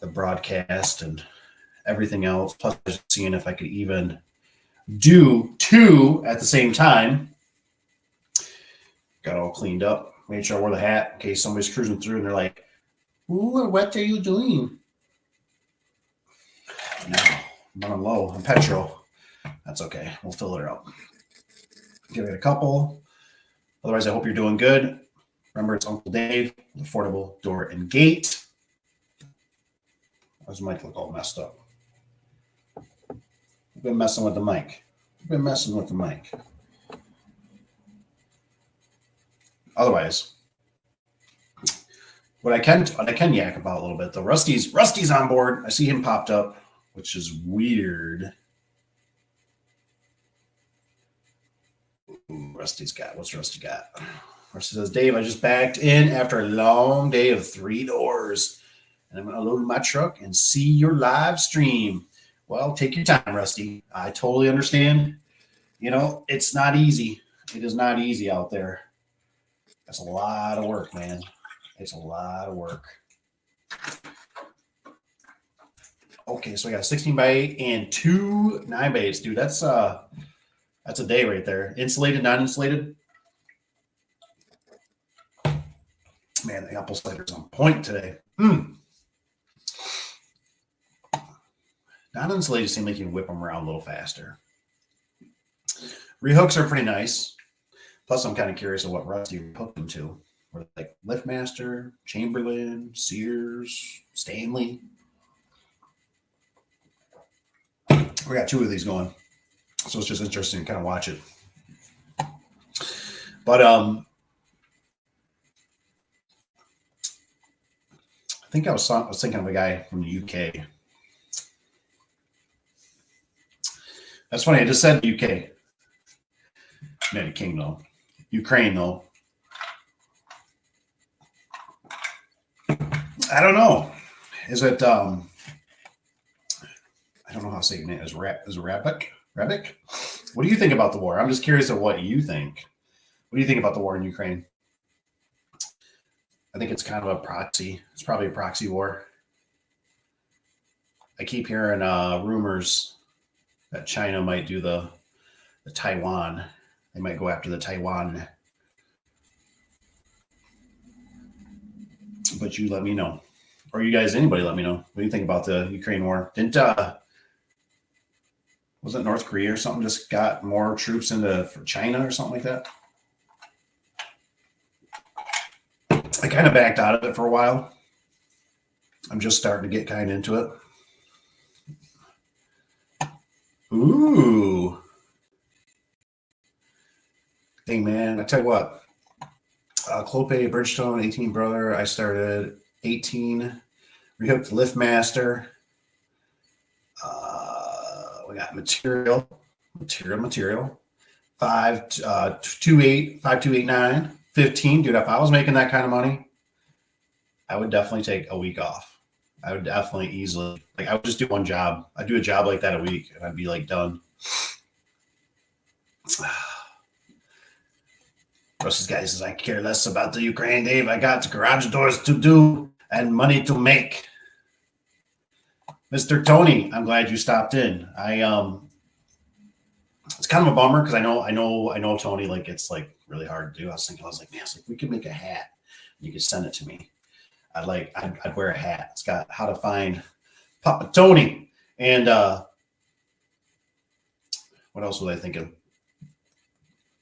the broadcast and everything else. Plus, just seeing if I could even do 2 at the same time. Got all cleaned up. Made sure I wore the hat in case somebody's cruising through and they're like, "Ooh, what are you doing?" No, I'm running low on petrol. That's okay. We'll fill it up. Give it a couple. Otherwise, I hope you're doing good. Remember, it's Uncle Dave, Affordable Door and Gate. Why does the mic look all messed up? I've been messing with the mic. Otherwise, what I can yak about a little bit, though. Rusty's on board. I see him popped up, which is weird. Ooh, what's Rusty got? Rusty says, "Dave, I just backed in after a long day of 3 doors, and I'm going to load my truck and see your live stream." Well, take your time, Rusty. I totally understand. It's not easy. It is not easy out there. That's a lot of work, man. It's a lot of work. Okay, so I got a 16 by 8 and 2 9 by 8s, dude. That's a day right there. Insulated, non-insulated. Man, the apple cider's on point today. Non-insulated seem like you can whip them around a little faster. Rehooks are pretty nice. Plus, I'm kind of curious of what Rusty hooked them to. Were they like Liftmaster, Chamberlain, Sears, Stanley? We got 2 of these going. So it's just interesting to kind of watch it. But I think I was thinking of a guy from the UK. That's funny. I just said UK. United Kingdom. Ukraine, though. I don't know. Is it, I don't know how to say your name. Is Rabik? What do you think about the war? I'm just curious of what you think. What do you think about the war in Ukraine? I think it's kind of a proxy. It's probably a proxy war. I keep hearing rumors that China might do the Taiwan. They might go after the Taiwan. But you let me know. Or you guys, anybody let me know. What do you think about the Ukraine war? Wasn't North Korea or something just got more troops for China or something like that? I kind of backed out of it for a while. I'm just starting to get kind of into it. Ooh. Hey, man, I tell you what. Clope, Bridgestone, 18 brother. I started 18. Rehooked Liftmaster. We got material. 5289, 15. Dude, if I was making that kind of money, I would definitely take a week off. I would definitely easily, I would just do one job. I'd do a job like that a week and I'd be done. Rusty's guy says, "I care less about the Ukraine, Dave. I got garage doors to do and money to make." Mr. Tony, I'm glad you stopped in. It's kind of a bummer because I know Tony, it's really hard to do. I was like, man, if we could make a hat, you could send it to me. I'd wear a hat. It's got how to find Papa Tony. And what else was I thinking?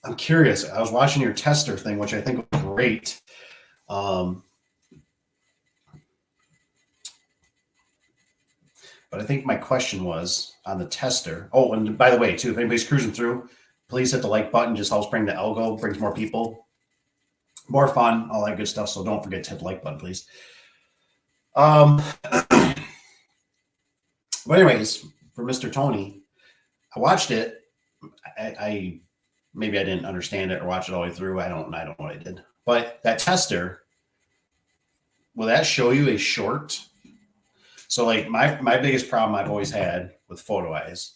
I'm curious. I was watching your tester thing, which I think was great. But I think my question was on the tester. Oh, and by the way, too, if anybody's cruising through, please hit the like button. Just helps bring the algo, brings more people, more fun, all that good stuff. So don't forget to hit the like button, please. But anyways, for Mr. Tony, I watched it. I maybe I didn't understand it or watch it all the way through. I don't know what I did. But that tester, will that show you a short? So my biggest problem I've always had with Photo Eyes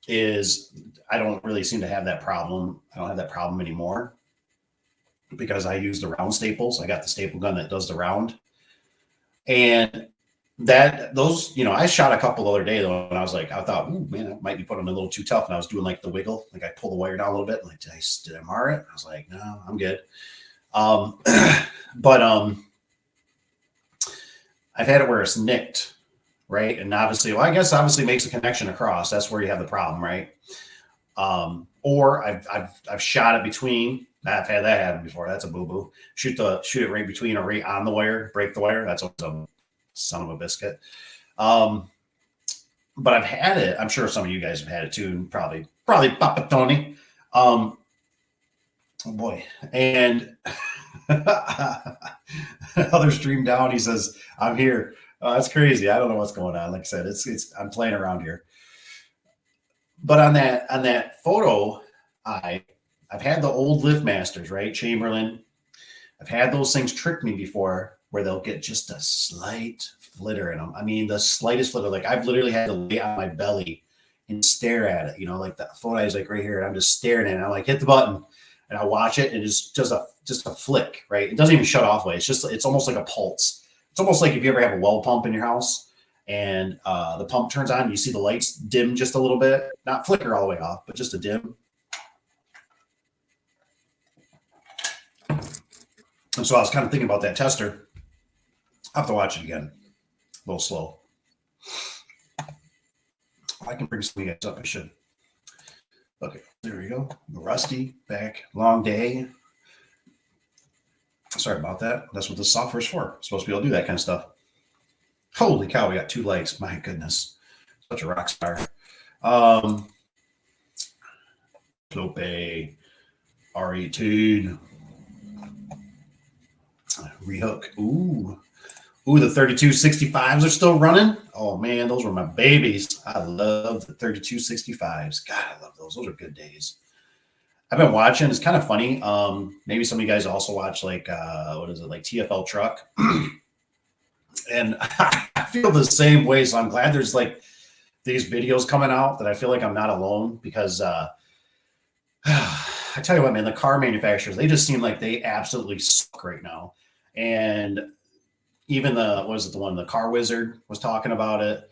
is I don't really seem to have that problem. I don't have that problem anymore because I use the round staples. I got the staple gun that does the round. And those, I shot a couple the other day though, and I was like, I thought, ooh, man, that might be putting them a little too tough. And I was doing like the wiggle, like I pull the wire down a little bit. Like, did I mar it? I was like, no, I'm good. But I've had it where it's nicked, right? And obviously, well, I guess obviously makes a connection across. That's where you have the problem, right? Or I've shot it between. I've had that happen before. That's a boo boo. Shoot it right between or right on the wire. Break the wire. That's a son of a biscuit. But I've had it. I'm sure some of you guys have had it too, and probably Papa Tony. Oh boy. And another stream down. He says, "I'm here." That's crazy. I don't know what's going on. Like I said, I'm playing around here. But on that photo, I've had the old LiftMasters, right? Chamberlain. I've had those things trick me before, where they'll get just a slight flitter in them. I mean, the slightest flitter. Like I've literally had to lay on my belly and stare at it. Like the photo is like right here, and I'm just staring at it. I'm like, hit the button, and I watch it, and it's just a flick, right? It doesn't even shut off. It's almost like a pulse. It's almost like if you ever have a well pump in your house, and the pump turns on, you see the lights dim just a little bit, not flicker all the way off, but just a dim. And so I was kind of thinking about that tester. I'll have to watch it again. A little slow. I can bring some of you guys up. I should. Okay, there we go. Rusty, back. Long day. Sorry about that. That's what the software is for. It's supposed to be able to do that kind of stuff. Holy cow, we got 2 likes. My goodness. Such a rock star. Clope R18. Rehook. Ooh, the 3265s are still running. Oh man, those were my babies. I love the 3265s. God, I love those. Those are good days. I've been watching. It's kind of funny. Maybe some of you guys also watch like what is it, like TFL Truck? And I feel the same way. So I'm glad there's like these videos coming out that I feel like I'm not alone, because I tell you what, man, the car manufacturers, they just seem like they absolutely suck right now. And even the Car Wizard was talking about it.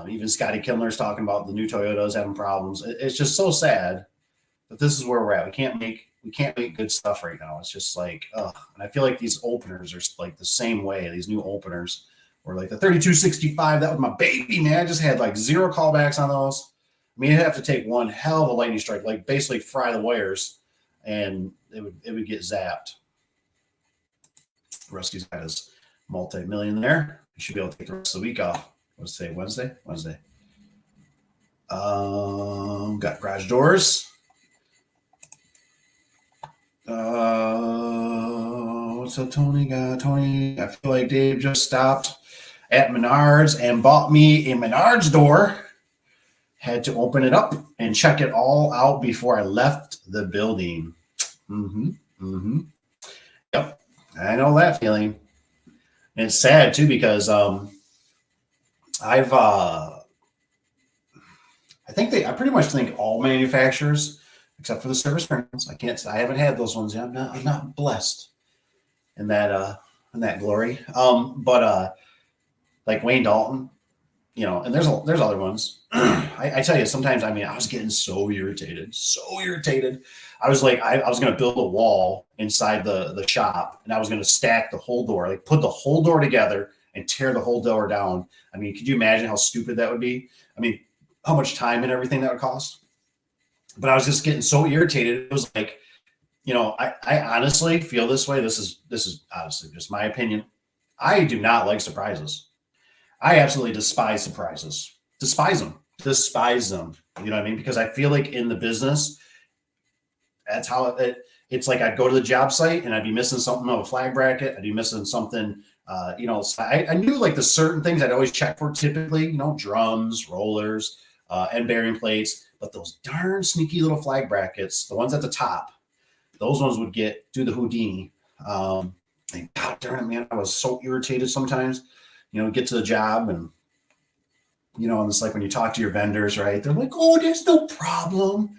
Even Scotty Kindler's talking about the new Toyotas having problems. It's just so sad, but this is where we're at. We can't make good stuff right now. It's just like, ugh. And I feel like these openers are like the same way. These new openers were like the 3265. That was my baby, man. I just had like 0 callbacks on those. I mean, you'd have to take one hell of a lightning strike, like basically fry the wires, and it would get zapped. Rusty's got his multi-million there. He should be able to take the rest of the week off. Let's say Wednesday. Got garage doors. What's up, Tony? Tony, I feel like Dave just stopped at Menards and bought me a Menards door. Had to open it up and check it all out before I left the building. Yep, I know that feeling. And it's sad too, because I pretty much think all manufacturers, except for the service panels, I haven't had those ones yet. I'm not blessed in that glory. But like Wayne Dalton, and there's other ones. I tell you, sometimes, I mean, I was getting so irritated. I was like, I was going to build a wall inside the shop, and I was going to stack the whole door, like put the whole door together and tear the whole door down. I mean, could you imagine how stupid that would be? I mean, how much time and everything that would cost? But I was just getting so irritated. It was like, I honestly feel this way. This is honestly just my opinion. I do not like surprises. I absolutely despise surprises. Despise them. You know what I mean? Because I feel like in the business, that's how it's like I'd go to the job site and I'd be missing something of a flag bracket. I'd be missing something. I knew like the certain things I'd always check for typically, drums, rollers, end bearing plates. But those darn sneaky little flag brackets, the ones at the top, those ones would do the Houdini. And God darn it, man, I was so irritated sometimes. Get to the job and, and it's like when you talk to your vendors, right? They're like, oh, there's no problem.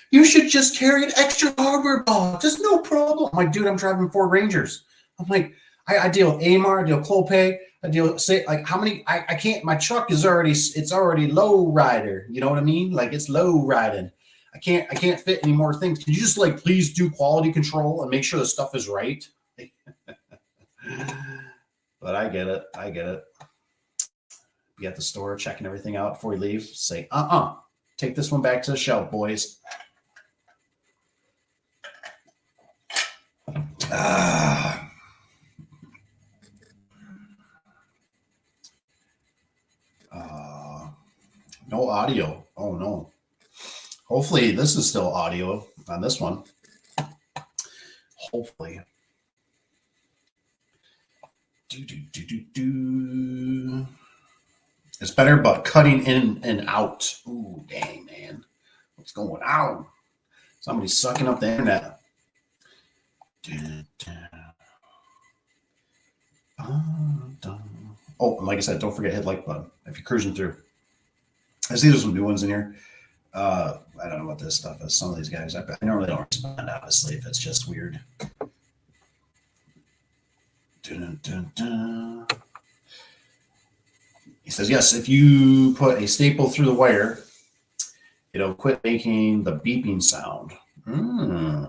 You should just carry an extra hardware box. There's no problem. I'm like, dude, I'm driving Ford Rangers. I'm like, I deal with AMAR, I deal with Clopay. You'll say like how many I can't, my truck is it's already low rider. You know what I mean? Like it's low riding. I can't fit any more things. Can you just like please do quality control and make sure the stuff is right? But I get it. I get it. Be at the store checking everything out before you leave. Say, take this one back to the shelf, boys. No audio. Oh no. Hopefully this is still audio on this one. Hopefully. It's better, but cutting in and out. Ooh, dang, man. What's going on? Somebody's sucking up the internet. Oh, and like I said, don't forget hit like button if you're cruising through. I see there's some new ones in here. I don't know what this stuff is. Some of these guys, I normally don't respond, obviously, if it's just weird. Dun, dun, dun. He says, yes, if you put a staple through the wire, it'll quit making the beeping sound.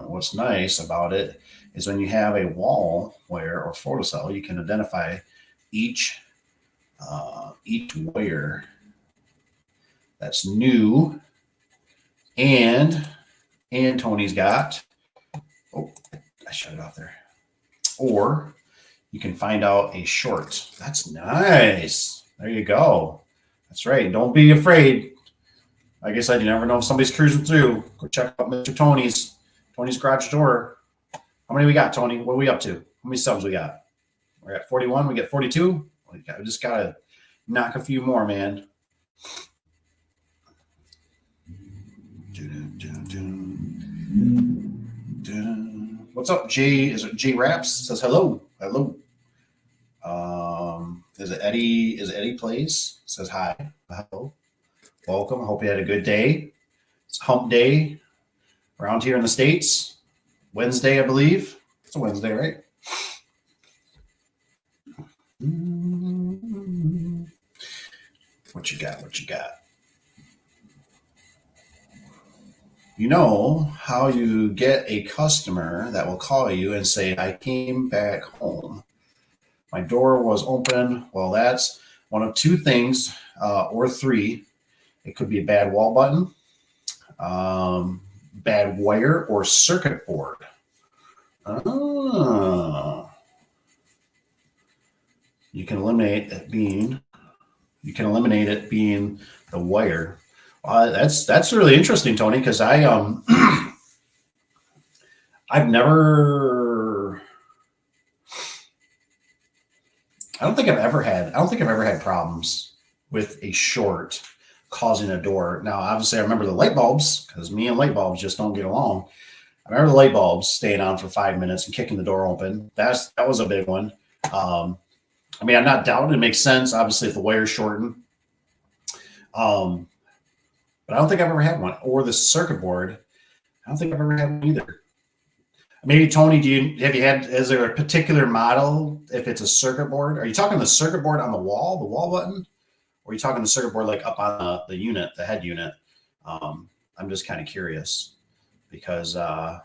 What's nice about it is when you have a wall wire or photocell, you can identify each wire that's new. And Tony's got, oh, I shut it off there. Or you can find out a short. That's nice. There you go. That's right. Don't be afraid. Like I said, you never know if somebody's cruising through. Go check out Mr. Tony's garage door. How many we got, Tony? What are we up to? How many subs we got? We're at 41. We get 42. We just got to knock a few more, man. What's up, Jay? Is it Jay Raps? Says hello. Hello. Is it Eddie? Is it Eddie Plays? Says hi. Hello. Welcome. I hope you had a good day. It's hump day around here in the States. Wednesday, I believe. It's a Wednesday, right? What you got? What you got? You know how you get a customer that will call you and say, I came back home. My door was open. Well, that's one of two things, or three. It could be a bad wall button, bad wire, or circuit board. You can eliminate it being the wire. That's really interesting, Tony, because I've never. I don't think I've ever had problems with a short causing a door. Now, obviously, I remember the light bulbs because me and light bulbs just don't get along. I remember the light bulbs staying on for 5 minutes and kicking the door open. That was a big one. I mean, I'm not doubting it makes sense, obviously, if the wire's shortened. But I don't think I've ever had one. Or the circuit board, I don't think I've ever had one either. Maybe, Tony, is there a particular model if it's a circuit board? Are you talking the circuit board on the wall button? Or are you talking the circuit board like up on the unit, the head unit? I'm just kind of curious because I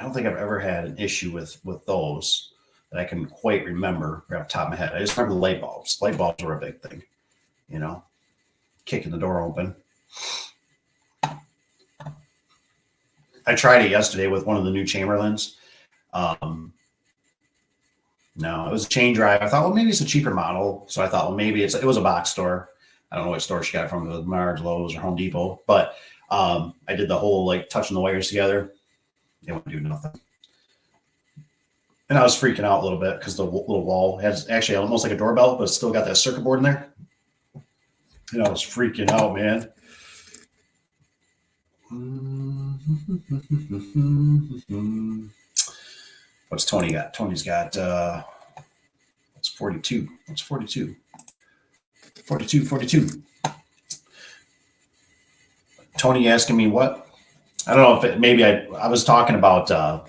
don't think I've ever had an issue with those that I can quite remember right off the top of my head. I just remember the light bulbs. Light bulbs were a big thing, kicking the door open. I tried it yesterday with one of the new Chamberlains. No, it was a chain drive. I thought, well, maybe it's a cheaper model. So I thought, well, maybe it was a box store. I don't know what store she got it from, the Menards, Lowe's, or Home Depot. But I did the whole touching the wires together. They wouldn't do nothing. And I was freaking out a little bit because the little wall has actually almost like a doorbell, but it's still got that circuit board in there. And I was freaking out, man. What's Tony got? Tony's got what's 42? What's 42? 42. Tony asking me what? I don't know if maybe I was talking about the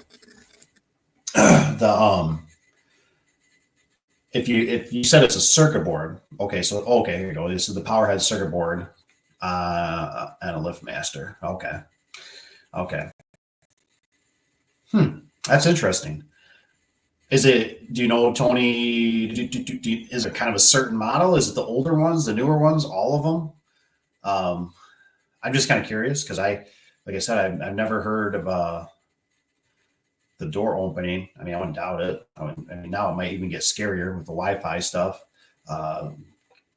if you said it's a circuit board, okay, so okay, here you go. This is the power head circuit board and a lift master. Okay, okay. That's interesting. Is it? Do you know, Tony? Is it kind of a certain model? Is it the older ones, the newer ones, all of them? I'm just kind of curious because like I said, I've never heard of the door opening. I mean, I wouldn't doubt it. I mean, now it might even get scarier with the Wi-Fi stuff. Uh,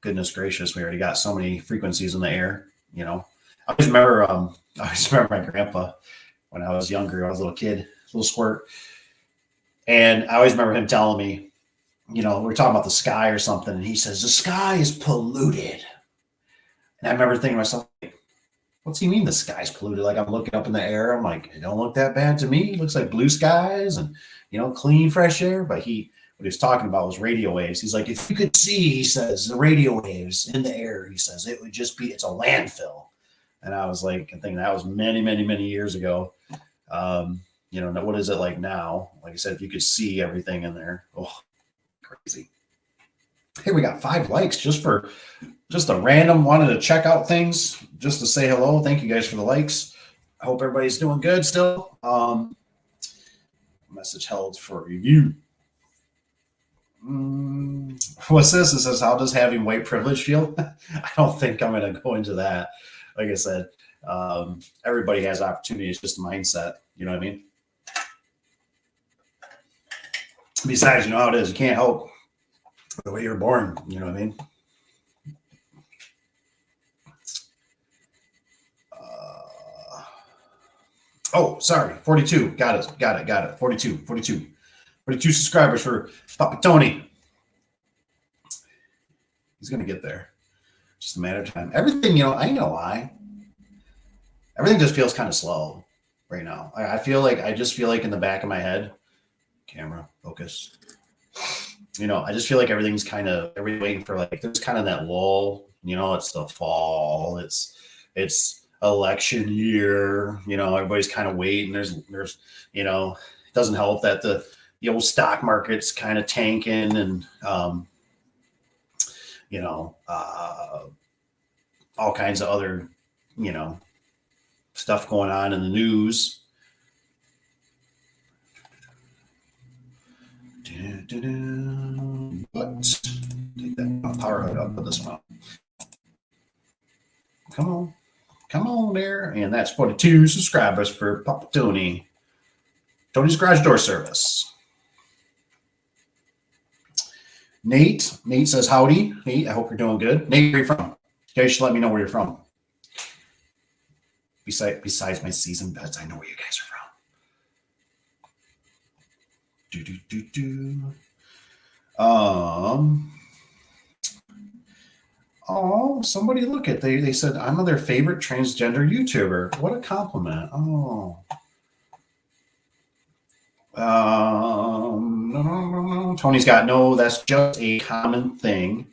Goodness gracious, we already got so many frequencies in the air. You know, I always remember my grandpa when I was younger. I was a little kid, little squirt, and I always remember him telling me, you know, we were talking about the sky or something, and he says the sky is polluted. And I remember thinking to myself, what's he mean the sky's polluted? Like I'm looking up in the air, I'm like, it don't look that bad to me. It looks like blue skies and clean, fresh air. But what he was talking about was radio waves. He's like, if you could see, he says, the radio waves in the air, he says, it would just be, it's a landfill. And I was like, I think that was many, many, many years ago. What is it like now? Like I said, if you could see everything in there, oh, crazy. Hey, we got 5 likes just a random wanted to check out things, just to say hello. Thank you guys for the likes. I hope everybody's doing good still. Message held for review. What's this? It says, how does having white privilege feel? I don't think I'm going to go into that. Like I said, everybody has opportunity. It's just a mindset. You know what I mean? Besides, you know how it is. You can't help the way you're born. You know what I mean? Oh, sorry. 42. Got it. 42 subscribers for Papa Tony. He's going to get there. Just a matter of time. Everything, I ain't gonna lie. Everything just feels kind of slow right now. I just feel like in the back of my head, camera, focus. I just feel like everybody's waiting for there's kind of that lull. It's the fall. It's election year. Everybody's kind of waiting. There's it doesn't help that the old stock market's kind of tanking and all kinds of other stuff going on in the news. But take that power hood up, put this one up. Come on there. And that's 42 subscribers for Papa Tony. Tony's Garage Door Service. Nate says, howdy. Nate, I hope you're doing good. Nate, where are you from? You guys should let me know where you're from. Besides my season bets, I know where you guys are from. Oh, somebody look at they said I'm their favorite transgender YouTuber. What a compliment. Oh. No. Tony's got no, that's just a common thing.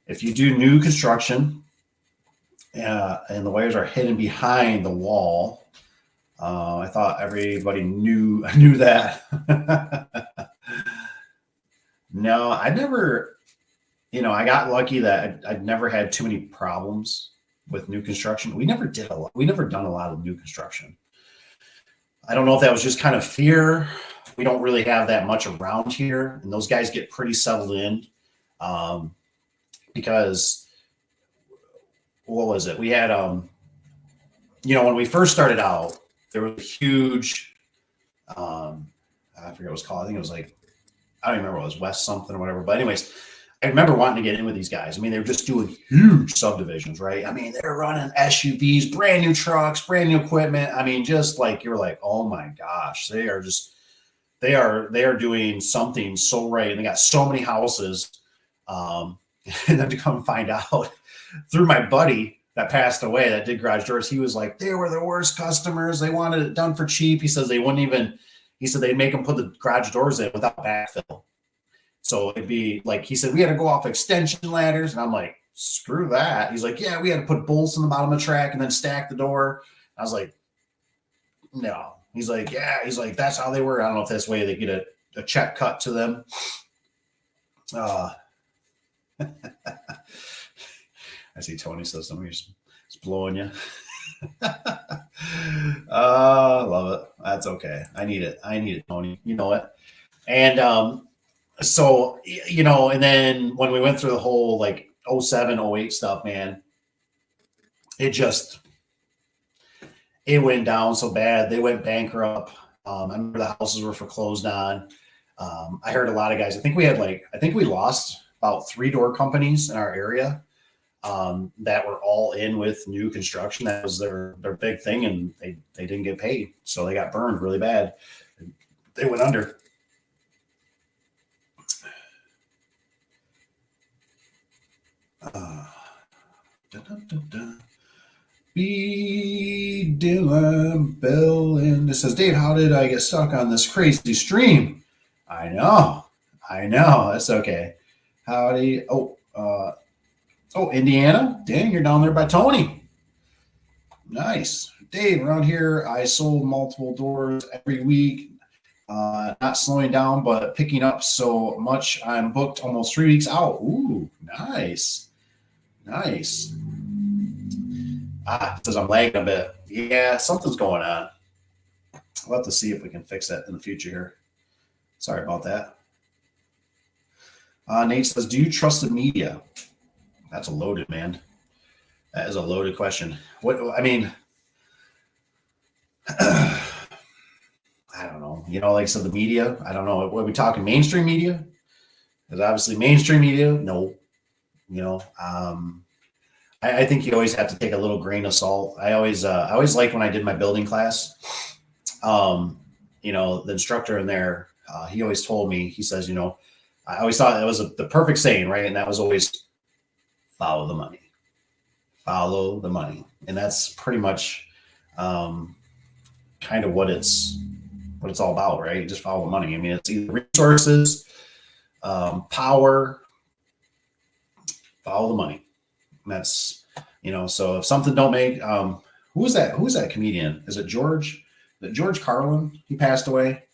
If you do new construction and the wires are hidden behind the wall, I thought everybody knew that. No, I never, I got lucky that I'd never had too many problems with new construction. We never done a lot of new construction. I don't know if that was just kind of fear. We don't really have that much around here, and those guys get pretty settled in because what was it? We had, when we first started out, there was a huge, I forget what it was called. I think it was I don't even remember what it was, West something or whatever. But anyways, I remember wanting to get in with these guys. I mean, they were just doing huge subdivisions, right? I mean, they're running SUVs, brand new trucks, brand new equipment. I mean, just you're like, oh my gosh, they are doing something so right. And they got so many houses. And then to come find out through my buddy that passed away that did garage doors, he was like, they were the worst customers. They wanted it done for cheap. He says he said they'd make them put the garage doors in without backfill. So it'd be he said, we had to go off extension ladders. And I'm like, screw that. He's like, yeah, we had to put bolts in the bottom of the track and then stack the door. I was like, no. He's like, yeah. He's like, that's how they were. I don't know if that's the way they get a check cut to them. Uh, I see Tony says somebody's blowing you. Love it. That's okay. I need it. I need it, Tony. You know it. And so and then when we went through the whole like 07, 08 stuff, man, it just it went down so bad. They went bankrupt. I remember the houses were foreclosed on. I heard a lot of guys. I think we lost about 3 door companies in our area that were all in with new construction. That was their big thing, and they didn't get paid, so they got burned really bad. They went under. B. Dylan Bill, and it says, Dave, how did I get stuck on this crazy stream? I know. That's okay. Howdy. Indiana. Dang, you're down there by Tony. Nice. Dave, around here, I sold multiple doors every week. Not slowing down, but picking up so much. I'm booked almost 3 weeks out. Ooh, nice. Says I'm lagging a bit. Yeah, something's going on. We'll have to see if we can fix that in the future here. Sorry about that. Nate says, do you trust the media? That's a loaded, man. That is a loaded question. I don't know. Like I said, the media, I don't know. What are we talking, mainstream media? Because obviously mainstream media, no. I think you always have to take a little grain of salt. I always liked when I did my building class. The instructor in there, he always told me, he says, I always thought it was the perfect saying, right? And that was always follow the money. Follow the money. And that's pretty much kind of what it's all about, right? Just follow the money. I mean, it's either resources, power, follow the money. And that's, so if something don't make, who is that comedian? Is it George? Is it George Carlin? He passed away.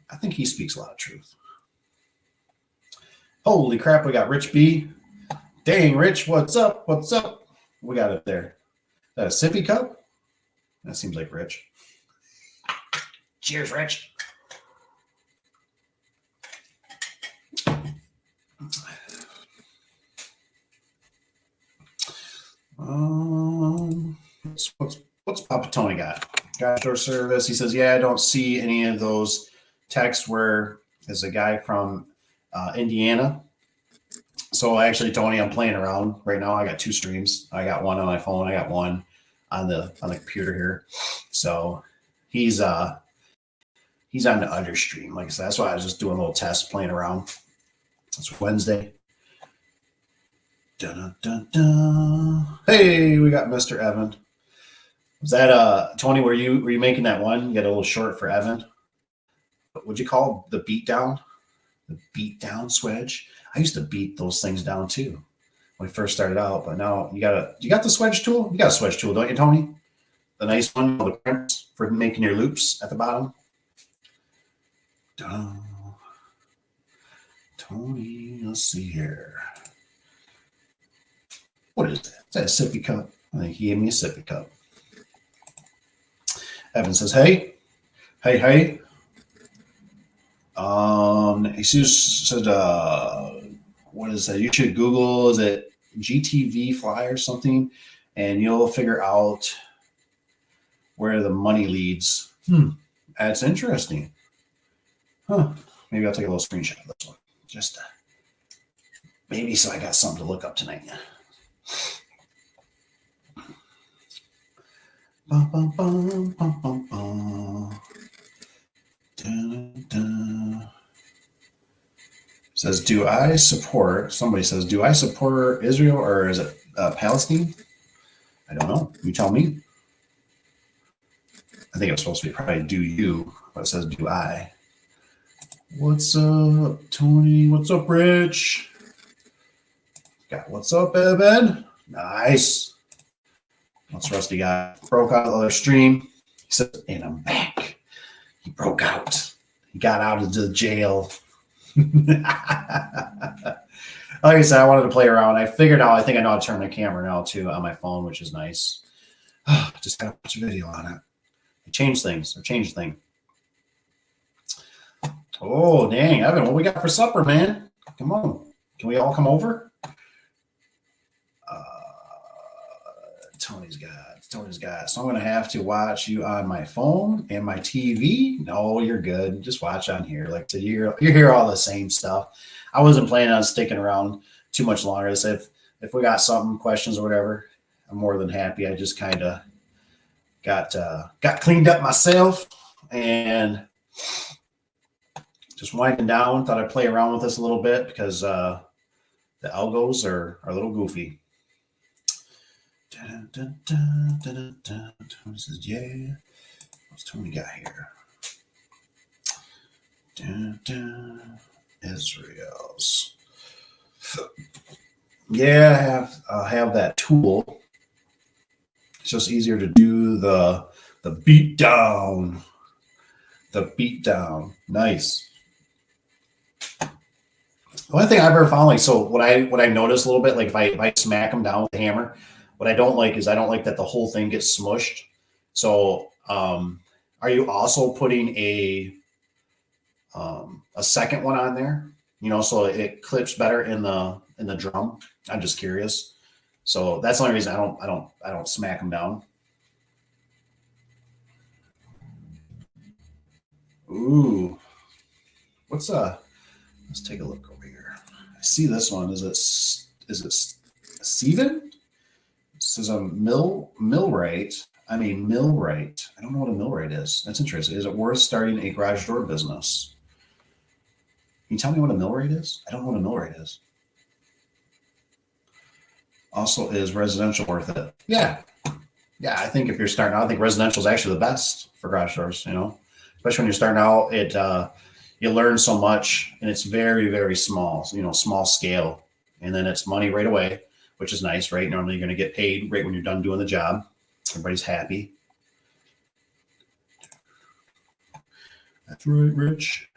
I think he speaks a lot of truth. Holy crap, we got Rich B. Dang, Rich, what's up? We got it there. Is that a sippy cup? That seems like Rich. Cheers, Rich. What's Papa Tony got? Garage door service. He says, yeah, I don't see any of those texts where there's a guy from Indiana. So actually, Tony, I'm playing around right now. I got 2 streams. I got one on my phone. I got one on the computer here. So he's on the other stream. Like I said, that's why I was just doing a little test, playing around. It's Wednesday. Dun, dun, dun. Hey, we got Mr. Evan. Was that Tony? Were you making that one? You got a little short for Evan. What'd you call the beatdown? The beatdown swedge. I used to beat those things down too when we first started out, but now you got the swedge tool. You got a swedge tool, don't you, Tony? The nice one, the crimps for making your loops at the bottom. Dun. Tony, let's see here. What is that? Is that a sippy cup? I think he gave me a sippy cup. Evan says, hey. He said, what is that? You should Google, is it GTV Fly or something? And you'll figure out where the money leads. That's interesting. Huh. Maybe I'll take a little screenshot of this one. Just maybe so I got something to look up tonight. Bum, bum, bum, bum, bum, bum. Dun, dun. Says, somebody says, do I support Israel or is it Palestine? I don't know. You tell me. I think it's supposed to be probably do you, but it says do I. What's up, Tony? What's up, Rich? What's up, Evan? Nice. What's Rusty got? Broke out of the other stream. He said, and I'm back. He broke out. He got out of the jail. Like I said, I wanted to play around. I figured out, I think I know how to turn my camera now too on my phone, which is nice. Just got to watch a video on it. I changed things. I changed things. Oh, dang. Evan, what we got for supper, man? Come on. Can we all come over? Tony's got. So I'm going to have to watch you on my phone and my TV. No, you're good. Just watch on here. Like you hear all the same stuff. I wasn't planning on sticking around too much longer. So if we got something, questions or whatever, I'm more than happy. I just kind of got cleaned up myself and just winding down. Thought I'd play around with this a little bit because the algos are a little goofy. Tony says, yeah. What's Tony got here? Israel's. Yeah, I have that tool. It's just easier to do the beat down. The beat down. Nice. The only thing I've ever found, like, so what I notice a little bit, like if I smack them down with the hammer, what I don't like is I don't like that the whole thing gets smushed. So are you also putting a second one on there? You know, so it clips better in the drum. I'm just curious. So that's the only reason I don't smack them down. Ooh, let's take a look over here. I see this one. Is it Steven? This is a millwright. Millwright. I don't know what a millwright is. That's interesting. Is it worth starting a garage door business? Can you tell me what a millwright is? I don't know what a millwright is. Also, is residential worth it? Yeah. Yeah, I think if you're starting out, I think residential is actually the best for garage doors, you know, especially when you're starting out. You learn so much and it's very, very small, you know, small scale. And then it's money right away, which is nice, right? Normally you're going to get paid right when you're done doing the job. Everybody's happy. That's right, Rich.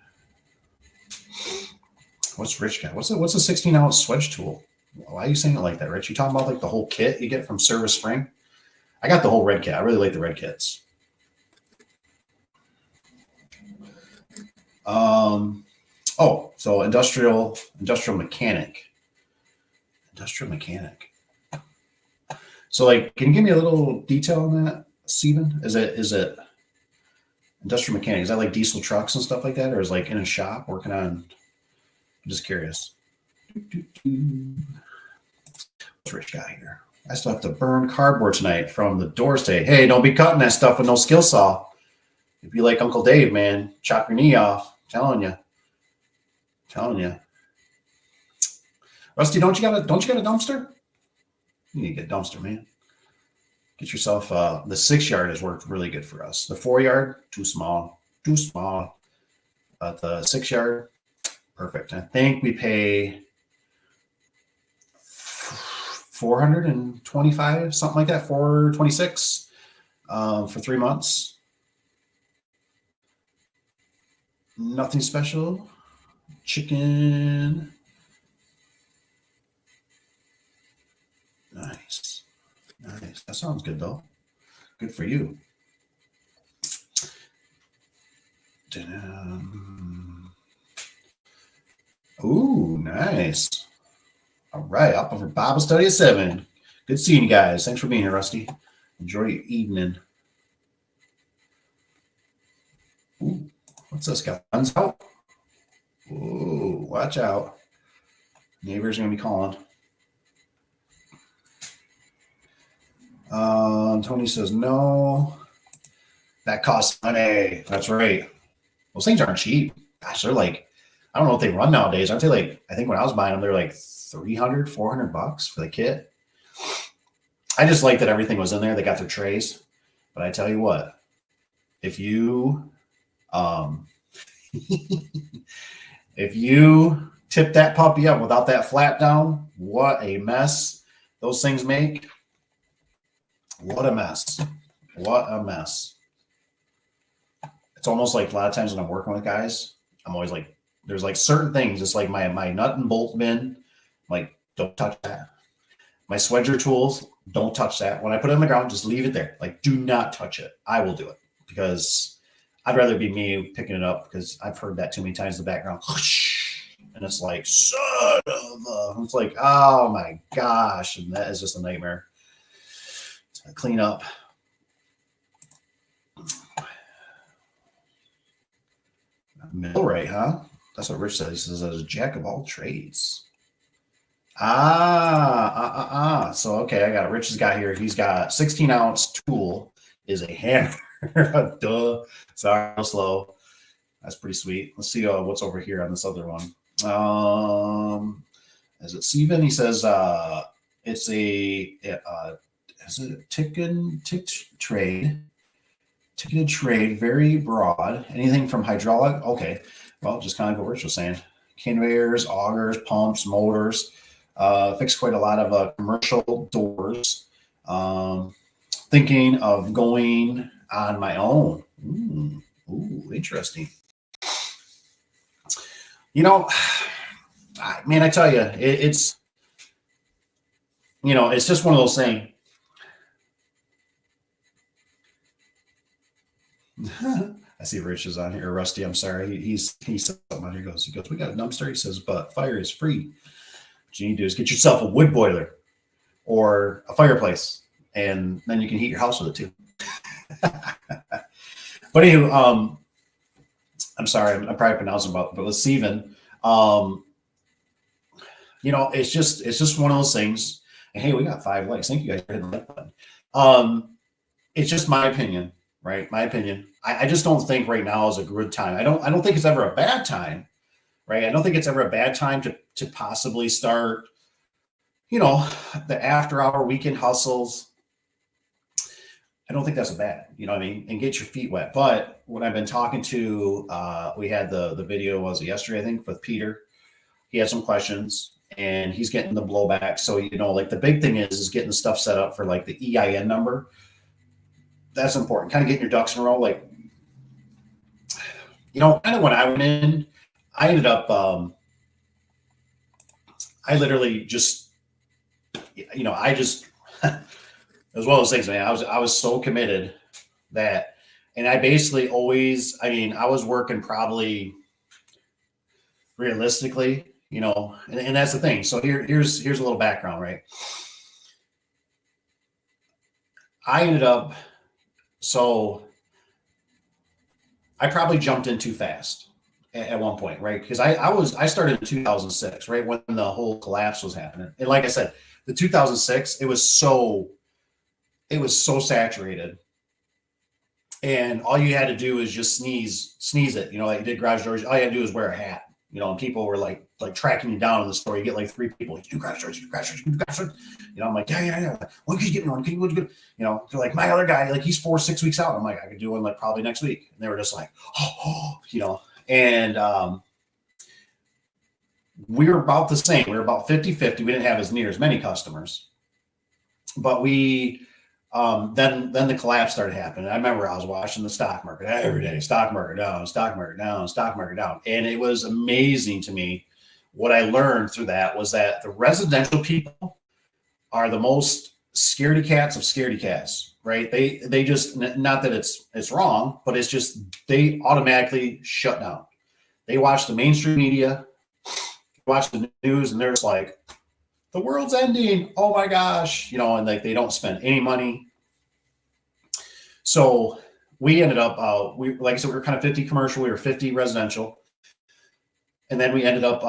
What's Rich got? What's a 16-ounce swedge tool? Why are you saying it like that, Rich? You talking about like the whole kit you get from Service Spring? I got the whole red kit. I really like the red kits. So industrial mechanic. Industrial mechanic. So, like, can you give me a little detail on that, Steven? Is it industrial mechanic? Is that like diesel trucks and stuff like that, or is like in a shop working on? I'm just curious. What's Rich got here? I still have to burn cardboard tonight from the doors today. Hey, don't be cutting that stuff with no skill saw. If you like Uncle Dave, man, chop your knee off. Telling you. Rusty, don't you got a dumpster? You need to get a dumpster, man. Get yourself the 6-yard has worked really good for us. The 4-yard, too small. But the 6-yard, perfect. I think we pay $425, something like that, $426 for 3 months. Nothing special. Chicken. Nice. That sounds good, though. Good for you. Ooh, nice. All right, up for Bible study at 7. Good seeing you guys. Thanks for being here, Rusty. Enjoy your evening. Ooh, what's this guy? Guns out. Ooh, watch out. Neighbors are going to be calling. Tony says no. That costs money. That's right. Those things aren't cheap. Gosh, they're like, I don't know what they run nowadays. Aren't they like, I think when I was buying them, they're like $300, $400 for the kit. I just like that everything was in there. They got their trays. But I tell you what, if you if you tip that puppy up without that flap down, what a mess those things make. What a mess. What a mess. It's almost like a lot of times when I'm working with guys, I'm always like There's like certain things, just like my nut and bolt bin, like don't touch that. My swedger tools, don't touch that. When I put it on the ground, just leave it there. Like, do not touch it. I will do it because I'd rather be me picking it up, because I've heard that too many times in the background. And it's like, son of a, it's like, oh my gosh. And that is just a nightmare to clean up. Millwright, huh? That's what Rich says. He says, as a jack of all trades. So, okay, I got it. Rich has got here. He's got 16-ounce tool is a hammer. Duh. Sorry, real slow. That's pretty sweet. Let's see what's over here on this other one. Is it Steven? He says it's a is it a ticketed trade, very broad. Anything from hydraulic? Okay. Well, just kind of like what Rich was saying. Conveyors, augers, pumps, motors. Fixed quite a lot of commercial doors. Thinking of going on my own. Ooh, interesting. You know, man, I tell you, it's, you know, it's just one of those things. I see Rich is on here. Rusty, I'm sorry. He said something on here. He goes, we got a dumpster. He says, but fire is free. What you need to do is get yourself a wood boiler or a fireplace, and then you can heat your house with it too. But anyway, I'm sorry, I'm probably pronouncing about, but with Steven, you know, it's just one of those things. And hey, we got 5 likes. Thank you guys for hitting the like button. It's just my opinion, right? My opinion. I just don't think right now is a good time. I don't think it's ever a bad time, right? I don't think it's ever a bad time to possibly start, you know, the after-hour weekend hustles. I don't think that's a bad, you know what I mean? And get your feet wet. But when I've been talking to, we had the video, was it yesterday, I think, with Peter. He had some questions and he's getting the blowback. So, you know, like the big thing is getting the stuff set up for like the EIN number. That's important. Kind of getting your ducks in a row. Like, you know, kind of when I went in, I ended up, I literally just, you know, I just, it was one of those things, man. I was so committed that, and I basically always, I mean, I was working probably realistically, you know, and that's the thing. So here's a little background, right? I ended up, so I probably jumped in too fast at one point, right? Because I started in 2006, right, when the whole collapse was happening. And like I said, the 2006, it was so saturated, and all you had to do is just sneeze it, you know, like you did garage doors. All you had to do is wear a hat, you know, and people were like tracking you down in the store. You get like 3 people, you do garage doors, you do garage doors, you do garage doors. You know, I'm like, yeah. When could you get me one? You know, they're like, my other guy, like he's 4-6 weeks out. I'm like, I could do one like probably next week. And they were just like, oh, you know, and we were about the same. We were about 50-50. We didn't have as near as many customers, but we, then the collapse started happening. I remember I was watching the stock market every day, stock market down, stock market down, stock market down. And it was amazing to me. What I learned through that was that the residential people are the most scaredy cats of scaredy cats, right? They just, not that it's wrong, but it's just, they automatically shut down. They watch the mainstream media, watch the news, and they're just like, the world's ending. Oh my gosh. You know, and like they don't spend any money. So we ended up, like I said, we were kind of 50 commercial, we were 50 residential. And then we ended up,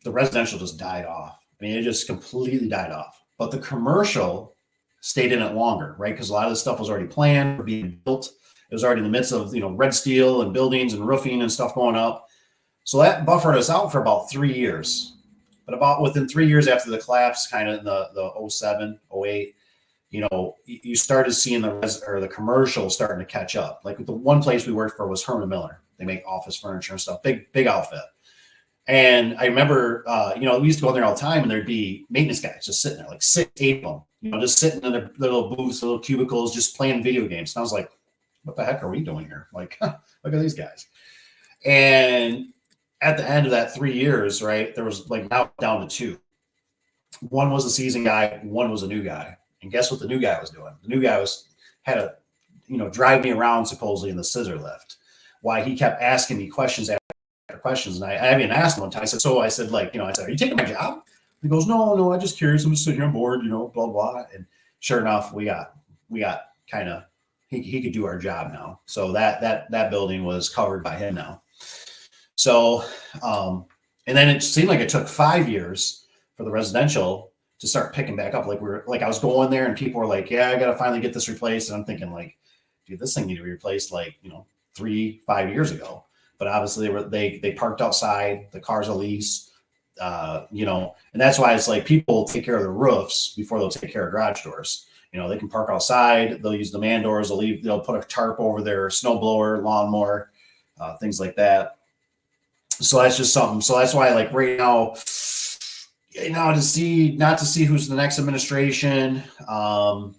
the residential just died off. I mean, it just completely died off. But the commercial stayed in it longer, right? Because a lot of the stuff was already planned or being built. It was already in the midst of, you know, red steel and buildings and roofing and stuff going up. So that buffered us out for about 3 years. But about within 3 years after the collapse, kind of in the 07, 08, you know, you started seeing the commercial starting to catch up. Like the one place we worked for was Herman Miller. They make office furniture and stuff, big outfit. And I remember, you know, we used to go in there all the time, and there'd be maintenance guys just sitting there, like 6, 8 of them, you know, just sitting in their little booths, little cubicles, just playing video games. And I was like, what the heck are we doing here? Like, look at these guys. And at the end of that 3 years, right, there was like now down to two. One was a seasoned guy, one was a new guy. And guess what the new guy was doing? The new guy was had a drive me around supposedly in the scissor lift. Why he kept asking me questions after questions. And I even asked him one time, I said, like, I said, are you taking my job? He goes, no, I'm just curious. I'm just sitting here on board, blah, blah. And sure enough, we got kind of, he could do our job now. So that building was covered by him now. So, and then it seemed like it took 5 years for the residential to start picking back up. Like I was going there and people were like, yeah, I got to finally get this replaced. And I'm thinking like, dude, this thing needed to be replaced 3-5 years ago. But obviously they parked outside, the car's a lease, and that's why it's like people take care of the roofs before they'll take care of garage doors. They can park outside, they'll use the man doors, they'll put a tarp over their snow blower, lawnmower, things like that. So that's just something. So that's why, like right now, not to see who's the next administration, and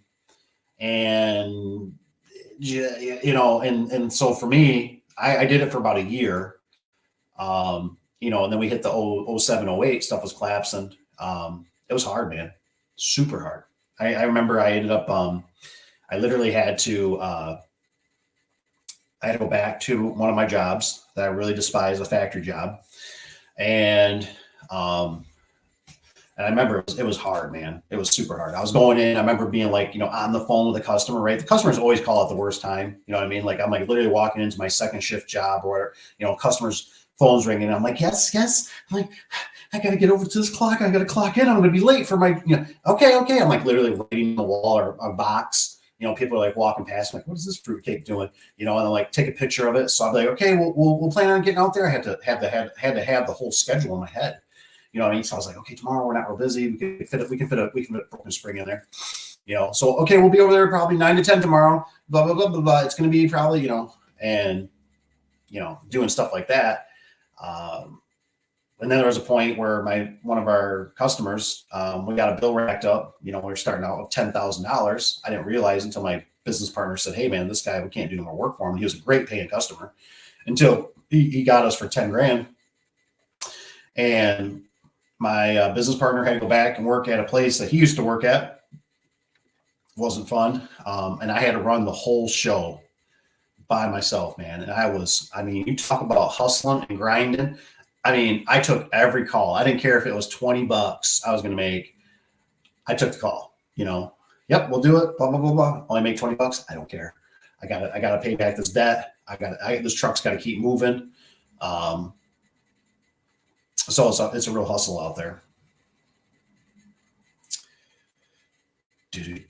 and so for me, I did it for about a year, and then we hit the 07, 08 stuff was collapsing. It was hard, man, super hard. I remember I ended up, I literally had to, I had to go back to one of my jobs that I really despise, a factory job. And I remember it was hard, man. It was super hard. I was going in, I remember being like, on the phone with the customer, right? The customers always call it the worst time. You know what I mean? Like I'm like literally walking into my second shift job where, customers' phones ringing. I'm like, yes. I'm like, I got to get over to this clock. I got to clock in. I'm going to be late for my, okay. I'm like literally writing on the wall or a box. People are like walking past, I'm like, what is this fruitcake doing? And I'm like, take a picture of it. So I'm like, okay, we'll plan on getting out there. I had to have the whole schedule in my head. You know what I mean? So I was like, okay, tomorrow we're not real busy. We can fit a Broken Spring in there. So okay, we'll be over there probably 9 to 10 tomorrow. Blah blah blah blah blah. It's going to be probably and doing stuff like that. And then there was a point where one of our customers, we got a bill racked up. We were starting out with $10,000. I didn't realize until my business partner said, "Hey, man, this guy, we can't do no more work for him." He was a great paying customer until he got us for 10 grand. And my business partner had to go back and work at a place that he used to work at. It wasn't fun, and I had to run the whole show by myself, man. And you talk about hustling and grinding. I took every call. I didn't care if it was $20 I was going to make. I took the call, yep, we'll do it. Blah, blah, blah, blah. Only make $20. I don't care. I got to pay back this debt. This truck's got to keep moving. So it's a real hustle out there. It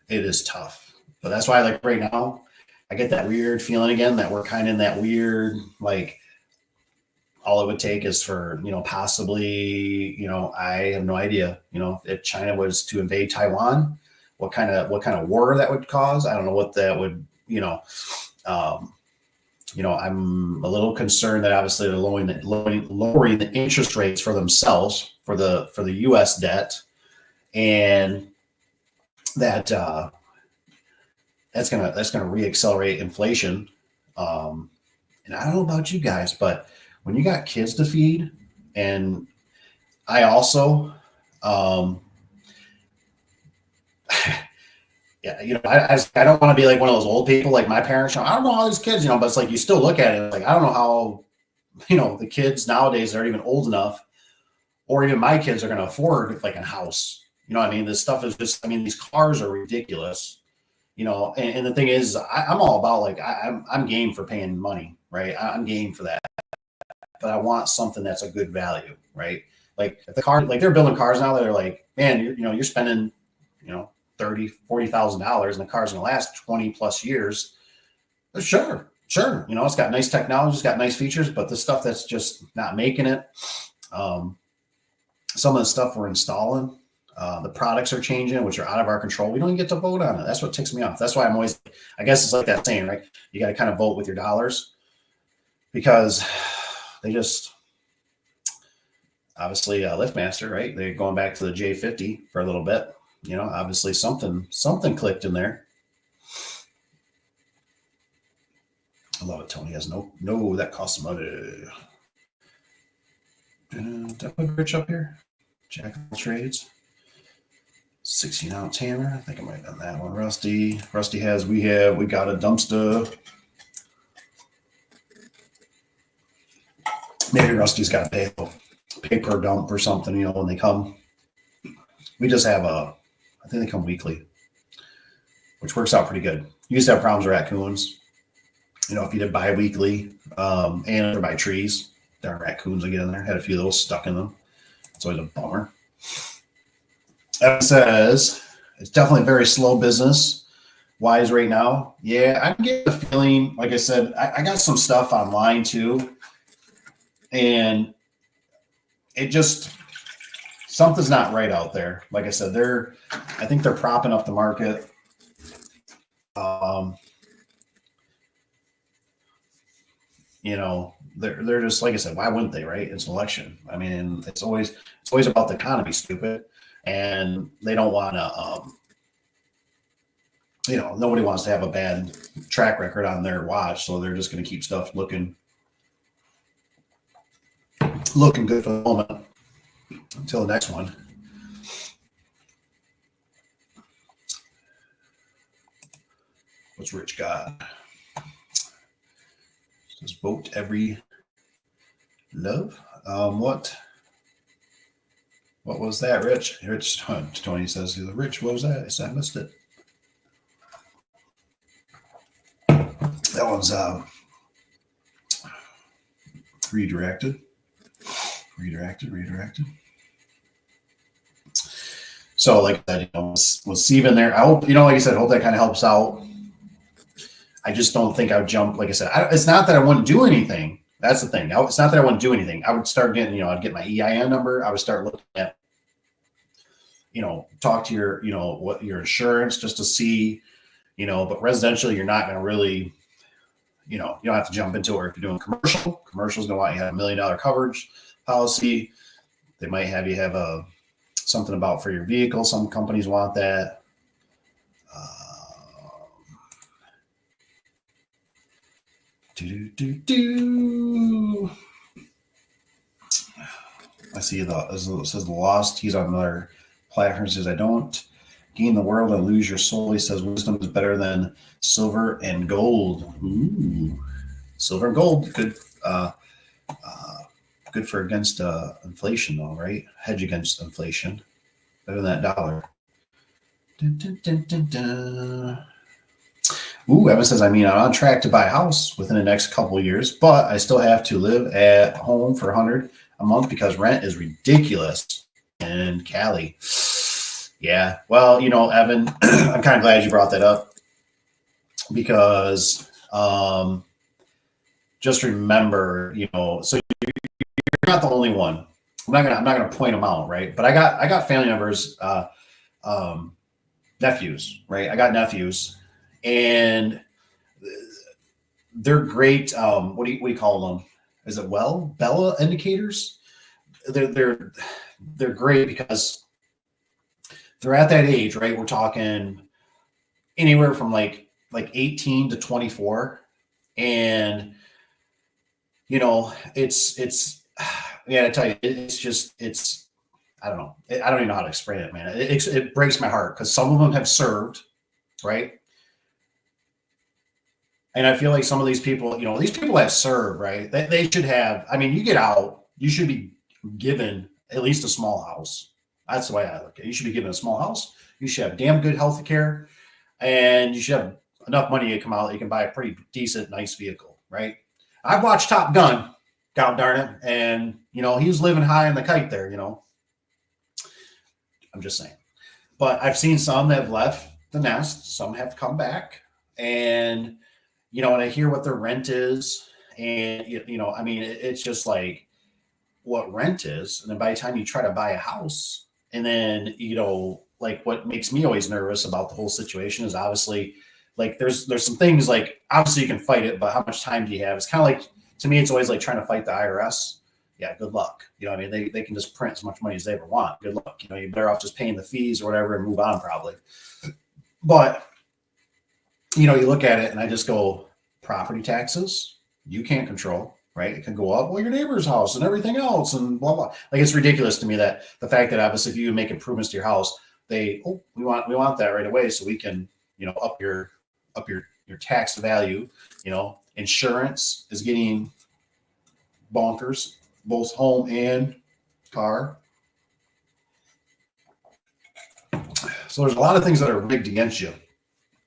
is tough, but that's why, like right now, I get that weird feeling again that we're kind of in that weird, like, all it would take is for, possibly, I have no idea, if China was to invade Taiwan, what kind of war that would cause. I don't know what that would, I'm a little concerned that obviously they're lowering the interest rates for themselves for the U.S. debt, and that's gonna reaccelerate inflation. And I don't know about you guys, but when you got kids to feed, and I also, yeah, I don't want to be like one of those old people like my parents. I don't know all these kids, but it's like you still look at it like I don't know how, the kids nowadays aren't even old enough, or even my kids are going to afford like a house. This stuff is just, these cars are ridiculous. And the thing is, I'm all about like I'm game for paying money, right? I'm game for that, but I want something that's a good value, right? Like if the car, like they're building cars now that are like, man, you're spending, $30,000-$40,000, and the car's gonna last 20 plus years. Sure. It's got nice technology, it's got nice features, but the stuff that's just not making it. Some of the stuff we're installing, the products are changing, which are out of our control. We don't even get to vote on it. That's what ticks me off. That's why I'm always, I guess it's like that saying, right? You got to kind of vote with your dollars, because they just, obviously LiftMaster, right? They're going back to the J50 for a little bit. Obviously something clicked in there. I love it. Tony has no, that costs money. Did I put Rich up here? Jack of all trades. 16-ounce hammer. I think I might have done that one. Rusty has, we got a dumpster. Maybe Rusty's got to pay per dump or something, when they come. We just have I think they come weekly, which works out pretty good. You used to have problems with raccoons. If you did bi-weekly, and or by trees, darn raccoons would get in there. Had a few of those stuck in them. It's always a bummer. It says it's definitely a very slow business wise right now. Yeah, I'm getting the feeling, like I said, I got some stuff online too. And it just, something's not right out there. Like I said, I think they're propping up the market. They're just, like I said, why wouldn't they, right? It's an election. I mean, it's always about the economy, stupid. And they don't want to, nobody wants to have a bad track record on their watch. So they're just going to keep stuff looking good for the moment until the next one. What's Rich got? Just vote every love. What was that, Rich? Tony says, Rich, what was that? I said, I missed it. That one's redirected. So, like I said, we'll see in there. I hope, like I said, I hope that kind of helps out. I just don't think I would jump. Like I said, it's not that I wouldn't do anything. That's the thing. It's not that I wouldn't do anything. I would start getting, I'd get my EIN number. I would start looking at, talk to your, what your insurance just to see, but residential, you're not going to really, you don't have to jump into it. If you're doing commercial's going to want you to have $1 million coverage policy. They might have you have something about for your vehicle. Some companies want that. I see it says the Lost. He's on another platform. Says, I don't gain the world and lose your soul. He says wisdom is better than silver and gold. Ooh, silver and gold, good. Good for against inflation, though, right? Hedge against inflation. Better than that dollar. Dun, dun, dun, dun, dun. Ooh, Evan says, I'm on track to buy a house within the next couple of years, but I still have to live at home for $100 a month because rent is ridiculous in Cali. Yeah, well, Evan, I'm kind of glad you brought that up because just remember, so you're not the only one. I'm not gonna point them out, right? But I got family members, nephews, right? I got nephews. And they're great. What do you call them? Is it Bella indicators? They're great because they're at that age, right? We're talking anywhere from like 18 to 24, and it's I tell you, it's I don't know. I don't even know how to explain it, man. It breaks my heart because some of them have served, right? And I feel like some of these people, these people have served, right? They should have, you get out, you should be given at least a small house. That's the way I look at it. You should be given a small house. You should have damn good health care, and you should have enough money to come out that you can buy a pretty decent, nice vehicle, right? I've watched Top Gun, God darn it, and, he was living high in the kite there, I'm just saying. But I've seen some that have left the nest. Some have come back, and and I hear what their rent is, and it's just like what rent is, and then by the time you try to buy a house, and then like what makes me always nervous about the whole situation is obviously like there's some things like obviously you can fight it, but how much time do you have? It's kind of like, to me, it's always like trying to fight the IRS. Yeah, good luck. They can just print as much money as they ever want. Good luck. You're better off just paying the fees or whatever and move on probably. But you look at it and I just go, property taxes, you can't control, right? It can go up, well, your neighbor's house and everything else and blah, blah. Like, it's ridiculous to me that the fact that obviously if you make improvements to your house, we want that right away so we can, up your tax value. Insurance is getting bonkers, both home and car. So there's a lot of things that are rigged against you.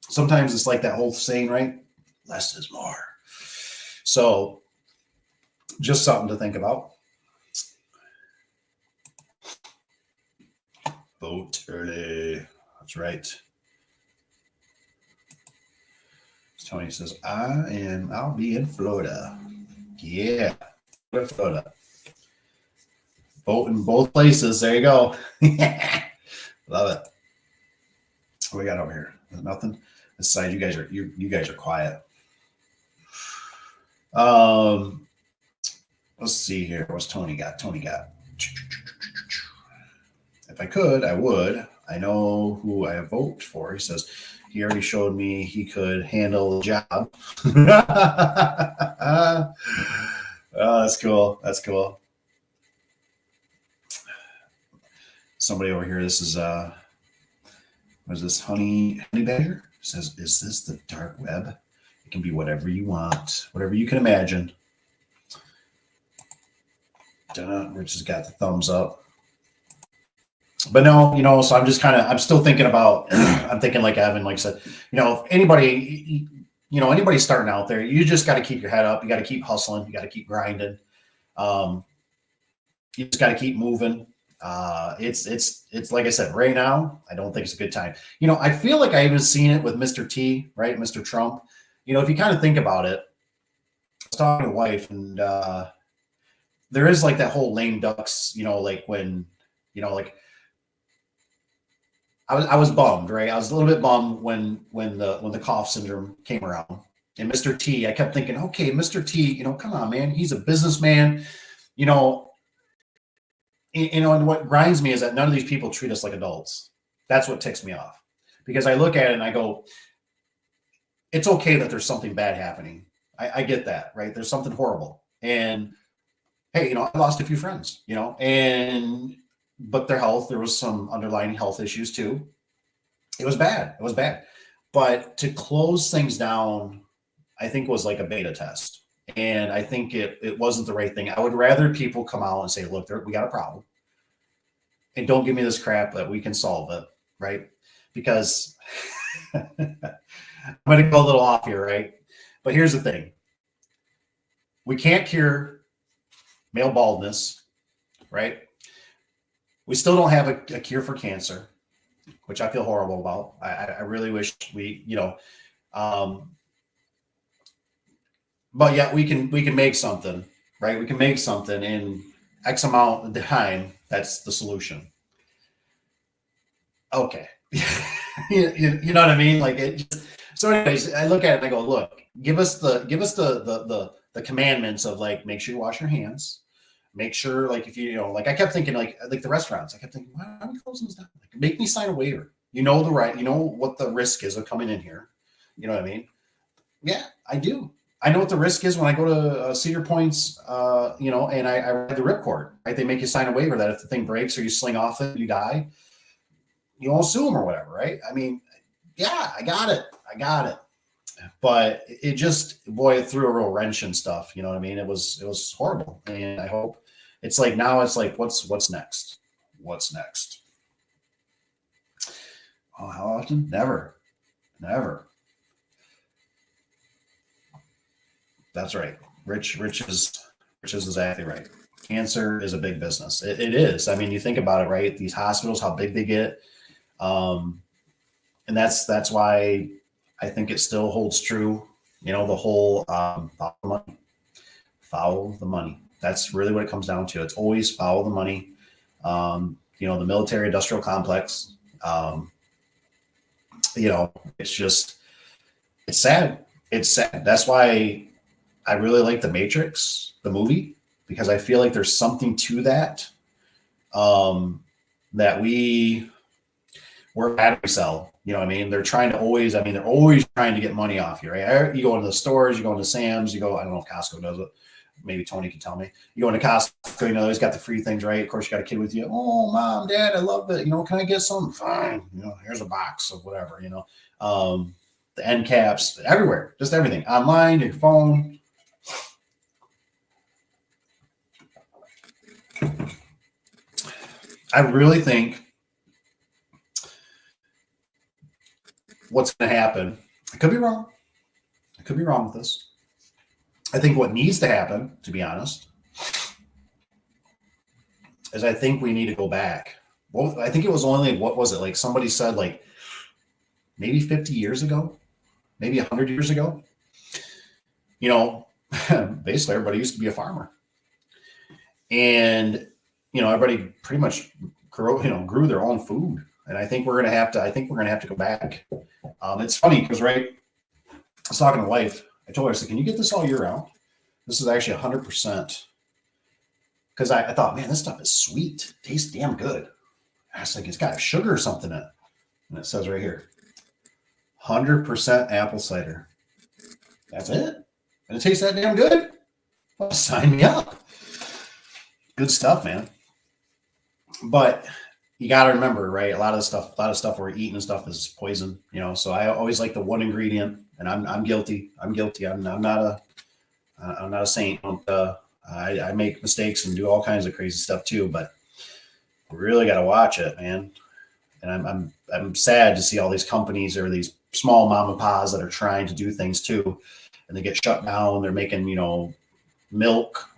Sometimes it's like that whole saying, right? Less is more. So just something to think about. Vote early. That's right. Tony says, I'll be in Florida. Yeah, Florida. Vote in both places. There you go. Love it. What we got over here? Nothing. This side, you guys are quiet. Let's see here. What's Tony got? Tony got. If I could, I would. I know who I vote for. He says he already showed me he could handle the job. Oh, that's cool. That's cool. Somebody over here. This is what is this? Honey Badger says, "Is this the dark web? It can be whatever you want, whatever you can imagine." Rich has got the thumbs up. But no, so I'm still thinking about, I'm thinking like Evan, like I said, if anybody starting out there, you just got to keep your head up. You got to keep hustling. You got to keep grinding. You just got to keep moving. It's like I said, right now, I don't think it's a good time. I feel like I even seen it with Mr. T, right? Mr. Trump. If you kind of think about it, I was talking to my wife, and there is like that whole lame ducks, like when, like, I was bummed, right? I was a little bit bummed when the cough syndrome came around. And Mr. T, I kept thinking, okay, Mr. T, come on, man, he's a businessman, and what grinds me is that none of these people treat us like adults. That's what ticks me off, because I look at it and I go, it's okay that there's something bad happening. I get that, right? There's something horrible, and hey, I lost a few friends, but their health, there was some underlying health issues too. It was bad. But to close things down, I think was like a beta test. And I think it wasn't the right thing. I would rather people come out and say, look, we got a problem. And don't give me this crap that we can solve it, right? Because I'm going to go a little off here, right? But here's the thing. We can't cure male baldness, right? We still don't have a cure for cancer, which I feel horrible about. I really wish we, but yeah, we can make something, right? We can make something in X amount of time. That's the solution. Okay. you know what I mean? Like so anyways, I look at it and I go, look, give us the commandments of, like, make sure you wash your hands. Make sure, like, if like I kept thinking, like the restaurants, I kept thinking, why are we closing this down? Like, make me sign a waiver. What the risk is of coming in here. You know what I mean? Yeah, I do. I know what the risk is when I go to Cedar Point's, and I read the ripcord, right? They make you sign a waiver that if the thing breaks or you sling off it, you die, you won't sue them or whatever, right? I mean, yeah, I got it. But it just, boy, it threw a real wrench and stuff. You know what I mean? It was horrible. And I hope it's like, now it's like, what's next? What's next? Oh, how often? Never. That's right. Rich is exactly right. Cancer is a big business. It is. I mean, you think about it, right? These hospitals, how big they get. And that's why I think it still holds true. The whole follow the money. That's really what it comes down to. It's always follow the money. The military industrial complex. It's sad. It's sad. That's why I really like The Matrix, the movie, because I feel like there's something to that. That we're we're a battery cell. You know what I mean? They're trying to always, I mean, they're always trying to get money off you, right? You go into the stores, you go into Sam's, you go, I don't know if Costco does it. Maybe Tony can tell me. You go into Costco, you know, he's got the free things, right? Of course, you got a kid with you. Oh, mom, dad, I love it. You know, can I get some? Fine. You know, here's a box of whatever, you know. The end caps, everywhere, just everything. Online, your phone. I really think what's going to happen, I could be wrong. I could be wrong with this. I think what needs to happen, to be honest, is I think we need to go back. Well, I think it was only, what was it? Like somebody said, like maybe 50 years ago, maybe 100 years ago. You know, basically everybody used to be a farmer. And, you know, everybody pretty much grew their own food. And I think we're going to have to go back. It's funny because, right, I was talking to wife. I told her, I said, can you get this all year round? This is actually 100%. Because I thought, man, this stuff is sweet. Tastes damn good. I was like, it's got sugar or something in it. And it says right here, 100% apple cider. That's it? And it tastes that damn good? Well, sign me up. Good stuff, man. But you got to remember, right? A lot of stuff we're eating and stuff is poison, you know. So I always like the one ingredient, and I'm guilty. I'm not a saint. I make mistakes and do all kinds of crazy stuff too, but we really got to watch it, man. And I'm sad to see all these companies or these small mom and pops that are trying to do things too, and they get shut down. They're making, you know, milk,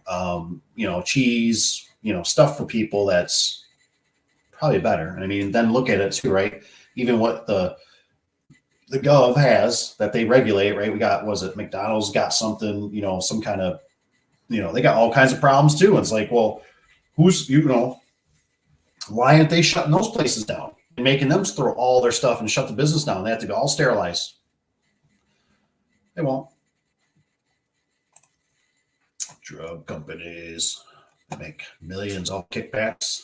you know, cheese, you know, stuff for people that's probably better. I mean, then look at it too, right? Even what the Gov has that they regulate, right? We got, was it McDonald's got something, you know, some kind of, you know, they got all kinds of problems too. It's like, well, who's, you know, why aren't they shutting those places down and making them throw all their stuff and shut the business down? They have to be all sterilized. They won't. Drug companies, they make millions off kickbacks.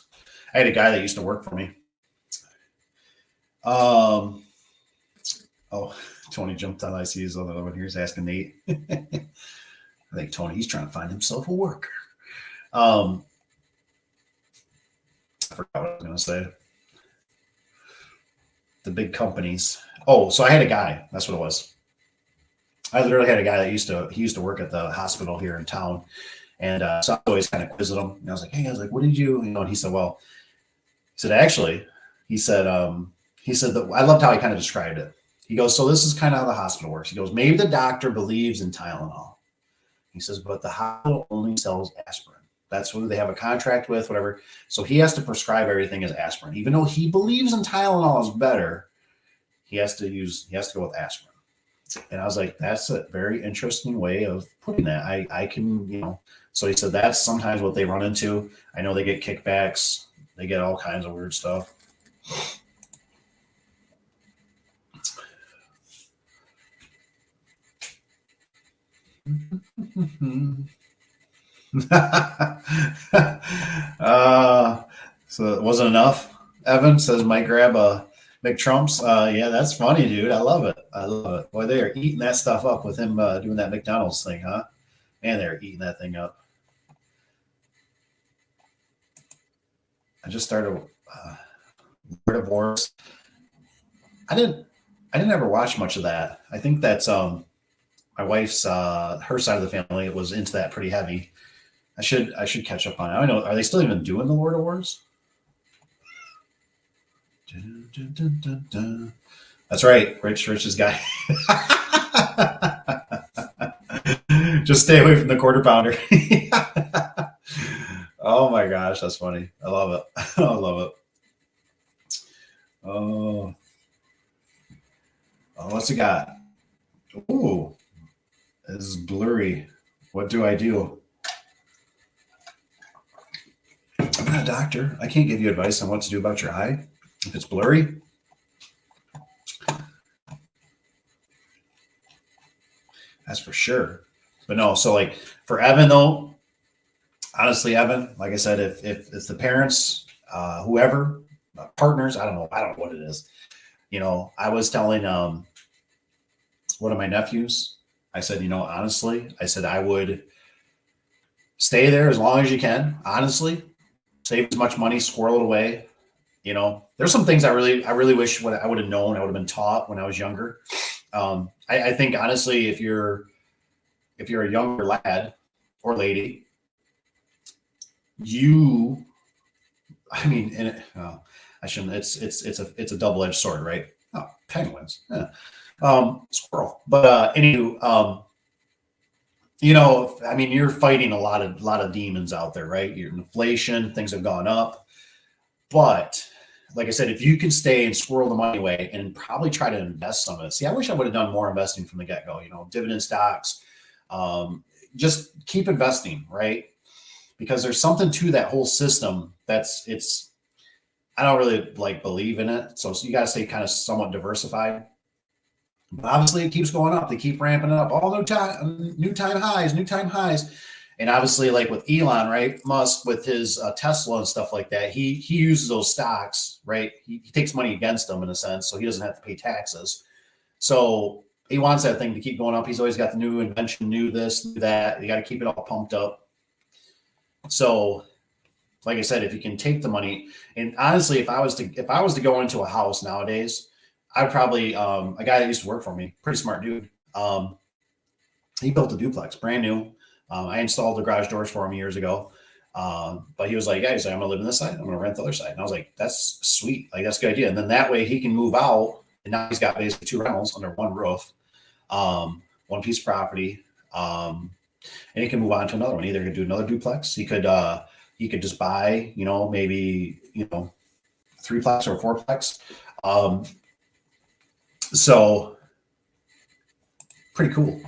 I had a guy that used to work for me. Oh, Tony jumped on. I see his other one here. He's asking Nate. I think Tony, he's trying to find himself a worker. I forgot what I was going to say. The big companies. Oh, so I had a guy. That's what it was. I literally had a guy that used to work at the hospital here in town. And so I always kind of quizzed him. And I was like, hey, what did you know? And he said, well, actually, he said that I loved how he kind of described it. He goes, so this is kind of how the hospital works. He goes, maybe the doctor believes in Tylenol. He says, but the hospital only sells aspirin. That's who they have a contract with, whatever. So he has to prescribe everything as aspirin. Even though he believes in Tylenol is better, he has to go with aspirin. And I was like, that's a very interesting way of putting that. I can, you know, so he said that's sometimes what they run into. I know they get kickbacks. They get all kinds of weird stuff. So it wasn't enough. Evan says, might grab a McTrump's. Yeah, that's funny, dude. I love it. Boy, they are eating that stuff up with him doing that McDonald's thing, huh? Man, they're eating that thing up. I just started Lord of Wars. I didn't ever watch much of that. I think that's my wife's her side of the family was into that pretty heavy. I should catch up on it. I don't know. Are they still even doing the Lord of Wars? Dun, dun, dun, dun, dun. That's right. Rich's guy. Just stay away from the quarter pounder. Oh my gosh, that's funny. I love it. I love it. Oh, what's it got? Ooh, this is blurry. What do I do? I'm not a doctor. I can't give you advice on what to do about your eye if it's blurry. That's for sure. But no, so like for Evan though, honestly, Evan, like I said, if it's the parents, whoever, partners. I don't know what it is. I was telling one of my nephews, I said, honestly, I said I would stay there as long as you can. Honestly, save as much money, squirrel it away. There's some things I really wish what I would have known, I would have been taught when I was younger. I think honestly, if you're a younger lad or lady, I mean, I shouldn't. It's a double edged sword, right? Oh, penguins, yeah. Squirrel. But anywho, I mean, you're fighting a lot of demons out there, right? Your inflation, things have gone up, but like I said, if you can stay and squirrel the money away and probably try to invest some of it. See, I wish I would have done more investing from the get go. Dividend stocks. Just keep investing, right? Because there's something to that whole system I don't really believe in it. So you got to stay kind of somewhat diversified. But obviously it keeps going up. They keep ramping it up. All new time highs. And obviously, like with Elon, right? Musk with his Tesla and stuff like that, he uses those stocks, right? He takes money against them in a sense, so he doesn't have to pay taxes. So he wants that thing to keep going up. He's always got the new invention, new this, new that. You got to keep it all pumped up. So, like I said, if you can take the money, and honestly, if I was to go into a house nowadays, I'd probably a guy that used to work for me, pretty smart dude. He built a duplex, brand new. I installed the garage doors for him years ago. But he was like, I'm going to live in this side. I'm going to rent the other side. And I was like, that's sweet. Like, that's a good idea. And then that way he can move out. And now he's got basically 2 rentals under one roof, one piece of property. And he can move on to another one. Either he could do another duplex. He could just buy, maybe, 3-plex or 4-plex. So pretty cool.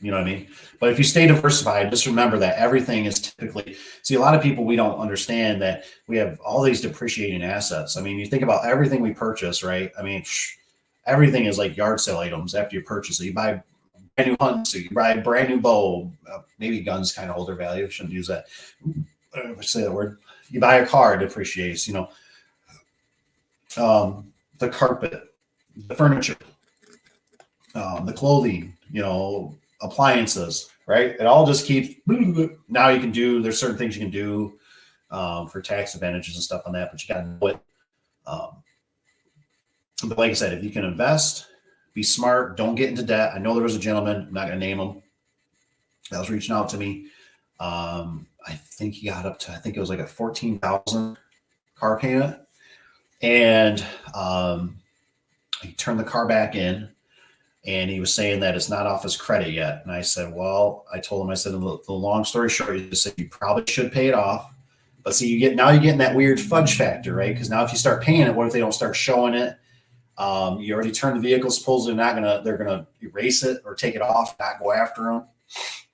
You know what I mean? But if you stay diversified, just remember that everything is typically, see, a lot of people, we don't understand that we have all these depreciating assets. I mean, you think about everything we purchase, right? I mean, everything is like yard sale items after you purchase it. You buy a brand new hunt suit, you buy a brand new bow, maybe guns kind of hold their value. Shouldn't use that. If I say that word. You buy a car, it depreciates, the carpet, the furniture, the clothing, appliances, right? It all just keeps. Now there's certain things you can do for tax advantages and stuff on that, but you got to know it. But like I said, if you can invest, be smart, don't get into debt. I know there was a gentleman, I'm not going to name him, that was reaching out to me. I think he got up to, I think it was like a $14,000 car payment. And he turned the car back in. And he was saying that it's not off his credit yet. And I said, well, I told him, I said, the long story short, you said you probably should pay it off. But see, you're getting that weird fudge factor, right? Because now if you start paying it, what if they don't start showing it? You already turned the vehicle, supposedly they're gonna erase it or take it off, not go after them.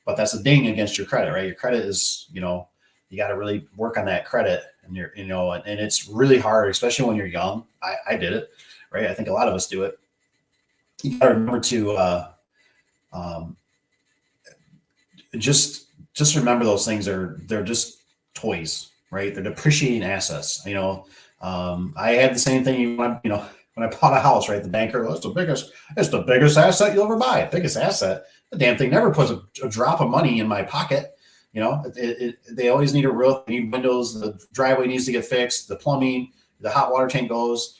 But that's a ding against your credit, right? Your credit is, you got to really work on that credit, and and it's really hard, especially when you're young. I did it, right? I think a lot of us do it. You got to remember to just remember those things they're just toys, right? They're depreciating assets. I had the same thing when I bought a house, right? The banker, it's the biggest asset you'll ever buy. Biggest asset. The damn thing never puts a drop of money in my pocket. They always need a roof, they need windows, the driveway needs to get fixed, the plumbing, the hot water tank goes.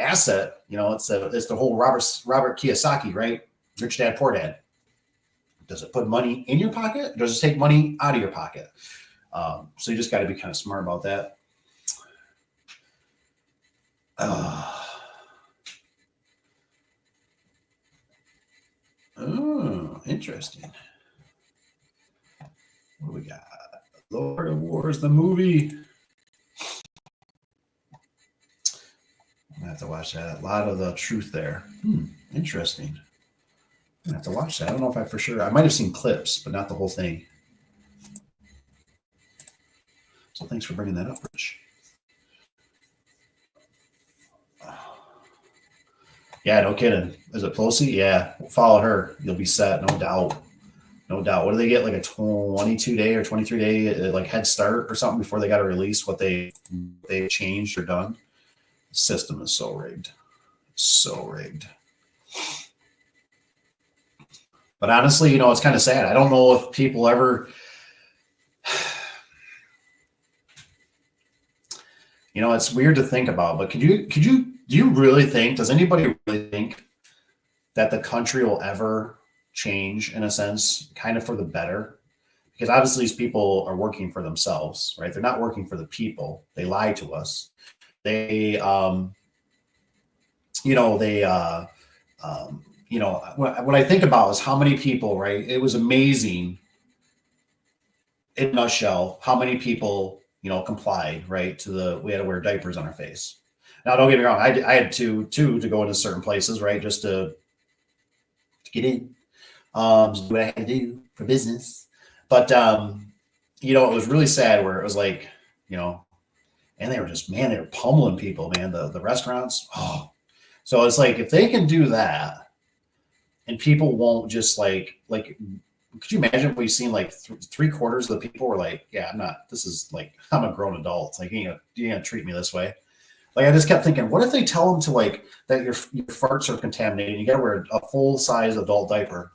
Asset, it's the whole Robert Kiyosaki, right? Rich Dad, Poor Dad. Does it put money in your pocket? Or does it take money out of your pocket? So you just got to be kind of smart about that. Oh, interesting. What do we got? Lord of Wars, the movie. I have to watch that. A lot of the truth there. Interesting. I have to watch that. I don't know if I might have seen clips, but not the whole thing. So thanks for bringing that up, Rich. Yeah, no kidding. Is it Pelosi? Yeah, follow her. You'll be set, no doubt. no doubt. What do they get? Like a 22-day or 23-day like head start or something before they got to release what they changed or done. The system is so rigged. So rigged. But honestly, it's kind of sad. I don't know if people ever, it's weird to think about, but do you really think, does anybody really think that the country will ever change in a sense, kind of for the better? Because obviously these people are working for themselves, right? They're not working for the people. They lie to us. They, what I think about is how many people, right? It was amazing in a nutshell, how many people, complied, right? We had to wear diapers on our face. Now, don't get me wrong. I had to go into certain places, right? Just to get in, just what I had to do for business. But, it was really sad where it was like, and they were just, man, they were pummeling people, man, the restaurants. Oh, so it's like, if they can do that and people won't just like, could you imagine if we seen like 3/4 of the people were like, yeah, this is like, I'm a grown adult. Like, you ain't gonna treat me this way. Like, I just kept thinking, what if they tell them to like, that your farts are contaminated and you got to wear a full size adult diaper?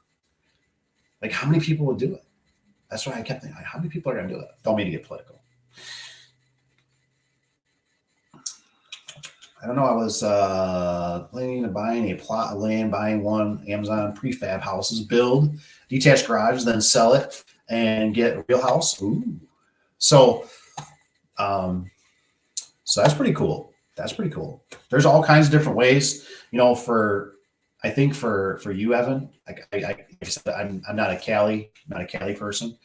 Like, how many people would do it? That's why I kept thinking, how many people are going to do it? Don't mean to get political. I don't know. I was planning to buying a plot of land, buying one Amazon prefab houses, build detached garage, then sell it and get a real house. Ooh. So that's pretty cool. That's pretty cool. There's all kinds of different ways, I think for you, Evan, like I said, I'm not a Cali person,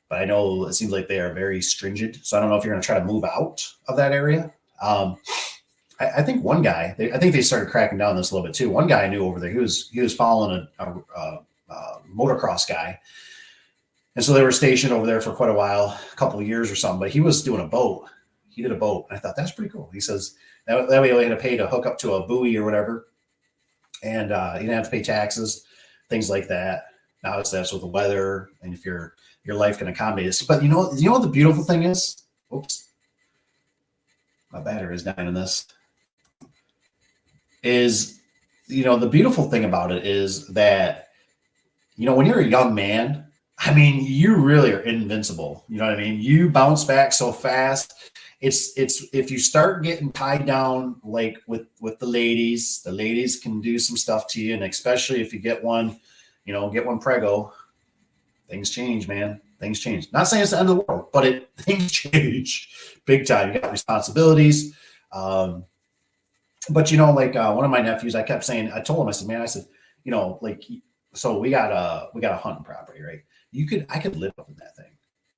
but I know it seems like they are very stringent. So I don't know if you're going to try to move out of that area. I think one guy, I think they started cracking down on this a little bit too. One guy I knew over there, he was following a motocross guy. And so they were stationed over there for quite a while, a couple of years or something, but he was doing a boat. He did a boat. And I thought, that's pretty cool. He says that way he only had to pay to hook up to a buoy or whatever. And you didn't have to pay taxes, things like that. Now that's with the weather and if your life can accommodate it. But you know what the beautiful thing is? Oops. My battery is dying in this. Is, the beautiful thing about it is that, when you're a young man, I mean, you really are invincible. You know what I mean? You bounce back so fast. It's if you start getting tied down, like with the ladies can do some stuff to you. And especially if you get one prego, things change, man. Things change. Not saying it's the end of the world, but things change big time. You got responsibilities. But one of my nephews, I kept saying, I told him, I said, man, so we got a hunting property, right? I could live up in that thing.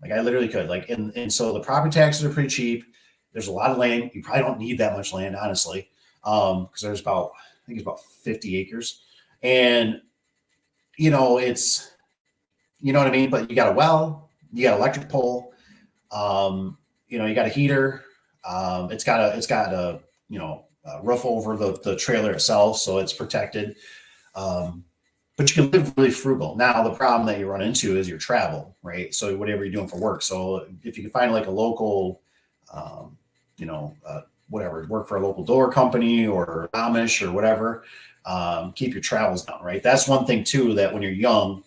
Like, I literally could, and so the property taxes are pretty cheap. There's a lot of land. You probably don't need that much land, honestly. Cause there's I think it's about 50 acres and it's, you know what I mean? But you got a well, you got an electric pole, you got a heater. It's got a roof over the trailer itself. So it's protected. But you can live really frugal. Now, the problem that you run into is your travel, right? So whatever you're doing for work. So if you can find like a local, whatever, work for a local door company or Amish or whatever, keep your travels down, right? That's one thing too, that when you're young,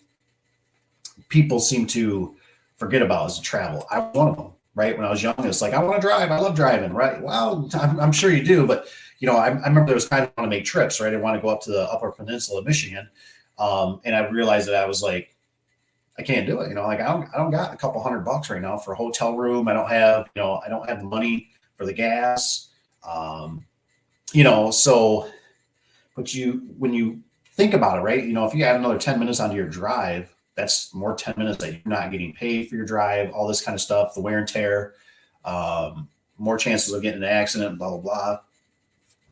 people seem to forget about is to travel. I was one of them, right? When I was young, it's like, I want to drive. I love driving, right? Well, I'm sure you do, but I remember there was kind of want to make trips, right? I want to go up to the Upper Peninsula of Michigan. And I realized that I was like, I can't do it. I don't got a couple $100 right now for a hotel room. I don't have the money for the gas. So, but when you think about it, right? If you add another 10 minutes onto your drive, that's more 10 minutes that you're not getting paid for your drive, all this kind of stuff, the wear and tear, more chances of getting an accident, blah, blah, blah.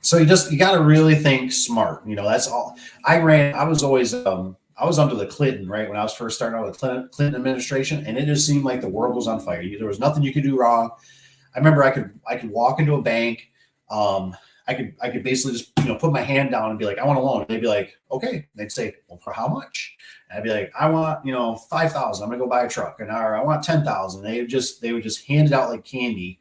So you got to really think smart. That's all. I was always, I was under the Clinton, right? When I was first starting out with the Clinton administration, and it just seemed like the world was on fire. There was nothing you could do wrong. I remember I could walk into a bank. I could basically just, put my hand down and be like, I want a loan. And they'd be like, okay. They'd say, well, for how much? And I'd be like, I want, 5,000. I'm gonna go buy a truck. And or I want 10,000. They would just hand it out like candy.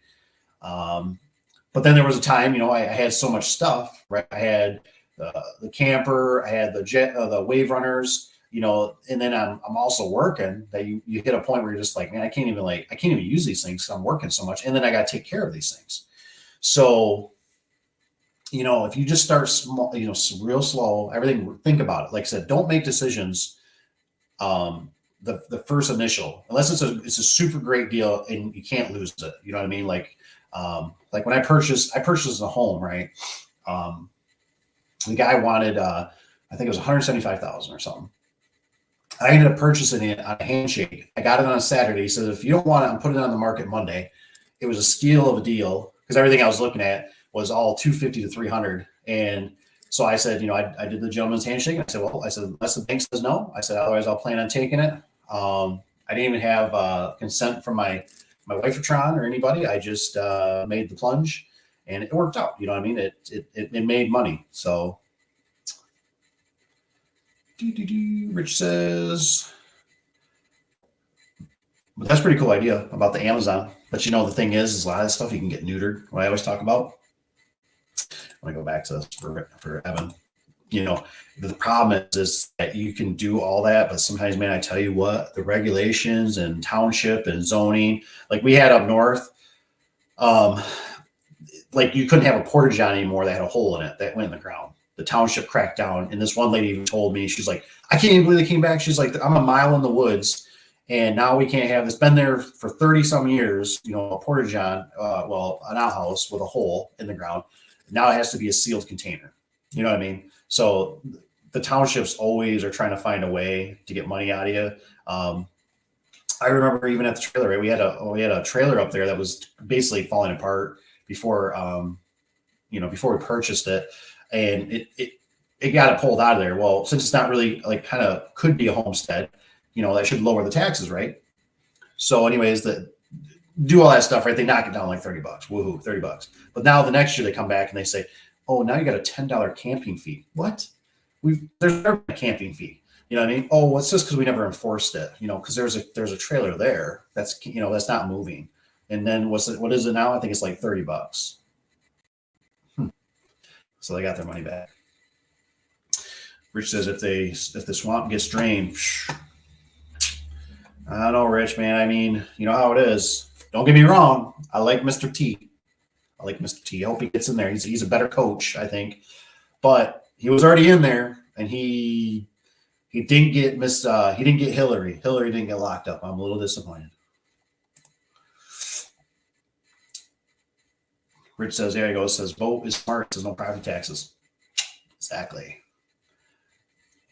But then there was a time, I had so much stuff, right? I had the camper, I had the wave runners, and then I'm also working that you hit a point where you're just like, man, I can't even use these things because I'm working so much. And then I got to take care of these things. So, if you just start small, real slow, everything, think about it. Like I said, don't make decisions. The first initial, unless it's a super great deal and you can't lose it. You know what I mean? Like when I purchased a home, right? The guy wanted, I think it was 175,000 or something. I ended up purchasing it on a handshake. I got it on a Saturday. He said, if you don't want it, I'm putting it on the market Monday. It was a steal of a deal because everything I was looking at was all 250 to 300. And so I said, I did the gentleman's handshake. I said, unless the bank says no, I said, otherwise I'll plan on taking it. I didn't even have consent from my wife or Tron or anybody. I just made the plunge and it worked out. You know what I mean? It made money. So Rich says, but that's a pretty cool idea about the Amazon. But the thing is a lot of this stuff you can get neutered. What I always talk about. I'm gonna go back to this for Evan. The problem is that you can do all that, but sometimes, man, I tell you what, the regulations and township and zoning, like we had up north, like you couldn't have a porta john anymore that had a hole in it that went in the ground. The township cracked down, and this one lady even told me, she's like, I can't even believe they came back. She's like, I'm a mile in the woods, and now we can't have this. Been there for 30 some years, a porta john, an outhouse with a hole in the ground. Now it has to be a sealed container. You know what I mean? So the townships always are trying to find a way to get money out of you. I remember even at the trailer, right? We had a trailer up there that was basically falling apart before we purchased it, and it got it pulled out of there. Well, since it's not really like kind of could be a homestead, that should lower the taxes, right? So anyways, do all that stuff, right? They knock it down like $30. Woohoo, $30. But now the next year they come back and they say, oh, now you got a $10 camping fee. What? There's never been a camping fee. You know what I mean? Oh, it's just because we never enforced it, because there's a trailer there that's that's not moving. And then what is it now? I think it's like $30. So they got their money back. Rich says if the swamp gets drained, I don't know, Rich, man. I mean, you know how it is. Don't get me wrong. I like Mr. T. I hope he gets in there. He's a better coach, I think. But he was already in there, and he didn't get he didn't get Hillary. Hillary didn't get locked up. I'm a little disappointed. Rich says, there he goes. Says vote is smart. Says no property taxes. Exactly.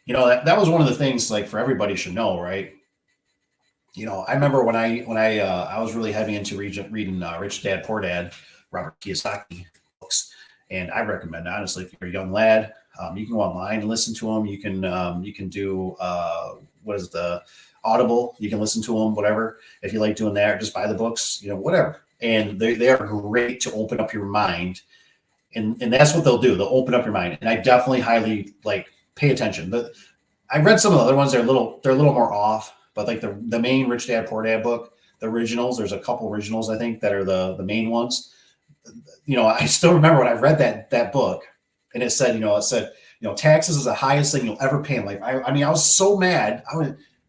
That was one of the things like for everybody should know, right? I remember when I was really heavy into reading Rich Dad Poor Dad, Robert Kiyosaki books, and I recommend, honestly, if you're a young lad, you can go online and listen to them. You can do what is the Audible? You can listen to them, whatever. If you like doing that, or just buy the books, whatever. And they are great to open up your mind, and that's what they'll do. They'll open up your mind, and I definitely highly pay attention. I read some of the other ones; they're a little more off. But like the main Rich Dad Poor Dad book, the originals, there's a couple originals I think that are the main ones. I still remember when I read that book, and it said, taxes is the highest thing you'll ever pay in life. I mean, I was so mad.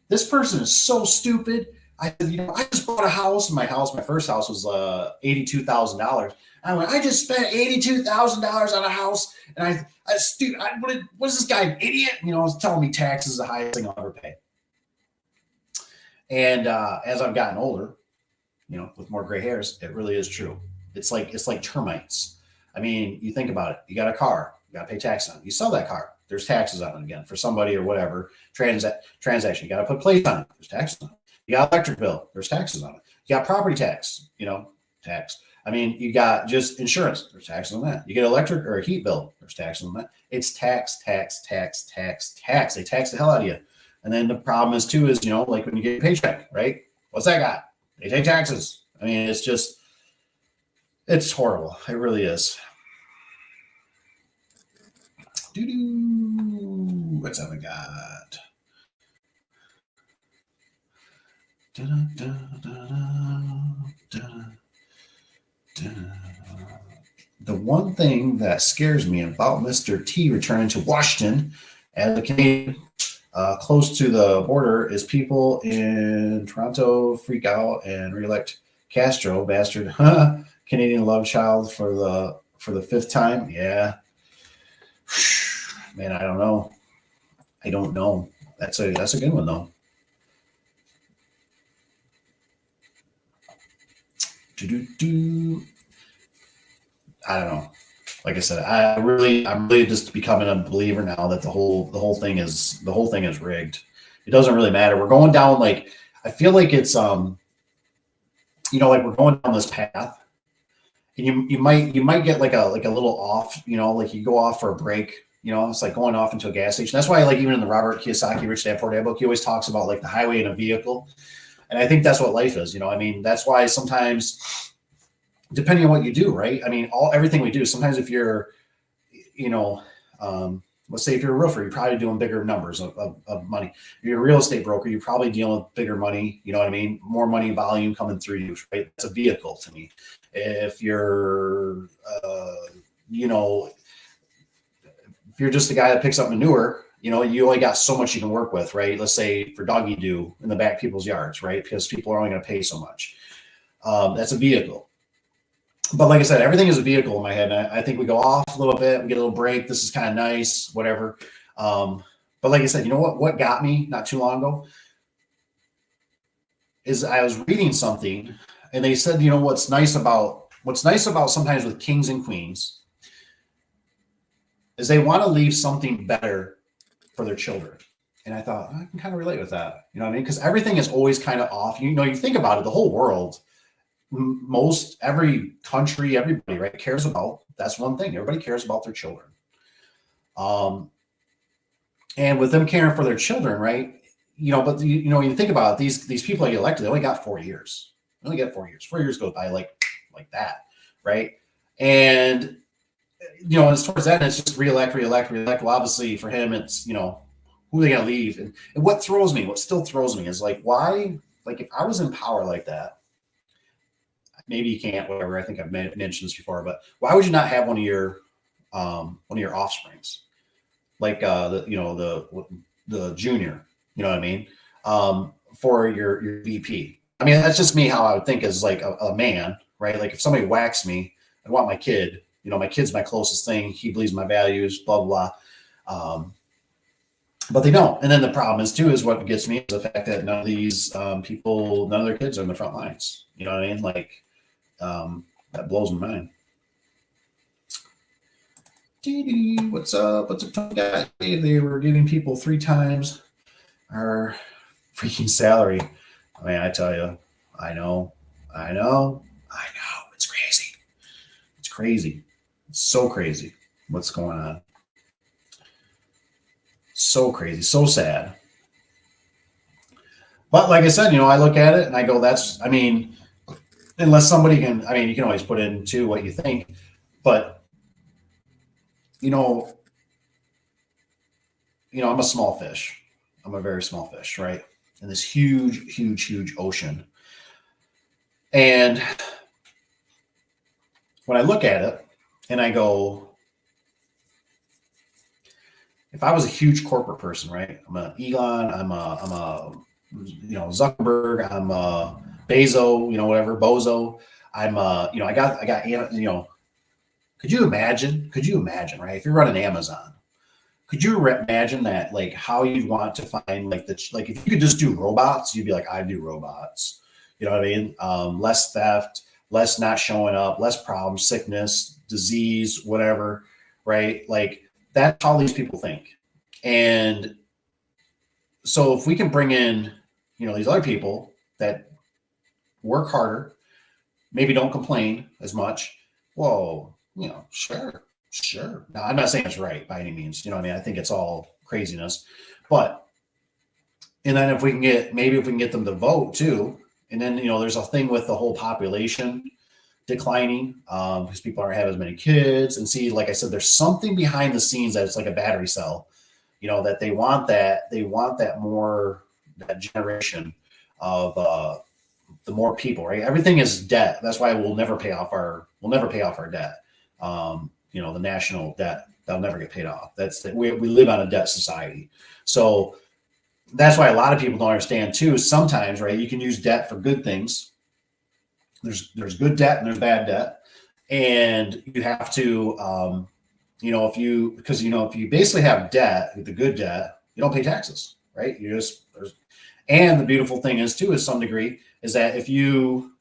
This person is so stupid. I said, I just bought a house. My first house was $82,000. I went, I just spent $82,000 on a house, and what is this guy, an idiot? I was telling me taxes is the highest thing I'll ever pay. And as I've gotten older, with more gray hairs, it really is true. It's like termites. I mean, you think about it. You got a car, you got to pay tax on it. You sell that car, there's taxes on it again for somebody or whatever transaction. You got to put plates on it. There's taxes on it. You got electric bill. There's taxes on it. You got property tax. Tax. I mean, you got just insurance. There's taxes on that. You get electric or a heat bill. There's taxes on that. It's tax. They tax the hell out of you. And then the problem is too is, like when you get a paycheck, right? What's that got? They take taxes. I mean, it's horrible. It really is. Doo-doo. What's have I got? The one thing that scares me about Mr. T returning to Washington as a Canadian close to the border is people in Toronto freak out and reelect Castro, bastard, Canadian love child for the fifth time. Yeah, man, I don't know. I don't know. That's a good one though. I don't know. Like I said, I'm really just becoming a believer now that the whole thing is rigged. It doesn't really matter. We're going down like I feel like it's like we're going down this path, and you might get like a little off, like you go off for a break. It's like going off into a gas station. That's why, like, even in the Robert Kiyosaki Rich Dad Poor Dad book, he always talks about like the highway in a vehicle, and I think that's what life is. I mean, that's why sometimes, depending on what you do, right? I mean, everything we do. Sometimes if you're, let's say if you're a roofer, you're probably doing bigger numbers of money. If you're a real estate broker, you're probably dealing with bigger money. You know what I mean? More money volume coming through you, right? It's a vehicle to me. If you're, if you're just the guy that picks up manure, you only got so much you can work with, right? Let's say for doggy do in the back people's yards, right? Because people are only going to pay so much. That's a vehicle. But like I said, everything is a vehicle in my head. And I think we go off a little bit, we get a little break. This is kind of nice, whatever. But like I said, what got me not too long ago is I was reading something, and they said, what's nice about sometimes with kings and queens is they want to leave something better for their children. And I thought, I can kind of relate with that. You know what I mean? Because everything is always kind of off. You think about it, the whole world, every country, everybody, right, cares about, that's one thing. Everybody cares about their children. And with them caring for their children, right, but you think about it, these people that get elected, they only got 4 years. They only get 4 years. 4 years goes by like that, right? And and towards that, it's just reelect. Well, obviously for him, it's who are they gonna leave? And what still throws me is like, why? Like, if I was in power like that, maybe you can't, whatever. I think I've mentioned this before, but why would you not have one of your offsprings, like the junior, you know what I mean, for your VP? I mean, that's just me how I would think as like a man, right? Like if somebody whacks me, I want my kid. My kid's my closest thing. He believes my values, blah blah blah. But they don't. And then the problem is what gets me is the fact that none of these people, none of their kids are in the front lines. You know what I mean? Like, that blows my mind. What's up? What's up, guys? They were giving people 3 times our freaking salary. I mean, I tell you, I know. It's crazy. It's crazy. It's so crazy what's going on. So crazy, so sad. But like I said, I look at it and I go, unless somebody can, you can always put into what you think, but I'm a small fish. I'm a very small fish, right? In this huge, huge, huge ocean. And when I look at it and I go, if I was a huge corporate person, right? I'm an Elon, I'm a Zuckerberg, I'm a Bezos, whatever, Bozo. I'm I got could you imagine, right? If you're running Amazon, could you imagine that, like, how you'd want to find like if you could just do robots, you'd be like, I do robots. You know what I mean? Less theft, less not showing up, less problems, sickness, disease, whatever, right? Like, that's how these people think. And so if we can bring in, these other people that work harder, maybe don't complain as much, well, sure. Now, I'm not saying it's right by any means. I think it's all craziness. But, and then if we can get them to vote too, and then, there's a thing with the whole population declining because people aren't having as many kids. And see, like I said, there's something behind the scenes that it's like a battery cell, that they want that more, that generation of the more people, right? Everything is debt. That's why we'll never pay off our debt. The national debt, that'll never get paid off. We live on a debt society. So that's why a lot of people don't understand too. Sometimes, right, you can use debt for good things. There's good debt and there's bad debt. And you have to, if you basically have debt, the good debt, you don't pay taxes, right? And the beautiful thing is too, is some degree, is that if you,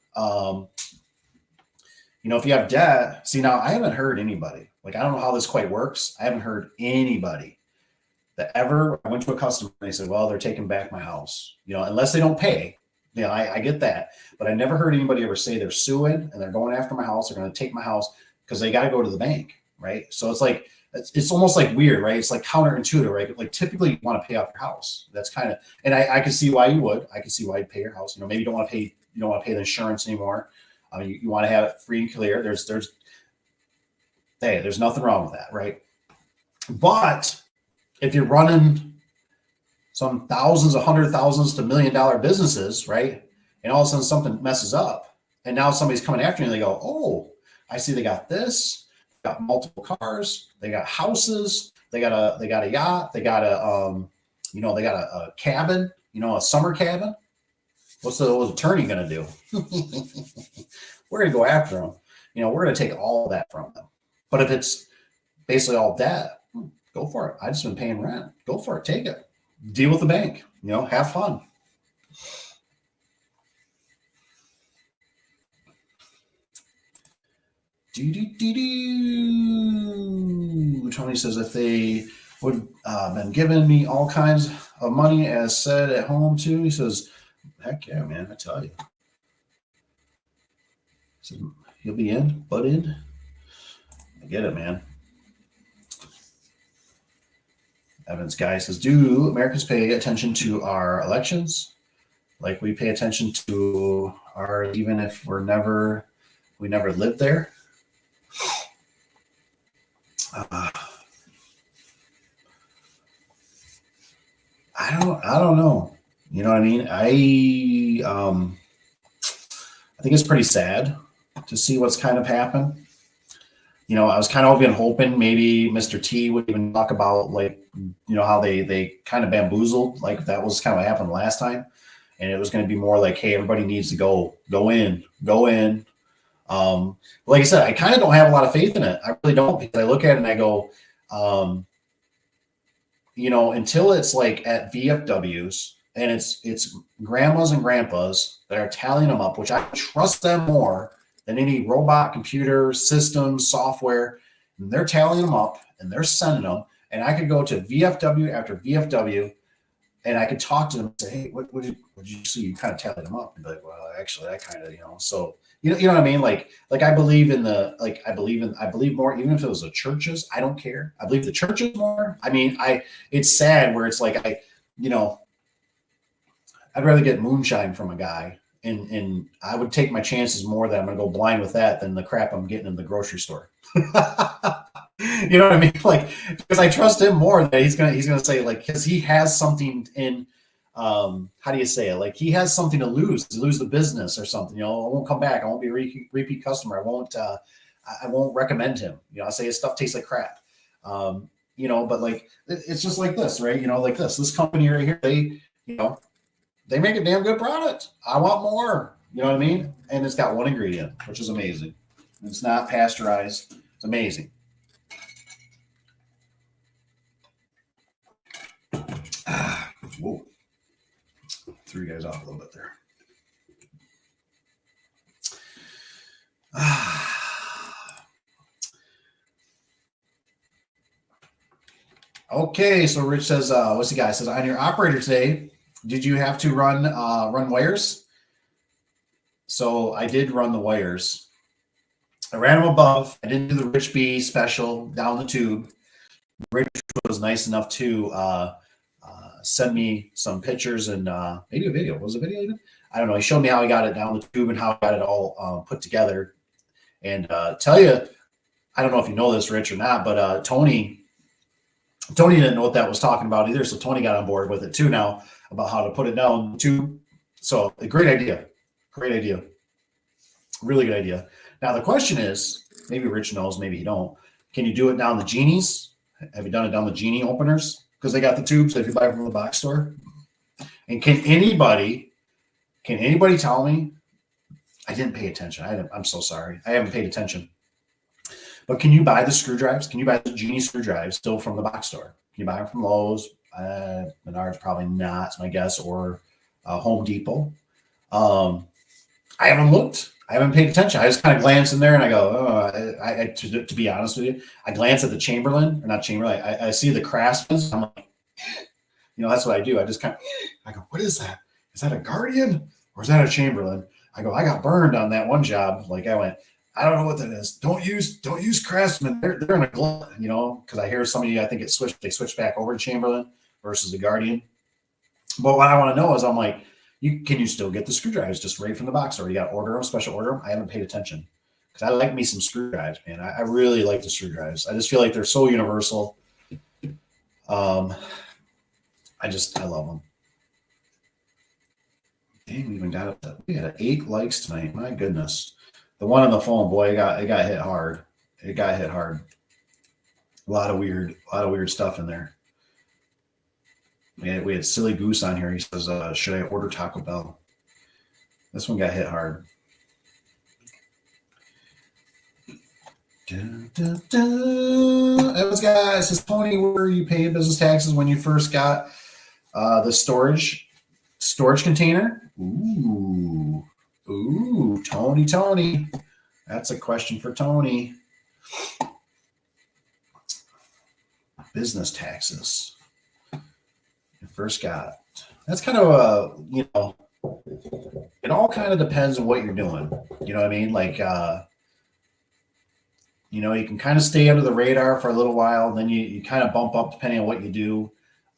if you have debt, see, now I haven't heard anybody, like, I don't know how this quite works. I haven't heard anybody that ever I went to a customer and they said, well, they're taking back my house, unless they don't pay. I get that, but I never heard anybody ever say they're suing and they're going after my house. They're going to take my house because they got to go to the bank, right? So it's like, it's almost like weird, right? It's like counterintuitive, right? Like typically you want to pay off your house. That's kind of, and I can see why you would. I can see why you'd pay your house. Maybe you don't want to pay the insurance anymore. You want to have it free and clear. There's nothing wrong with that, right? But if you're running some thousands, $100,000s to $1 million businesses, right? And all of a sudden something messes up, and now somebody's coming after you, and they go, "Oh, I see they got this, they got multiple cars, they got houses, they got a yacht, they got a cabin, a summer cabin. What's the attorney gonna do? We're gonna go after them. We're gonna take all of that from them. But if it's basically all debt, go for it. I just been paying rent. Go for it. Take it. Deal with the bank. Have fun. Tony says, if they would been giving me all kinds of money as said at home too, he says, heck yeah, man, I tell you. So he'll be butt in. I get it, man. Evans Guy says, do Americans pay attention to our elections? Like we pay attention to even if we never lived there? I don't know. You know what I mean? I think it's pretty sad to see what's kind of happened. I was kind of hoping maybe Mr. T would even talk about how they kind of bamboozled, like that was kind of what happened last time. And it was going to be more like, hey, everybody needs to go in. Like I said, I kind of don't have a lot of faith in it. I really don't, because I look at it and I go, until it's like at VFWs and it's grandmas and grandpas that are tallying them up, which I trust them more than any robot, computer, systems, software. And they're tallying them up and they're sending them. And I could go to VFW after VFW and I could talk to them and say, hey, what did you see? You kind of tallied them up. And be like, well, actually, I kind of, so, you know what I mean? Like I believe I believe more, even if it was the churches, I don't care. I believe the churches more. I mean, it's sad where it's like, I'd rather get moonshine from a guy. And I would take my chances more that I'm going to go blind with that than the crap I'm getting in the grocery store. You know what I mean? Like, because I trust him more that he's going to say, like, because he has something in, how do you say it? Like he has something to lose the business or something. I won't come back. I won't be a repeat customer. I won't recommend him. I'll say his stuff tastes like crap. But like, it's just like this, right? Like this company right here, they make a damn good product. I want more. You know what I mean? And it's got one ingredient, which is amazing. It's not pasteurized. It's amazing. Whoa. Threw you guys off a little bit there. Okay, so Rich says, what's the guy? Says, on your operator today, did you have to run wires? So I did run the wires. I ran them above. I didn't do the Rich B special down the tube. Rich was nice enough to send me some pictures and maybe a video. Was it a video even? I don't know. He showed me how he got it down the tube and how he got it all put together. And tell you, I don't know if you know this, Rich, or not, but Tony didn't know what that was talking about either. So Tony got on board with it too now about how to put it down too. So a great idea. Great idea. Really good idea. Now the question is, maybe Rich knows, maybe you don't. Can you do it down the genies? Have you done it down the genie openers? Because they got the tubes if you buy from the box store. And can anybody tell me? I didn't pay attention. I'm so sorry. I haven't paid attention. But can you buy the screwdrivers? Can you buy the genie screwdrives still from the box store? Can you buy them from Lowe's? Menards probably not, my guess, or Home Depot. I haven't looked. I haven't paid attention. I just kind of glance in there and I go, oh, to be honest with you, I glance at the Chamberlain, or not Chamberlain. I see the Craftsman. I'm like, that's what I do. I just kind of, I go, what is that? Is that a Guardian or is that a Chamberlain? I go, I got burned on that one job. Like I went, I don't know what that is. Don't use Craftsman. They're in a glut, because I hear somebody, I think they switched back over to Chamberlain versus the Guardian. But what I want to know is, I'm like, can you still get the screwdrivers just right from the box, or you got to order them, special order them? I haven't paid attention because I like me some screwdrivers, man. I really like the screwdrivers. I just feel like they're so universal. I love them. Dang, we even got it. We had 8 likes tonight. My goodness. The one on the phone, boy, it got hit hard. It got hit hard. A lot of weird stuff in there. We had Silly Goose on here. He says, should I order Taco Bell? This one got hit hard. Evans, guys, says Tony, were you paying business taxes when you first got the storage container? Ooh, Tony. That's a question for Tony. Business taxes. You first got. That's kind of it all kind of depends on what you're doing. You know what I mean? Like, you can kind of stay under the radar for a little while, and then you kind of bump up depending on what you do.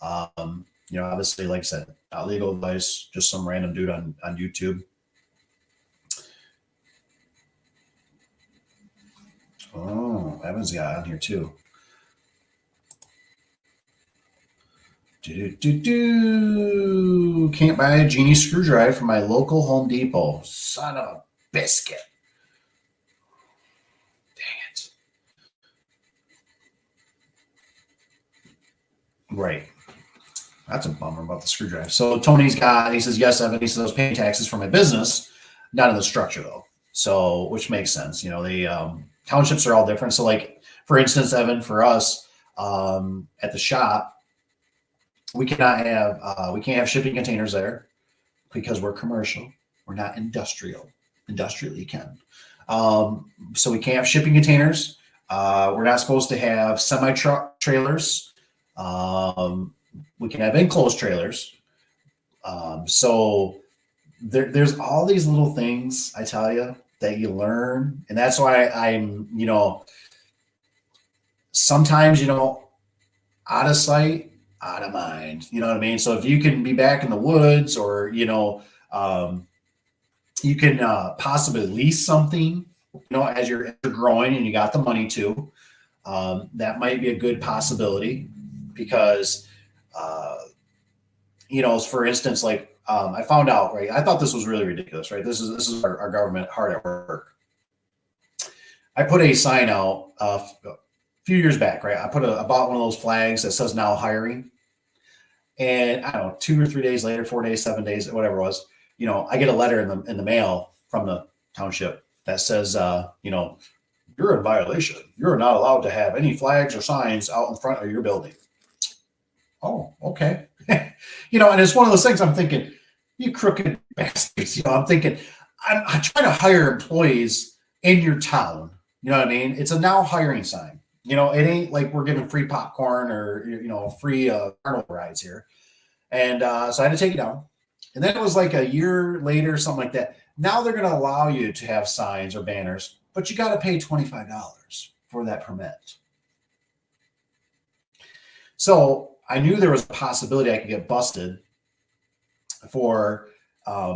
Obviously, like I said, not legal advice, just some random dude on YouTube. Oh, Evan's got on here too. Can't buy a genie screwdriver from my local Home Depot. Son of a biscuit. Dang it. Right. That's a bummer about the screwdriver. So Tony's he says, yes, Evan. He says, I was paying taxes for my business, not in the structure though. So, which makes sense. The townships are all different. So like, for instance, Evan, for us at the shop, we can't have shipping containers there because we're commercial. We're not industrial. Industrial, you can. So we can't have shipping containers. We're not supposed to have semi-truck trailers. We can have enclosed trailers. So there's all these little things, I tell you, that you learn. And that's why I'm, sometimes, out of sight, out of mind. You know what I mean? So if you can be back in the woods, or, you can possibly lease something, as you're growing and you got the money to, that might be a good possibility because, for instance, like I found out, right? I thought this was really ridiculous, right? This is our government hard at work. I put a sign out a few years back, right? I bought one of those flags that says now hiring. And I don't know, 2 or 3 days later, 4 days, 7 days, whatever it was, I get a letter in the mail from the township that says, you're in violation. You're not allowed to have any flags or signs out in front of your building. Oh, okay. And it's one of those things I'm thinking, you crooked bastards. I'm thinking, I'm trying to hire employees in your town. You know what I mean? It's a now hiring sign. It ain't like we're giving free popcorn or, free carnival rides here. And so I had to take it down. And then it was like a year later, something like that. Now they're going to allow you to have signs or banners, but you got to pay $25 for that permit. So I knew there was a possibility I could get busted for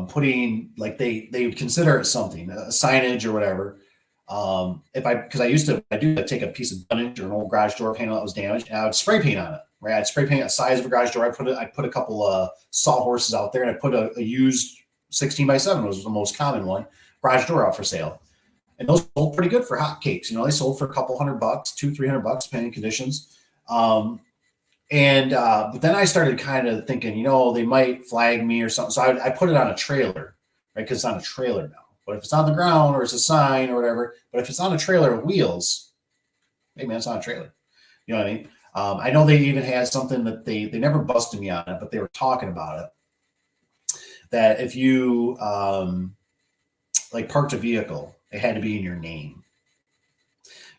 putting, like they would consider it something, a signage or whatever. Because I do take a piece of dunnage or an old garage door panel that was damaged, and I would spray paint on it. Right, I'd spray paint the size of a garage door. I put a couple sawhorses out there, and I put a used 16x7 was the most common one garage door out for sale, and those sold pretty good for hotcakes. They sold for a couple $100, $200-300, depending on conditions. But then I started kind of thinking, they might flag me or something. So I put it on a trailer, right? Because it's on a trailer now. But if it's on the ground or it's a sign or whatever, but if it's on a trailer with wheels, hey man, it's on a trailer. You know what I mean? I know they even had something that they never busted me on it, but they were talking about it. That if you parked a vehicle, it had to be in your name.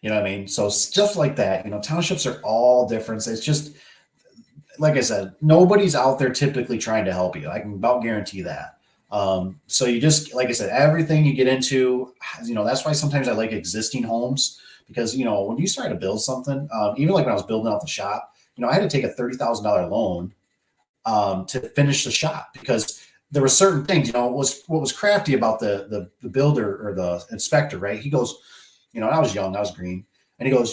You know what I mean? So stuff like that. Townships are all different. It's just, like I said, nobody's out there typically trying to help you. I can about guarantee that. So you just, like I said, everything you get into, that's why sometimes I like existing homes, because, when you start to build something, even like when I was building out the shop, I had to take a $30,000 loan to finish the shop, because there were certain things, what was crafty about the builder or the inspector, right? He goes, I was young, I was green. And he goes,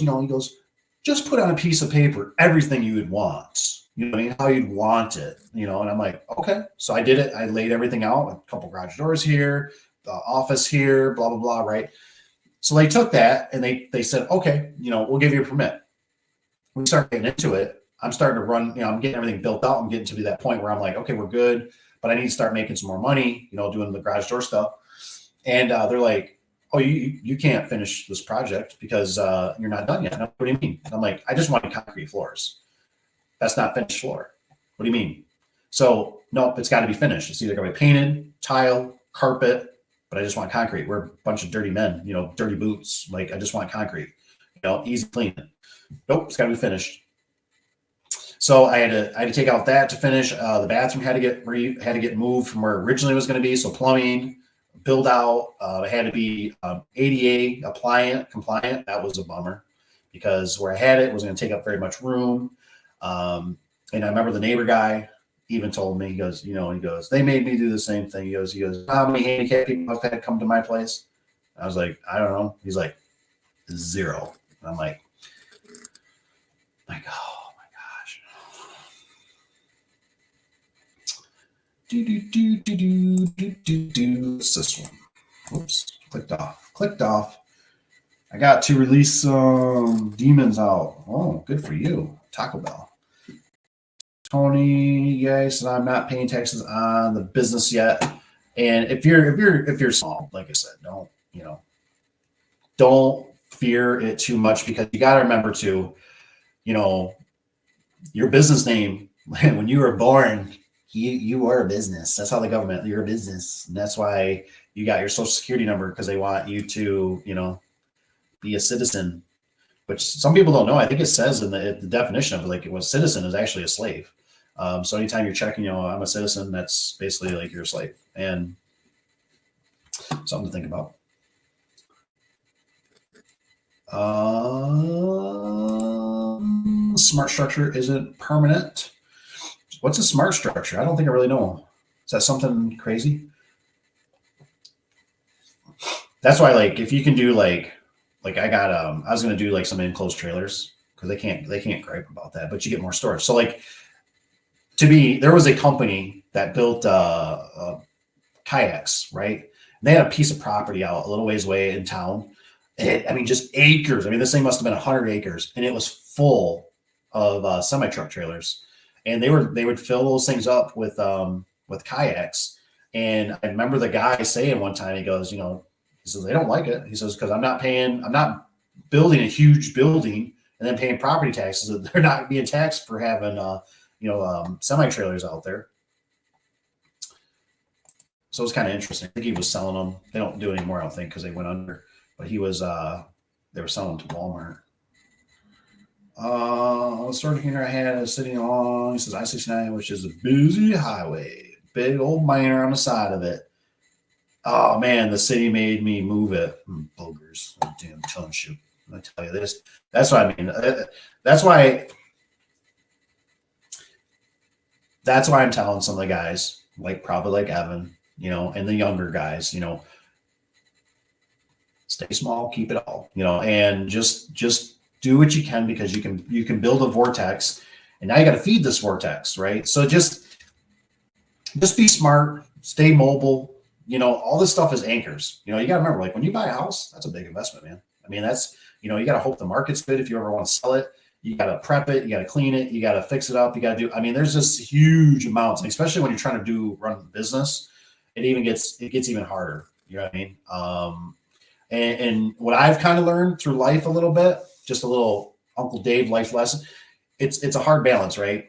just put on a piece of paper everything you would want. You know what I mean? How you'd want it, and I'm like, okay. So I did it. I laid everything out, a couple garage doors here, the office here, blah, blah, blah, right? So they took that and they said, okay, we'll give you a permit. We start getting into it. I'm starting to run, I'm getting everything built out. I'm getting to be that point where I'm like, okay, we're good, but I need to start making some more money, doing the garage door stuff. And they're like, oh, you can't finish this project because you're not done yet. What do you mean? And I'm like, I just want concrete floors. That's not finished floor. What do you mean? So, nope, it's got to be finished. It's either going to be painted, tile, carpet, but I just want concrete. We're a bunch of dirty men, dirty boots. Like, I just want concrete, easy cleaning. Nope, it's got to be finished. So I had to take out that to finish. The bathroom had to get moved from where it originally was going to be. So plumbing, build out, it had to be ADA compliant. That was a bummer, because where I had it was going to take up very much room. And I remember the neighbor guy even told me, he goes, they made me do the same thing. He goes, how many handicapped people have had come to my place? I was like, I don't know. He's like, 0. And I'm like, oh my gosh. What's this one? Oops, clicked off. I got to release some demons out. Oh, good for you. Taco Bell. Tony, guys, I'm not paying taxes on the business yet. And if you're small, like I said, don't fear it too much, because you got to remember to, your business name, when you were born, you were a business. That's how the government, you're a business. And that's why you got your social security number, because they want you to, be a citizen, which some people don't know. I think it says in the definition of it, like, it was citizen is actually a slave. So anytime you're checking, I'm a citizen, that's basically like you're a slave, and something to think about. Smart structure isn't permanent. What's a smart structure? I don't think I really know. Is that something crazy? That's why, like, if you can do like I was going to do like some enclosed trailers, because they can't gripe about that, but you get more storage. So like, there was a company that built kayaks, right? And they had a piece of property out a little ways away in town. Just acres. This thing must have been 100 acres, and it was full of semi-truck trailers. And they would fill those things up with kayaks. And I remember the guy saying one time, he goes, he says, they don't like it. He says, because I'm not building a huge building and then paying property taxes. They're not being taxed for having semi-trailers out there. So it's kind of interesting. I think he was selling them. They don't do it anymore, I don't think, because they went under. But he was, they were selling them to Walmart. The storage container I had is sitting along, it says I-69, which is a busy highway. Big old miner on the side of it. Oh man, the city made me move it. Boogers. Damn township. I tell you this. That's what I mean. That's why I'm telling some of the guys, probably like Evan, and the younger guys, Stay small, keep it all, and just do what you can, because you can build a vortex, and now you got to feed this vortex, right? So just be smart, stay mobile. All this stuff is anchors. You got to remember, like when you buy a house, that's a big investment, man. I mean, that's, you got to hope the market's good if you ever want to sell it. You got to prep it, you got to clean it, you got to fix it up, you got to do, I mean, there's just huge amounts, especially when you're trying to run the business. It gets even harder. You know what I mean? And what I've kind of learned through life a little bit, just a little Uncle Dave life lesson. It's a hard balance, right?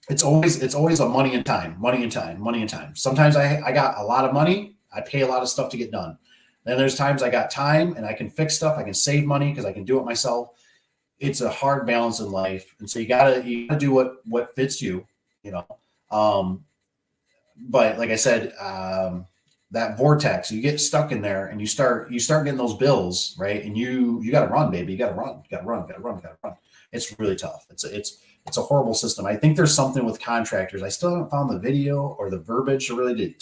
It's always a money and time, money and time, money and time. Sometimes I got a lot of money, I pay a lot of stuff to get done. Then there's times I got time and I can fix stuff, I can save money because I can do it myself. It's a hard balance in life, and so you gotta do what fits you, you know. But like I said, that vortex, you get stuck in there, and you start getting those bills, right? And you got to run, baby. You got to run. You got to run. You got to run. You got to run. It's really tough. It's a horrible system. I think there's something with contractors. I still haven't found the video or the verbiage to really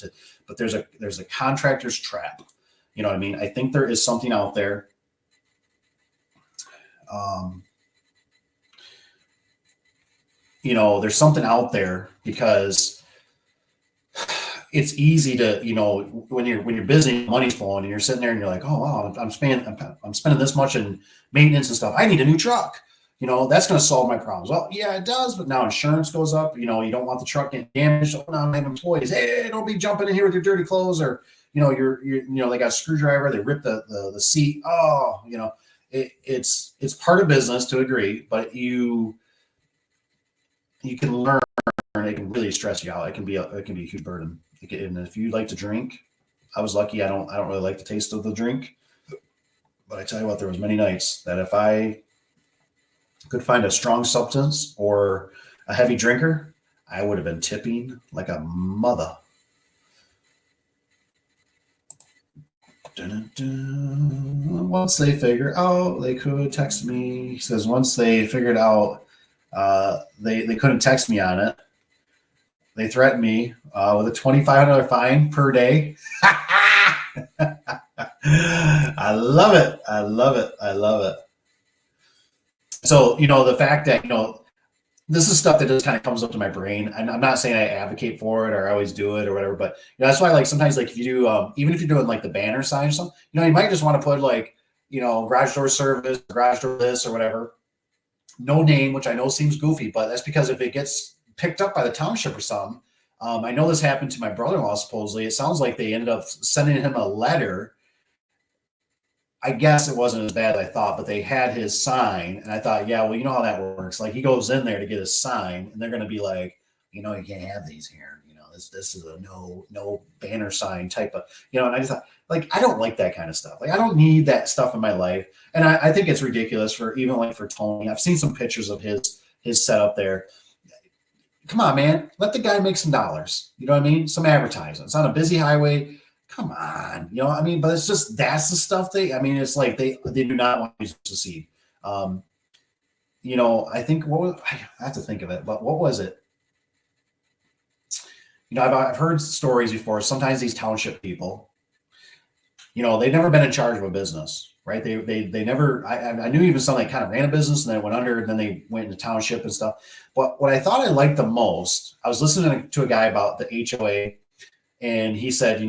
but there's a contractor's trap. You know what I mean? I think there is something out there. There's something out there because it's easy to, when you're busy, money's flowing, and you're sitting there and you're like, oh wow, I'm spending this much in maintenance and stuff. I need a new truck. That's going to solve my problems. Well, yeah, it does, but now insurance goes up. You don't want the truck getting damaged. Oh, now I have employees. Hey, don't be jumping in here with your dirty clothes, or they got a screwdriver. They ripped the seat. Oh, it's part of business to agree, but you can learn. It can really stress you out. It can be a huge burden. And if you like to drink, I was lucky. I don't really like the taste of the drink, but I tell you what, there was many nights that if I could find a strong substance or a heavy drinker, I would have been tipping like a mother. Once they figured out they could text me, he says, once they figured out they couldn't text me on it, they threatened me with a $2,500 fine per day. I love it. I love it. I love it. So, the fact that, this is stuff that just kind of comes up to my brain. And I'm not saying I advocate for it or I always do it or whatever, but that's why, like, sometimes, like, if you do, even if you're doing like the banner sign or something, you might just want to put like, garage door service, garage door this or whatever. No name, which I know seems goofy, but that's because if it gets picked up by the township or something, I know this happened to my brother-in-law, supposedly. It sounds like they ended up sending him a letter. I guess it wasn't as bad as I thought, but they had his sign, and I thought, yeah, well, you know how that works. Like, he goes in there to get his sign, and they're going to be like, you can't have these here. This is a no banner sign type of, and I just thought, like, I don't like that kind of stuff. Like, I don't need that stuff in my life, and I think it's ridiculous for even like for Tony. I've seen some pictures of his setup there. Come on, man, let the guy make some dollars. You know what I mean? Some advertising. It's on a busy highway. Come on, but it's just, that's the stuff it's like they do not want you to succeed. I think I have to think of it, but what was it? I've heard stories before. Sometimes these township people, they've never been in charge of a business, right? They never, I knew even some that kind of ran a business and then went under, and then they went into township and stuff. But what I thought I liked the most, I was listening to a guy about the HOA, and he said,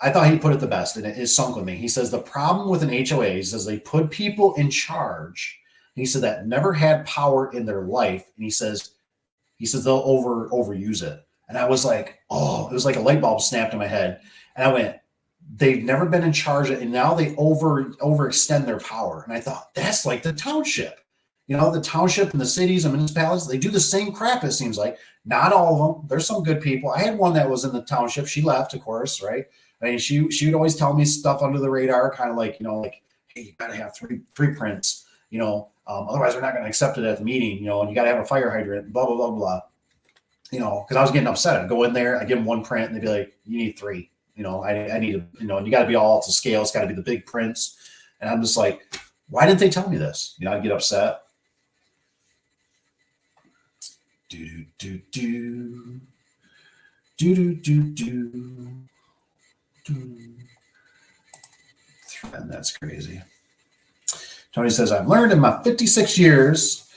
I thought he put it the best, and it sunk with me. He says the problem with an HOA is they put people in charge. And he said that never had power in their life, and he says they'll overuse it. And I was like, oh, it was like a light bulb snapped in my head, and I went, they've never been in charge of it, and now they overextend their power. And I thought, that's like the township. The township and the cities and municipalities, they do the same crap, it seems like. Not all of them. There's some good people. I had one that was in the township. She left, of course, right? I mean, she would always tell me stuff under the radar, kind of like, like, hey, you got to have three prints, otherwise they're not going to accept it at the meeting, and you got to have a fire hydrant, blah, blah, blah, blah. Because I was getting upset. I'd go in there, I give them one print, and they'd be like, you need three. I need to, and you got to be all to scale. It's got to be the big prints. And I'm just like, why didn't they tell me this? I'd get upset. And that's crazy. Tony says, I've learned in my 56 years,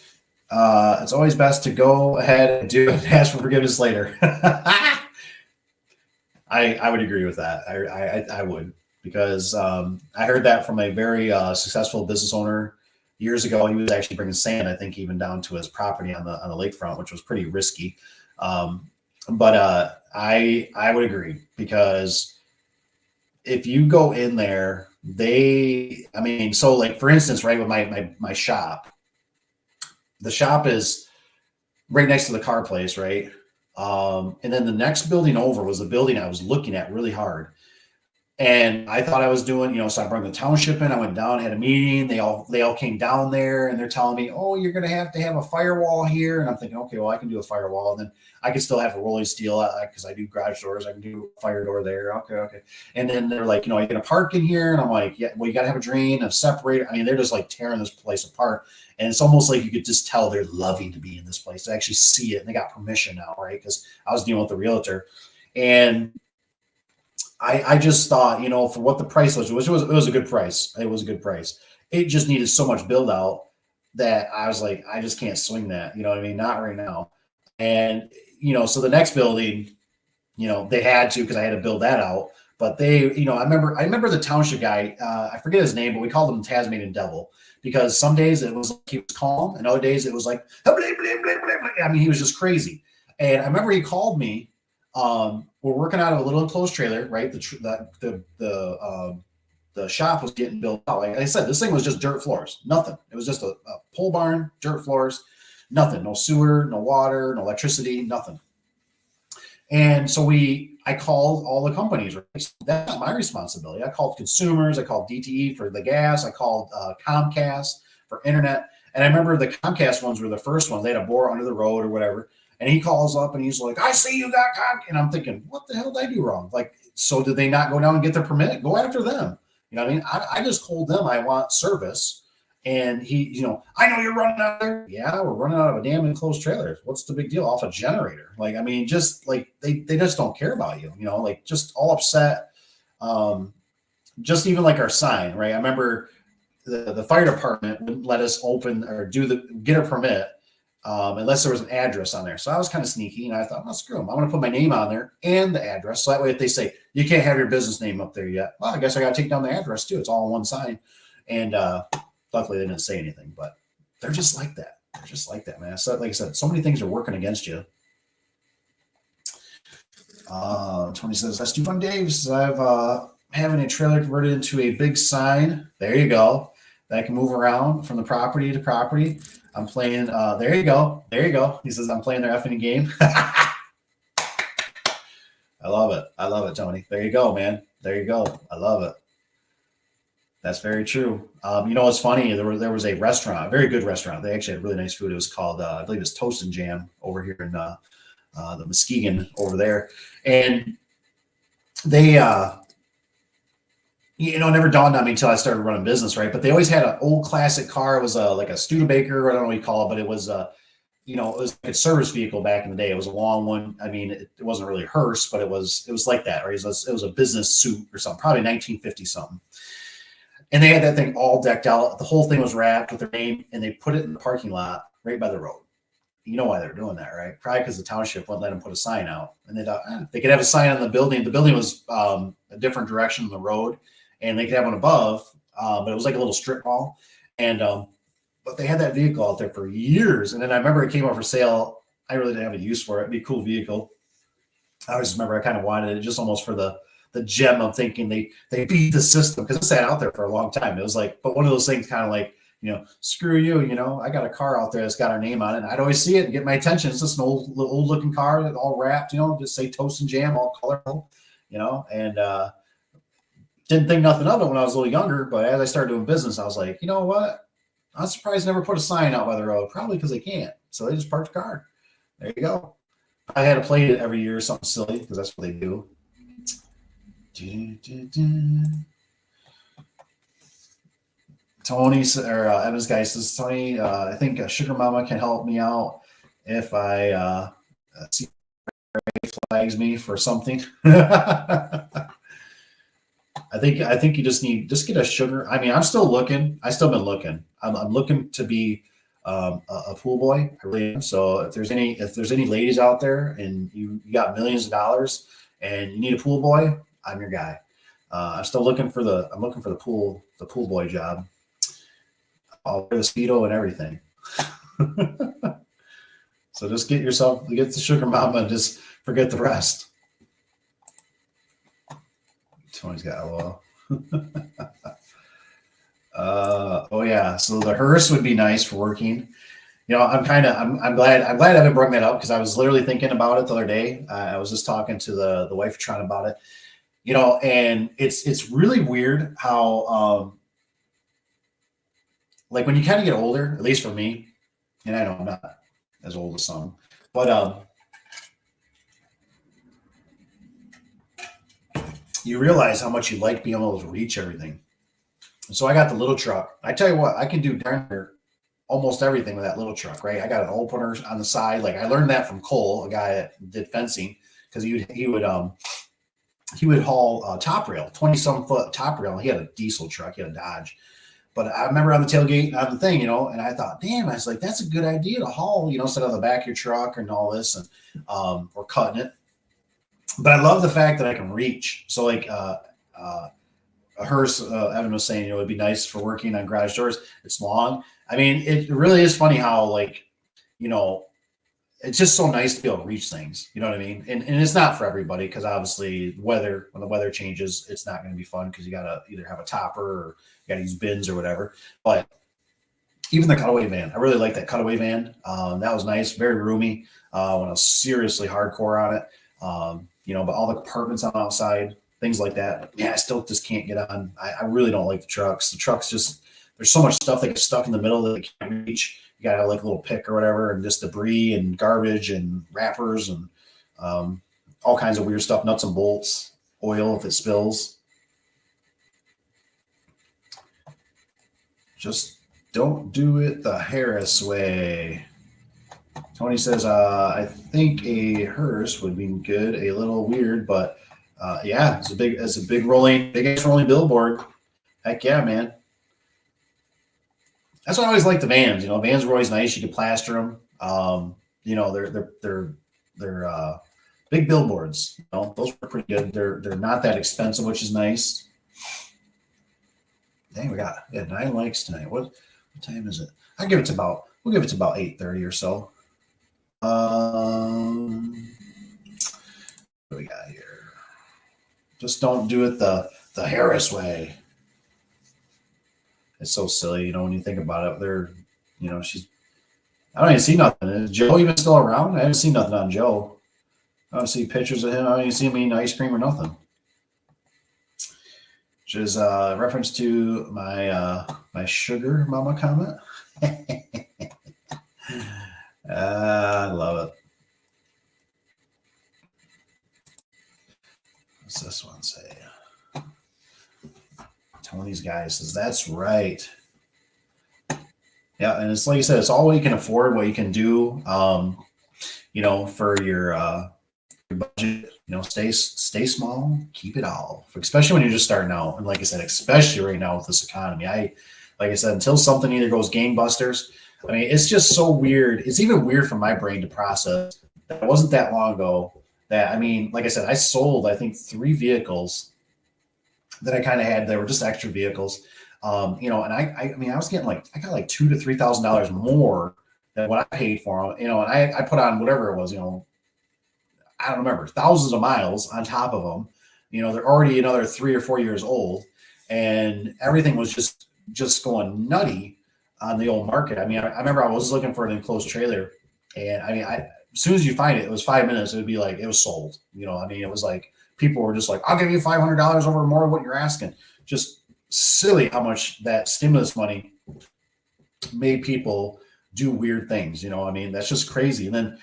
it's always best to go ahead and do it and ask for forgiveness later. I would agree with that. I would, because I heard that from a very successful business owner years ago. He was actually bringing sand, I think, even down to his property on the lakefront, which was pretty risky. But I would agree, because if you go in there, so like, for instance, right, with my shop, the shop is right next to the car place, right? And then the next building over was the building I was looking at really hard. And I thought I was doing, so I brought the township in. I went down, had a meeting. They all came down there, and they're telling me, "Oh, you're going to have a firewall here." And I'm thinking, okay, well, I can do a firewall, and then I can still have a rolling steel because I do garage doors. I can do a fire door there. Okay. And then they're like, you're going to park in here, and I'm like, yeah. Well, you got to have a drain, a separator. I mean, they're just like tearing this place apart, and it's almost like you could just tell they're loving to be in this place. They actually see it, and they got permission now, right? Because I was dealing with the realtor, and I just thought, for what the price was, it was a good price. It was a good price. It just needed so much build out that I was like, I just can't swing that. You know what I mean? Not right now. And, so the next building, they had to, because I had to build that out. But they, I remember the township guy, I forget his name, but we called him Tasmanian Devil, because some days it was like he was calm, and other days it was like, blah, blah, blah, blah, blah. I mean, he was just crazy. And I remember he called me. We're working out of a little enclosed trailer, right? The shop was getting built out. Like I said, this thing was just dirt floors, nothing. It was just a pole barn, dirt floors, nothing, no sewer, no water, no electricity, nothing. And so I called all the companies, right? So that's my responsibility. I called consumers, I called DTE for the gas, I called Comcast for internet. And I remember the Comcast ones were the first ones. They had a bore under the road or whatever. And he calls up and he's like, I see you got Comcast. And I'm thinking, what the hell did I do wrong? Like, so did they not go down and get their permit? Go after them. You know what I mean? I just told them I want service. And he, I know you're running out there. Yeah, we're running out of a damn enclosed trailer. What's the big deal? Off a generator. Like, I mean, just like they just don't care about you, like just all upset. Just even like our sign, right? I remember the fire department wouldn't let us open or get a permit unless there was an address on there. So I was kind of sneaky, and I thought, well, screw them. I'm going to put my name on there and the address. So that way, if they say, you can't have your business name up there yet, well, I guess I got to take down the address too. It's all on one sign. And luckily they didn't say anything, but they're just like that. They're just like that, man. So like I said, so many things are working against you. Tony says, that's fun, Dave. Says, I've having a trailer converted into a big sign. There you go. That can move around from the property to property. I'm playing. There you go. There you go. He says, I'm playing their effing game. I love it. I love it, Tony. There you go, man. There you go. I love it. That's very true. It's funny. There was a restaurant, a very good restaurant. They actually had really nice food. It was called, I believe it's Toast and Jam over here in the Muskegon over there. And they, never dawned on me until I started running business, right? But they always had an old classic car. It was like a Studebaker, I don't know what you call it, but it was it was a service vehicle back in the day. It was a long one. I mean, it wasn't really a hearse, but it was like that, right? It was a business suit or something, probably 1950 something. And they had that thing all decked out. The whole thing was wrapped with their name, and they put it in the parking lot right by the road. You know why they're doing that, right? Probably because the township wouldn't let them put a sign out. And they thought they could have a sign on the building. The building was a different direction than the road, and they could have one above, but it was like a little strip mall. And but they had that vehicle out there for years. And then I remember it came out for sale. I really didn't have a use for it. It'd be a cool vehicle. I always remember I kind of wanted it just almost for the gem of thinking they beat the system, because it sat out there for a long time. It was like, but one of those things kind of like, screw you, I got a car out there that's got our name on it. And I'd always see it and get my attention. It's just an old looking car that all wrapped, just say Toast and Jam, all colorful, and didn't think nothing of it when I was a little younger. But as I started doing business, I was like, you know what? I'm surprised they never put a sign out by the road, probably because they can't. So they just parked the car. There you go. I had to play it every year, something silly, because that's what they do. Tony or Evans guy says, Tony, I think Sugar Mama can help me out if I see flags me for something. I think you just get a sugar. I mean, I'm still looking. I still been looking. I'm looking to be a pool boy. I really am. So if there's any ladies out there and you got millions of dollars and you need a pool boy, I'm your guy. I'm looking for the pool boy job. I'll wear the speedo and everything. So just get the sugar mama and just forget the rest. Tony's got LOL. Oh yeah. So the hearse would be nice for working. I'm glad I haven't brought that up because I was literally thinking about it the other day. I was just talking to the wife of Tron about it. And it's really weird how like when you kind of get older, at least for me, and I know I'm not as old as some, but you realize how much you like being able to reach everything. So I got the little truck. I tell you what, I can do darn near almost everything with that little truck, right? I got an opener on the side. Like I learned that from Cole, a guy that did fencing, because he would haul top rail, 20 some foot top rail. He had a diesel truck, he had a Dodge. But I remember on the tailgate on the thing, and I thought, damn, I was like, that's a good idea to haul, instead of the back of your truck and all this, and or cutting it. But I love the fact that I can reach. So like a hearse, Evan was saying, it'd be nice for working on garage doors. It's long. I mean, it really is funny how like, it's just so nice to be able to reach things. You know what I mean? And it's not for everybody because obviously when the weather changes, it's not going to be fun because you got to either have a topper or you got to use bins or whatever. But even the cutaway van, I really like that cutaway van. That was nice, very roomy. When I was seriously hardcore on it, but all the compartments on the outside, things like that. But yeah, I still just can't get on. I really don't like the trucks. The trucks just there's so much stuff that gets stuck in the middle that they can't reach. You got to like a little pick or whatever, and just debris and garbage and wrappers and all kinds of weird stuff, nuts and bolts, oil if it spills. Just don't do it the Harris way. Tony says, I think a hearse would be good. A little weird, but yeah, it's a big rolling billboard. Heck yeah, man. That's why I always like the vans. Vans were always nice. You could plaster them. They're big billboards. Those were pretty good. They're not that expensive, which is nice. Dang, we got 9 likes tonight. What time is it? We'll give it to about 8:30 or so. What do we got here? Just don't do it the Harris way. It's so silly, when you think about it. I don't even see nothing. Is Joe even still around? I haven't seen nothing on Joe. I don't see pictures of him. I don't even see him eating ice cream or nothing. Which is a reference to my sugar mama comment. I love it. What's this one say? Tony's guy says, that's right. Yeah, and it's like you said, it's all what you can afford, what you can do, for your budget. Stay small, keep it all. Especially when you're just starting out, and like I said, especially right now with this economy. Like I said, until something either goes gangbusters. I mean, it's just so weird. It's even weird for my brain to process. That it wasn't that long ago that, like I said, I sold, I think, 3 vehicles that I kind of had. They were just extra vehicles. And I was getting I got like $2,000 to $3,000 more than what I paid for them, and I put on whatever it was, I don't remember, thousands of miles on top of them. They're already another 3 or 4 years old, and everything was just going nutty on the old market. I remember I was looking for an enclosed trailer, and as soon as you find it, it was 5 minutes. It would be like, it was sold. It was like, people were just like, I'll give you $500 over more of what you're asking. Just silly how much that stimulus money made people do weird things. That's just crazy. And then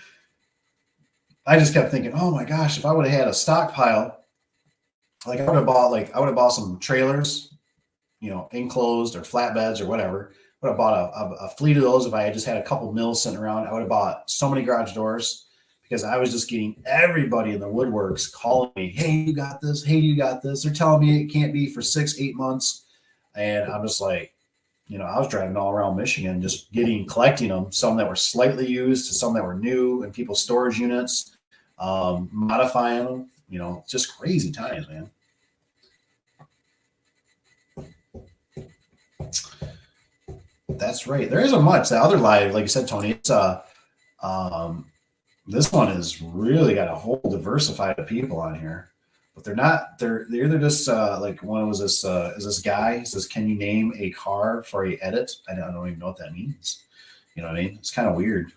I just kept thinking, oh my gosh, if I would have had a stockpile, I would have bought some trailers, enclosed or flatbeds or whatever. I would have bought a fleet of those. If I had just had a couple mills sitting around, I would have bought so many garage doors, because I was just getting everybody in the woodworks calling me, hey, you got this? Hey, you got this? They're telling me it can't be for 6-8 months. And I'm just like, I was driving all around Michigan, just collecting them, some that were slightly used to some that were new in people's storage units, modifying them, just crazy times, man. That's right. There isn't much. The other live, like you said, Tony, it's this one has really got a whole diversified of people on here, but they're either just like one was this is this guy he says, can you name a car for a edit? I don't even know what that means. You know what I mean? It's kind of weird.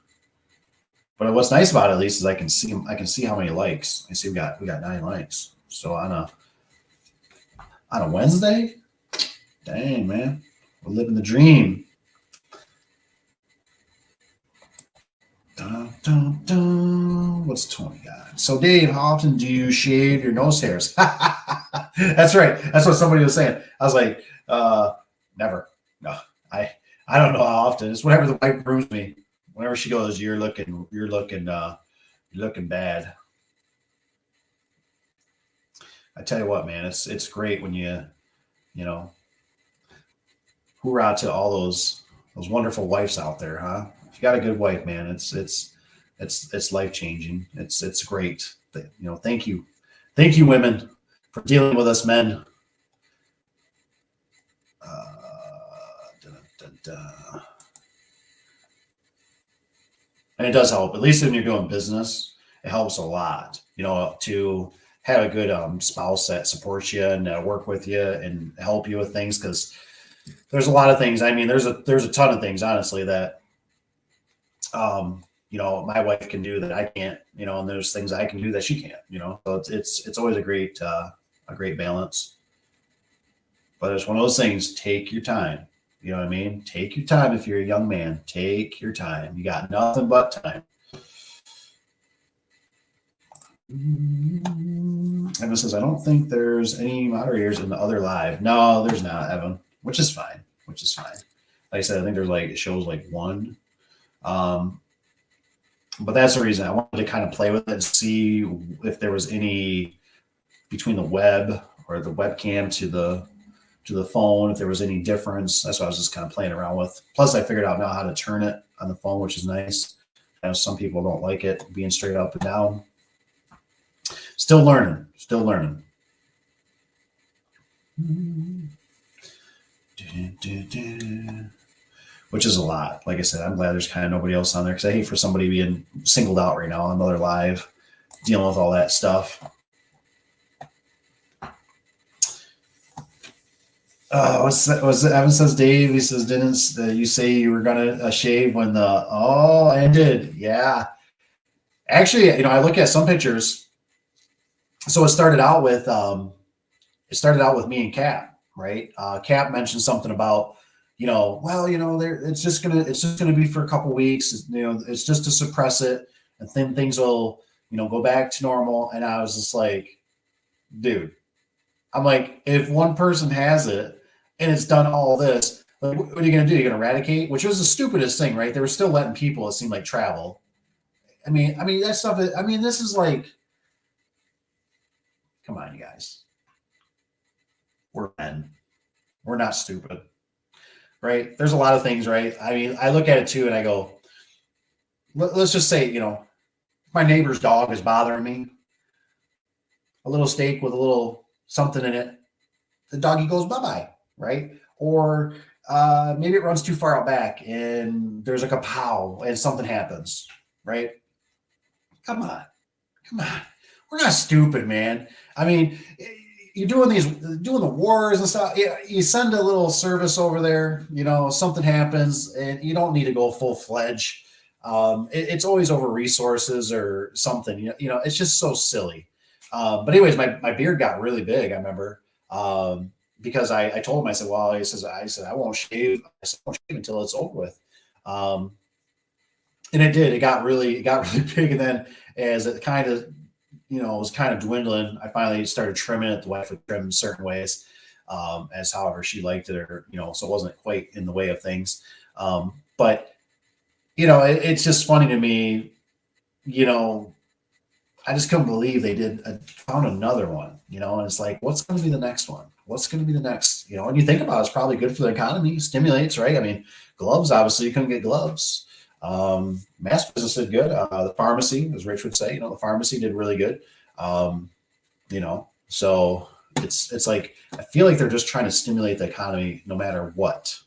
But what's nice about it, at least, is I can see how many likes. I see we got 9 likes. So on a Wednesday, dang man, we're living the dream. Dun, dun, dun. What's Tony got? So Dave, how often do you shave your nose hairs? That's right. That's what somebody was saying. I was like, never. No, I don't know how often. It's whenever the wife grooms me. Whenever she goes, you're looking bad. I tell you what, man, it's great when you hoorah to all those wonderful wives out there, huh? If you got a good wife, man, it's life changing. It's great. Thank you, women, for dealing with us men. And it does help, at least when you're doing business. It helps a lot, to have a good spouse that supports you and work with you and help you with things, because there's a lot of things. I mean, there's a ton of things, honestly, that my wife can do that I can't, and there's things I can do that she can't, so it's always a great balance. But it's one of those things, take your time. You know what I mean? Take your time. If you're a young man, take your time. You got nothing but time. Evan says, I don't think there's any moderators in the other live. No, there's not, Evan, which is fine. Like I said, I think there's it shows one. But that's the reason I wanted to kind of play with it and see if there was any between the web or the webcam to the phone, if there was any difference. That's what I was just kind of playing around with. Plus, I figured out now how to turn it on the phone, which is nice. I know some people don't like it being straight up and down. Still learning. Which is a lot. Like I said, I'm glad there's kind of nobody else on there, because I hate for somebody being singled out right now on another live, dealing with all that stuff. Was Evan says, Dave, he says, didn't you say you were gonna shave when I did, yeah. Actually, I look at some pictures. So it started out with me and Cap, right? Cap mentioned something about, it's just gonna be for a couple weeks. It's just to suppress it, and then things will, go back to normal. And I was just like, dude, I'm like, if one person has it and it's done all this, like, what are you gonna do? You're gonna eradicate? Which was the stupidest thing, right? They were still letting people, it seemed like, travel. I mean that stuff. This is like, come on, you guys. We're men. We're not stupid. Right? There's a lot of things, right? I mean, I look at it too and I go, let's just say, my neighbor's dog is bothering me. A little steak with a little something in it. The doggy goes bye-bye, right? Or maybe it runs too far out back and there's like a pow and something happens, right? Come on. We're not stupid, man. I mean, you're doing the wars and stuff. You send a little service over there, something happens and you don't need to go full-fledged. It's always over resources or something, it's just so silly. But anyways, my beard got really big, I remember, because I told him, I said, well, I said, I won't shave. I said, I won't shave until it's over with. And it did. It got really big. And then as it kind of, was kind of dwindling, I finally started trimming it. The wife would trim certain ways, as however she liked it, or, so it wasn't quite in the way of things. But, it's just funny to me, I just couldn't believe they found another one, and it's like, what's going to be the next one? What's going to be the next, and you think about it, it's probably good for the economy, stimulates, right? I mean, gloves, obviously you couldn't get gloves. Mass business did good. The pharmacy, as Rich would say, the pharmacy did really good. So it's like, I feel like they're just trying to stimulate the economy no matter what.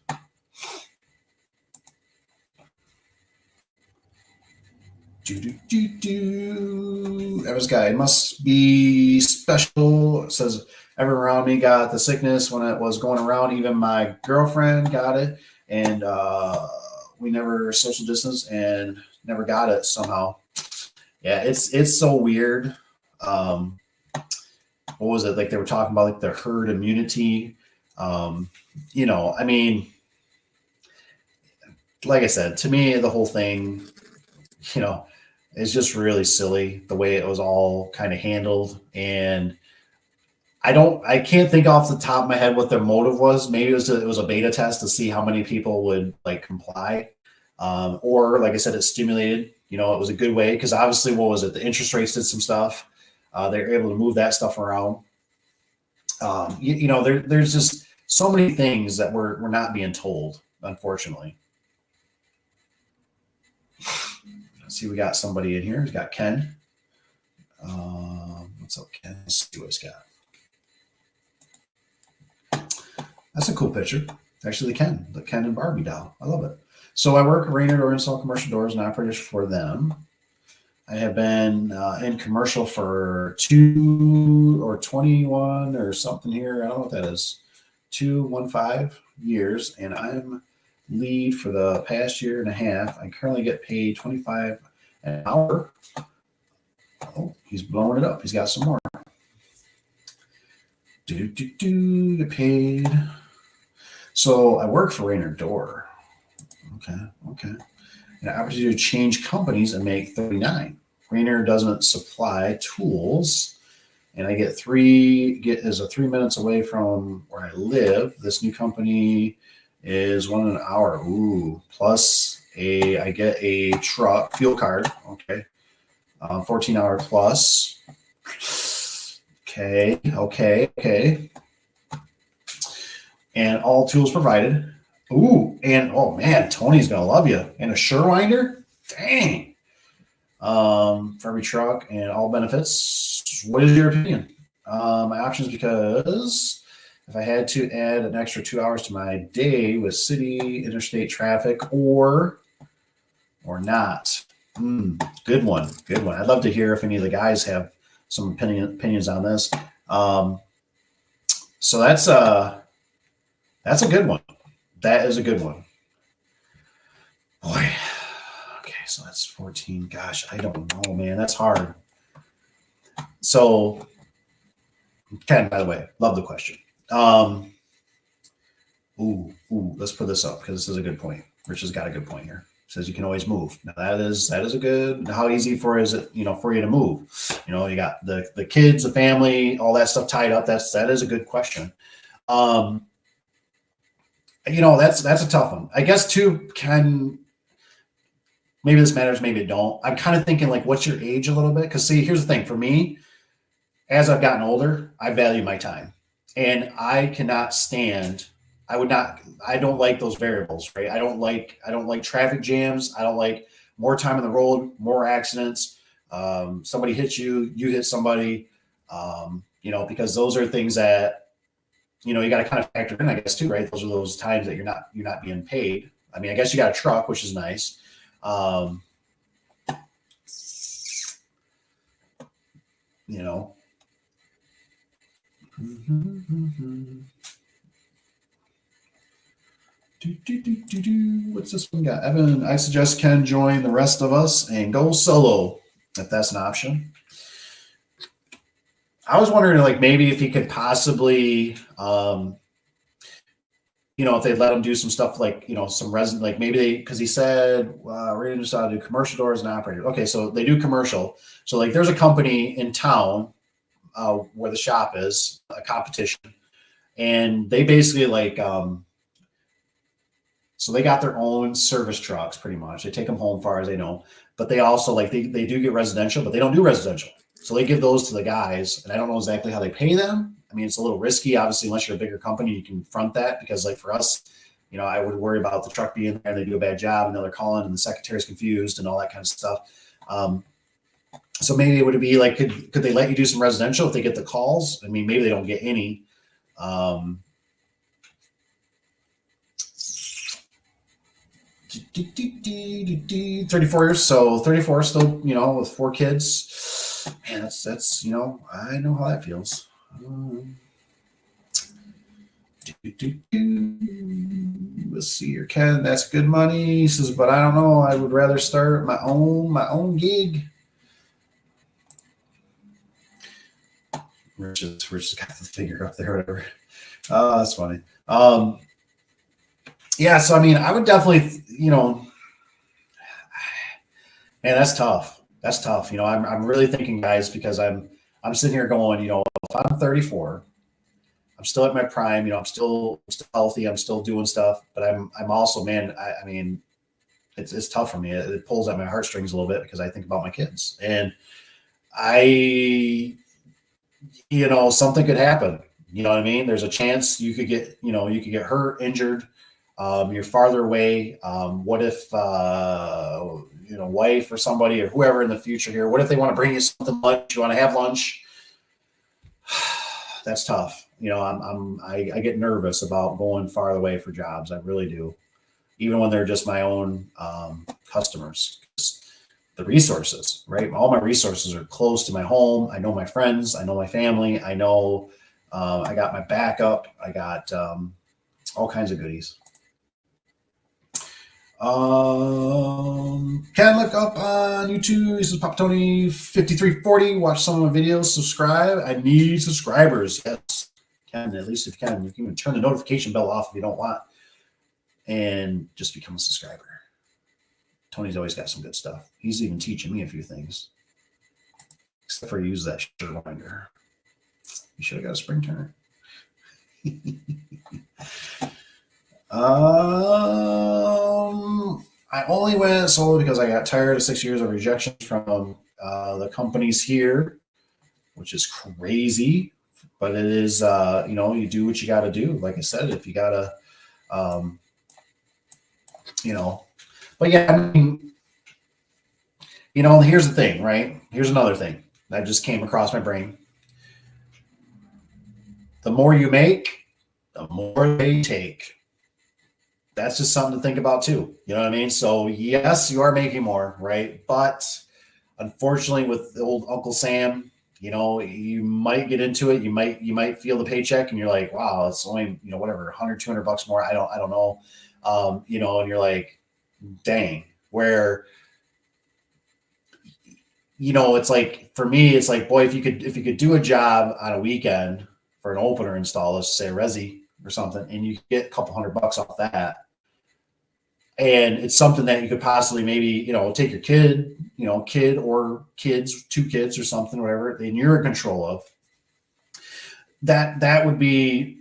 Everyone's guy must be special. It says everyone around me got the sickness when it was going around. Even my girlfriend got it, and we never social distance and never got it somehow. Yeah, it's so weird. What was it like? They were talking about like the herd immunity. I mean, like I said, to me, the whole thing, is just really silly the way it was all kind of handled. And I can't think off the top of my head what their motive was. Maybe it was a beta test to see how many people would like comply. Or like I said, it stimulated, it was a good way. Cause obviously what was it? The interest rates did some stuff. They were able to move that stuff around. There's just so many things that we're not being told, unfortunately. See, we got somebody in here. He's got Ken. What's up, Ken? Let's see what he's got. That's a cool picture. Actually, the Ken and Barbie doll. I love it. So I work at Rainer or install commercial doors and operators for them. I have been in commercial for 2 or 21 or something here. I don't know what that is. 215 years, and I'm lead for the past year and a half. I currently get paid $25 an hour. Oh, he's blowing it up. He's got some more. Get paid. So I work for Rainer Door. Okay. And I opportunity to change companies and make 39. Rainer doesn't supply tools, and I get 3 minutes away from where I live. This new company is 1 an hour. Ooh, plus I get a truck fuel card. Okay. 14 hour plus. Okay. And all tools provided. Ooh, and oh man, Tony's gonna love you. And a Surewinder? Dang. For every truck and all benefits. What is your opinion? My options, because if I had to add an extra 2 hours to my day with city, interstate traffic, or not. Good one. I'd love to hear if any of the guys have some opinions on this. So that's a good one. That is a good one. Boy. Okay, so that's 14. Gosh, I don't know, man. That's hard. So, Ken, by the way, love the question. Let's put this up because this is a good point. Rich has got a good point here. Says you can always move. Now that is a good. How easy is it for you to move? You got the kids, the family, all that stuff tied up. That is a good question. That's a tough one. I guess too. Maybe this matters, maybe it don't. I'm kind of thinking like, what's your age a little bit? Because see, here's the thing for me. As I've gotten older, I value my time, and I cannot stand. I don't like those variables, right? I don't like traffic jams. I don't like more time on the road, more accidents. Somebody hits you, you hit somebody, because those are things that, you got to kind of factor in, I guess, too, right? Those are those times that you're not being paid. I mean, I guess you got a truck, which is nice. What's this one got? Evan, I suggest Ken join the rest of us and go solo, if that's an option. I was wondering, like, maybe if he could possibly, if they'd let him do some stuff like, some resident, like maybe because he said, we're going to do commercial doors and operators. Okay, so they do commercial. So, like, there's a company in town where the shop is, a competition, and they basically like, so they got their own service trucks pretty much. They take them home far as they know, but they also like, they do get residential, but they don't do residential. So they give those to the guys, and I don't know exactly how they pay them. I mean, it's a little risky, obviously, unless you're a bigger company, you can front that, because like for us, I would worry about the truck being there and they do a bad job and they're calling and the secretary's confused and all that kind of stuff. So maybe it would be like, could they let you do some residential if they get the calls? I mean, maybe they don't get any. 34 years, so 34 still, with 4 kids. Man, that's I know how that feels. Let's see here, Ken. That's good money. He says, but I don't know. I would rather start my own gig. Rich just got the finger up there, whatever. Oh, that's funny. Yeah, so I mean, I would definitely, man, that's tough. That's tough. I'm really thinking, guys, because I'm sitting here going, if I'm 34, I'm still at my prime, I'm still healthy, I'm still doing stuff, but I'm also, man, I mean, it's tough for me. It pulls at my heartstrings a little bit because I think about my kids, and something could happen. You know what I mean? There's a chance you could get hurt, injured. You're farther away. What if, wife or somebody or whoever in the future here, what if they want to bring you something lunch? You want to have lunch? That's tough. I get nervous about going far away for jobs. I really do. Even when they're just my own customers. The resources, right? All my resources are close to my home. I know my friends. I know my family. I know I got my backup. I got all kinds of goodies. Can look up on YouTube. This is Pop Tony 5340. Watch some of my videos. Subscribe. I need subscribers. Yes, can, at least if you can. You can even turn the notification bell off if you don't want, and just become a subscriber. Tony's always got some good stuff. He's even teaching me a few things, except for use that shirt winder. You should have got a spring turner. I only went solo because I got tired of 6 years of rejection from the companies here, which is crazy, but it is, you do what you got to do. Like I said, if you got to, but yeah, I mean, here's the thing, right? Here's another thing that just came across my brain. The more you make, the more they take. That's just something to think about too. You know what I mean? So yes, you are making more, right? But unfortunately, with the old Uncle Sam, you might get into it. You might feel the paycheck, and you're like, wow, it's only whatever, $100, $200 more. I don't know, and you're like, dang. Where it's like, for me, it's like, boy, if you could do a job on a weekend for an opener install, let's say a resi or something, and you get a couple $100 off that. And it's something that you could possibly maybe, take your kid or kids, 2 kids or something, whatever, and you're in control of. That would be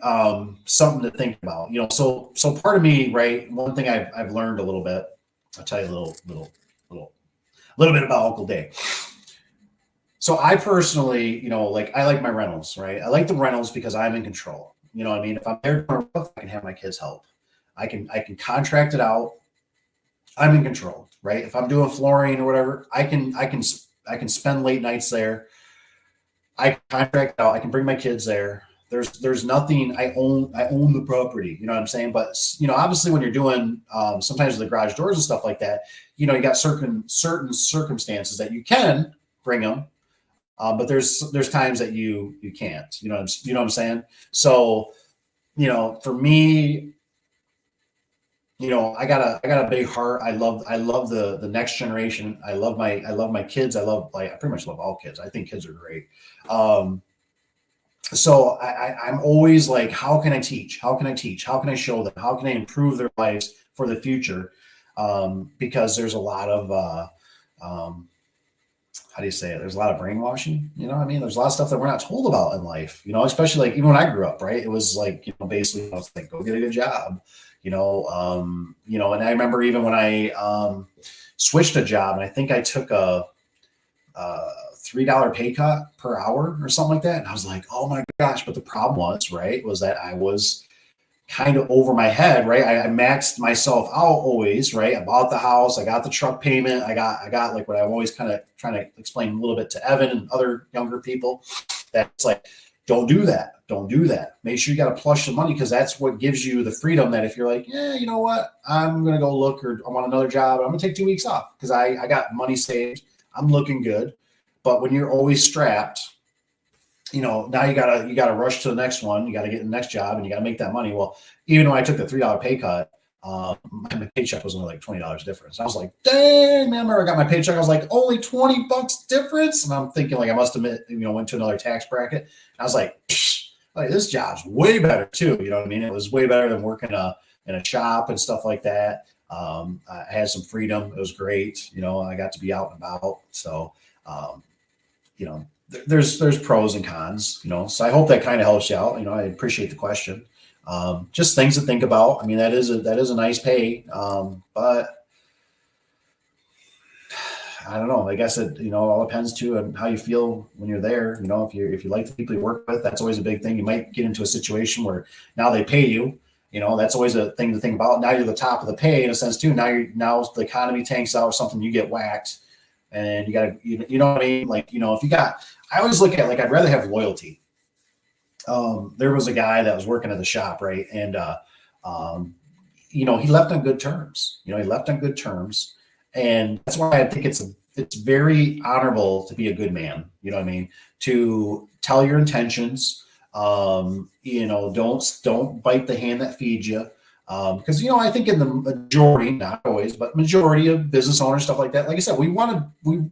something to think about. So part of me, right? One thing I've learned a little bit. I'll tell you a little bit about Uncle Dave. So I personally, I like my rentals, right? I like the rentals because I'm in control. You know what I mean? If I'm there, I can have my kids help. I can contract it out. I'm in control, right? If I'm doing flooring or whatever, I can spend late nights there. I can contract out. I can bring my kids there. There's nothing. I own the property. You know what I'm saying? But obviously, when you're doing sometimes the garage doors and stuff like that, you got certain circumstances that you can bring them, but there's times that you can't. You know what I'm saying? So for me, I got a big heart. I love the next generation. I love my kids. I pretty much love all kids. I think kids are great. So I'm always like, how can I teach? How can I teach? How can I show them? How can I improve their lives for the future? Because there's a lot of how do you say it? There's a lot of brainwashing. You know what I mean? There's a lot of stuff that we're not told about in life. Especially like even when I grew up, right? It was like basically it's like, go get a good job. And I remember even when I switched a job, and I think I took a $3 pay cut per hour or something like that. And I was like, oh my gosh. But the problem was, right, was that I was kind of over my head, right? I maxed myself out always, right? I bought the house, I got the truck payment, I got like what I'm always kind of trying to explain a little bit to Evan and other younger people. That's like, don't do that. Don't do that. Make sure you got to plush the money, because that's what gives you the freedom that if you're like, yeah, you know what, I'm going to go look, or I want another job, I'm going to take 2 weeks off because I got money saved. I'm looking good. But when you're always strapped, now you gotta rush to the next one. You gotta get the next job, and you gotta make that money. Well, even when I took the $3 pay cut, my paycheck was only like $20 difference. I was like, dang, man! I remember I got my paycheck. I was like, only $20 difference, and I'm thinking like I must have went to another tax bracket. And I was like, this job's way better too. You know what I mean? It was way better than working in a shop and stuff like that. I had some freedom. It was great. I got to be out and about. So, there's pros and cons, so I hope that kind of helps you out. I appreciate the question. Just things to think about. I mean, that is a nice pay. But I don't know. I guess it, all depends too on how you feel when you're there. If you like the people you work with, that's always a big thing. You might get into a situation where now they pay you, that's always a thing to think about. Now you're the top of the pay in a sense too. Now the economy tanks out or something, you get whacked, and you gotta, you know what I mean? Like, if you got, I always look at like, I'd rather have loyalty. There was a guy that was working at the shop, right? And, he left on good terms. He left on good terms. And that's why I think it's very honorable to be a good man. You know what I mean? To tell your intentions. Don't bite the hand that feeds you. Because, I think in the majority, not always, but majority of business owners, stuff like that, like I said, we want you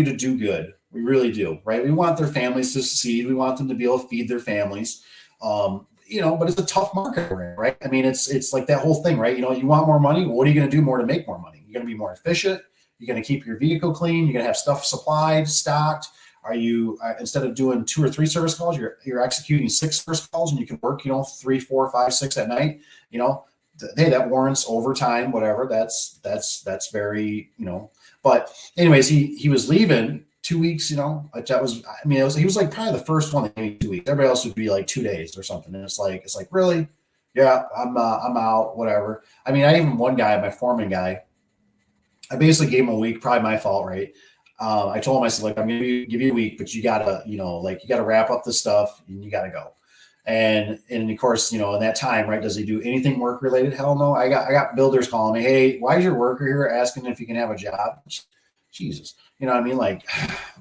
to do good. We really do, right? We want their families to succeed. We want them to be able to feed their families. But it's a tough market, right? I mean, it's like that whole thing, right? You want more money. Well, what are you going to do more to make more money? You're going to be more efficient. You're going to keep your vehicle clean. You're going to have stuff supplied, stocked. Are you, instead of doing 2 or 3 service calls, you're executing 6 service calls, and you can work, 3, 4, 5, 6 at night, hey, that warrants overtime, whatever. That's very, but anyways, he was leaving 2 weeks, that was, he was like probably the first one that gave 2 weeks. Everybody else would be like 2 days or something. And it's like, really? Yeah, I'm out, whatever. I even one guy, my foreman guy, I basically gave him a week, probably my fault, right? I told him, I said, like, I'm going to give you a week, but you gotta, you gotta wrap up the stuff and you gotta go. And of course, in that time, right, does he do anything work related? Hell no. I got builders calling me, hey, why is your worker here asking if he can have a job? Jesus. You know what I mean? Like,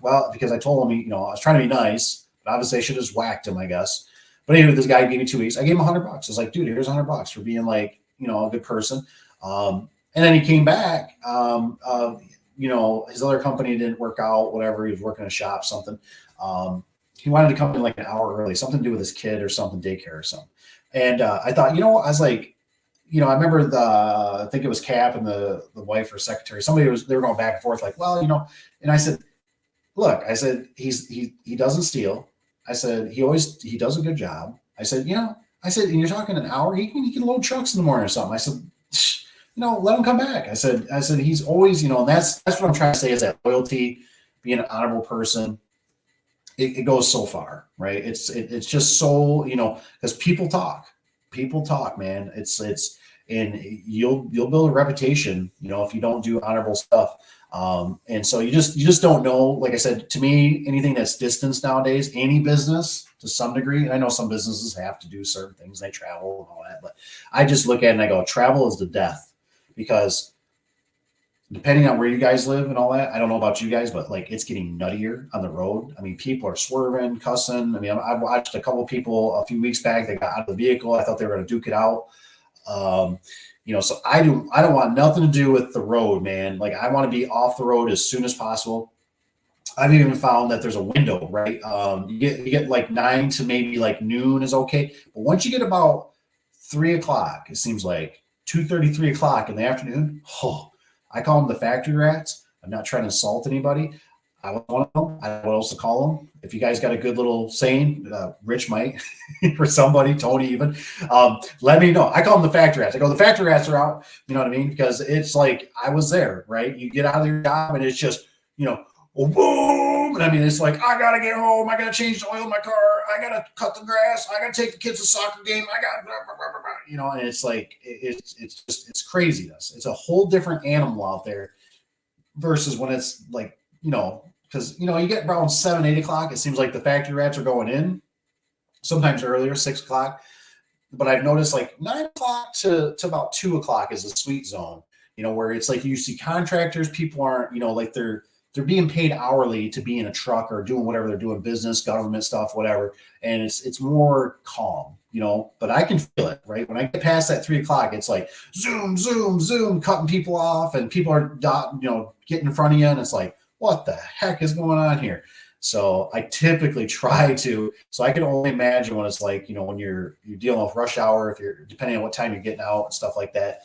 well, because I told him, I was trying to be nice, but obviously I should have just whacked him, I guess. But anyway, this guy gave me 2 weeks. I gave him $100. I was like, dude, here's $100 for being like, a good person. And then he came back, his other company didn't work out, whatever. He was working in a shop, something. He wanted to come in like an hour early, something to do with his kid or something, daycare or something. And I thought, I was like, I remember I think it was Cap and the wife or secretary. They were going back and forth like, well, and I said, look, I said, he doesn't steal. I said, he does a good job. I said, and you're talking an hour, he can load trucks in the morning or something. I said, let him come back. I said, he's always, and that's what I'm trying to say is that loyalty, being an honorable person, it goes so far, right? It's just so, because people talk, man. And you'll build a reputation, if you don't do honorable stuff. And so you just don't know, like I said, to me, anything that's distance nowadays, any business to some degree, and I know some businesses have to do certain things, they travel and all that, but I just look at it and I go, travel is the death, because depending on where you guys live and all that, I don't know about you guys, but like it's getting nuttier on the road. People are swerving, cussing. I watched a couple of people a few weeks back. They got out of the vehicle. I thought they were going to duke it out. So I don't want nothing to do with the road, man. Like I want to be off the road as soon as possible. I've even found that there's a window, right? You get like 9 to maybe like noon is okay. But once you get about 3 o'clock, it seems like 2:30, 3 o'clock in the afternoon. I call them the factory rats. I'm not trying to insult anybody. I was one of them. I don't know what else to call them. If you guys got a good little saying, Rich might, for somebody, Tony even, let me know. I call them the factory rats. I go, the factory rats are out. You know what I mean? Because it's like I was there, right? You get out of your job and it's just, oh, boom. And I mean, it's like, I got to get home. I got to change the oil in my car. I got to cut the grass. I got to take the kids to soccer game. I got, you know, and it's like, it's craziness. It's a whole different animal out there versus when it's like, you know, because, you know, you get around 7, 8 o'clock. It seems like the factory rats are going in, sometimes earlier, 6 o'clock. But I've noticed like 9 o'clock to about 2 o'clock is a sweet zone, you know, where it's like you see contractors, people aren't, you know, like they're being paid hourly to be in a truck or doing whatever they're doing, business, government stuff, whatever. And it's more calm, you know, but I can feel it, right? When I get past that 3 o'clock, it's like zoom, zoom, zoom, cutting people off, and people are, you know, getting in front of you. And it's like, what the heck is going on here? So I typically try to, so I can only imagine what it's like, you know, when you're dealing with rush hour, if you're, depending on what time you're getting out and stuff like that.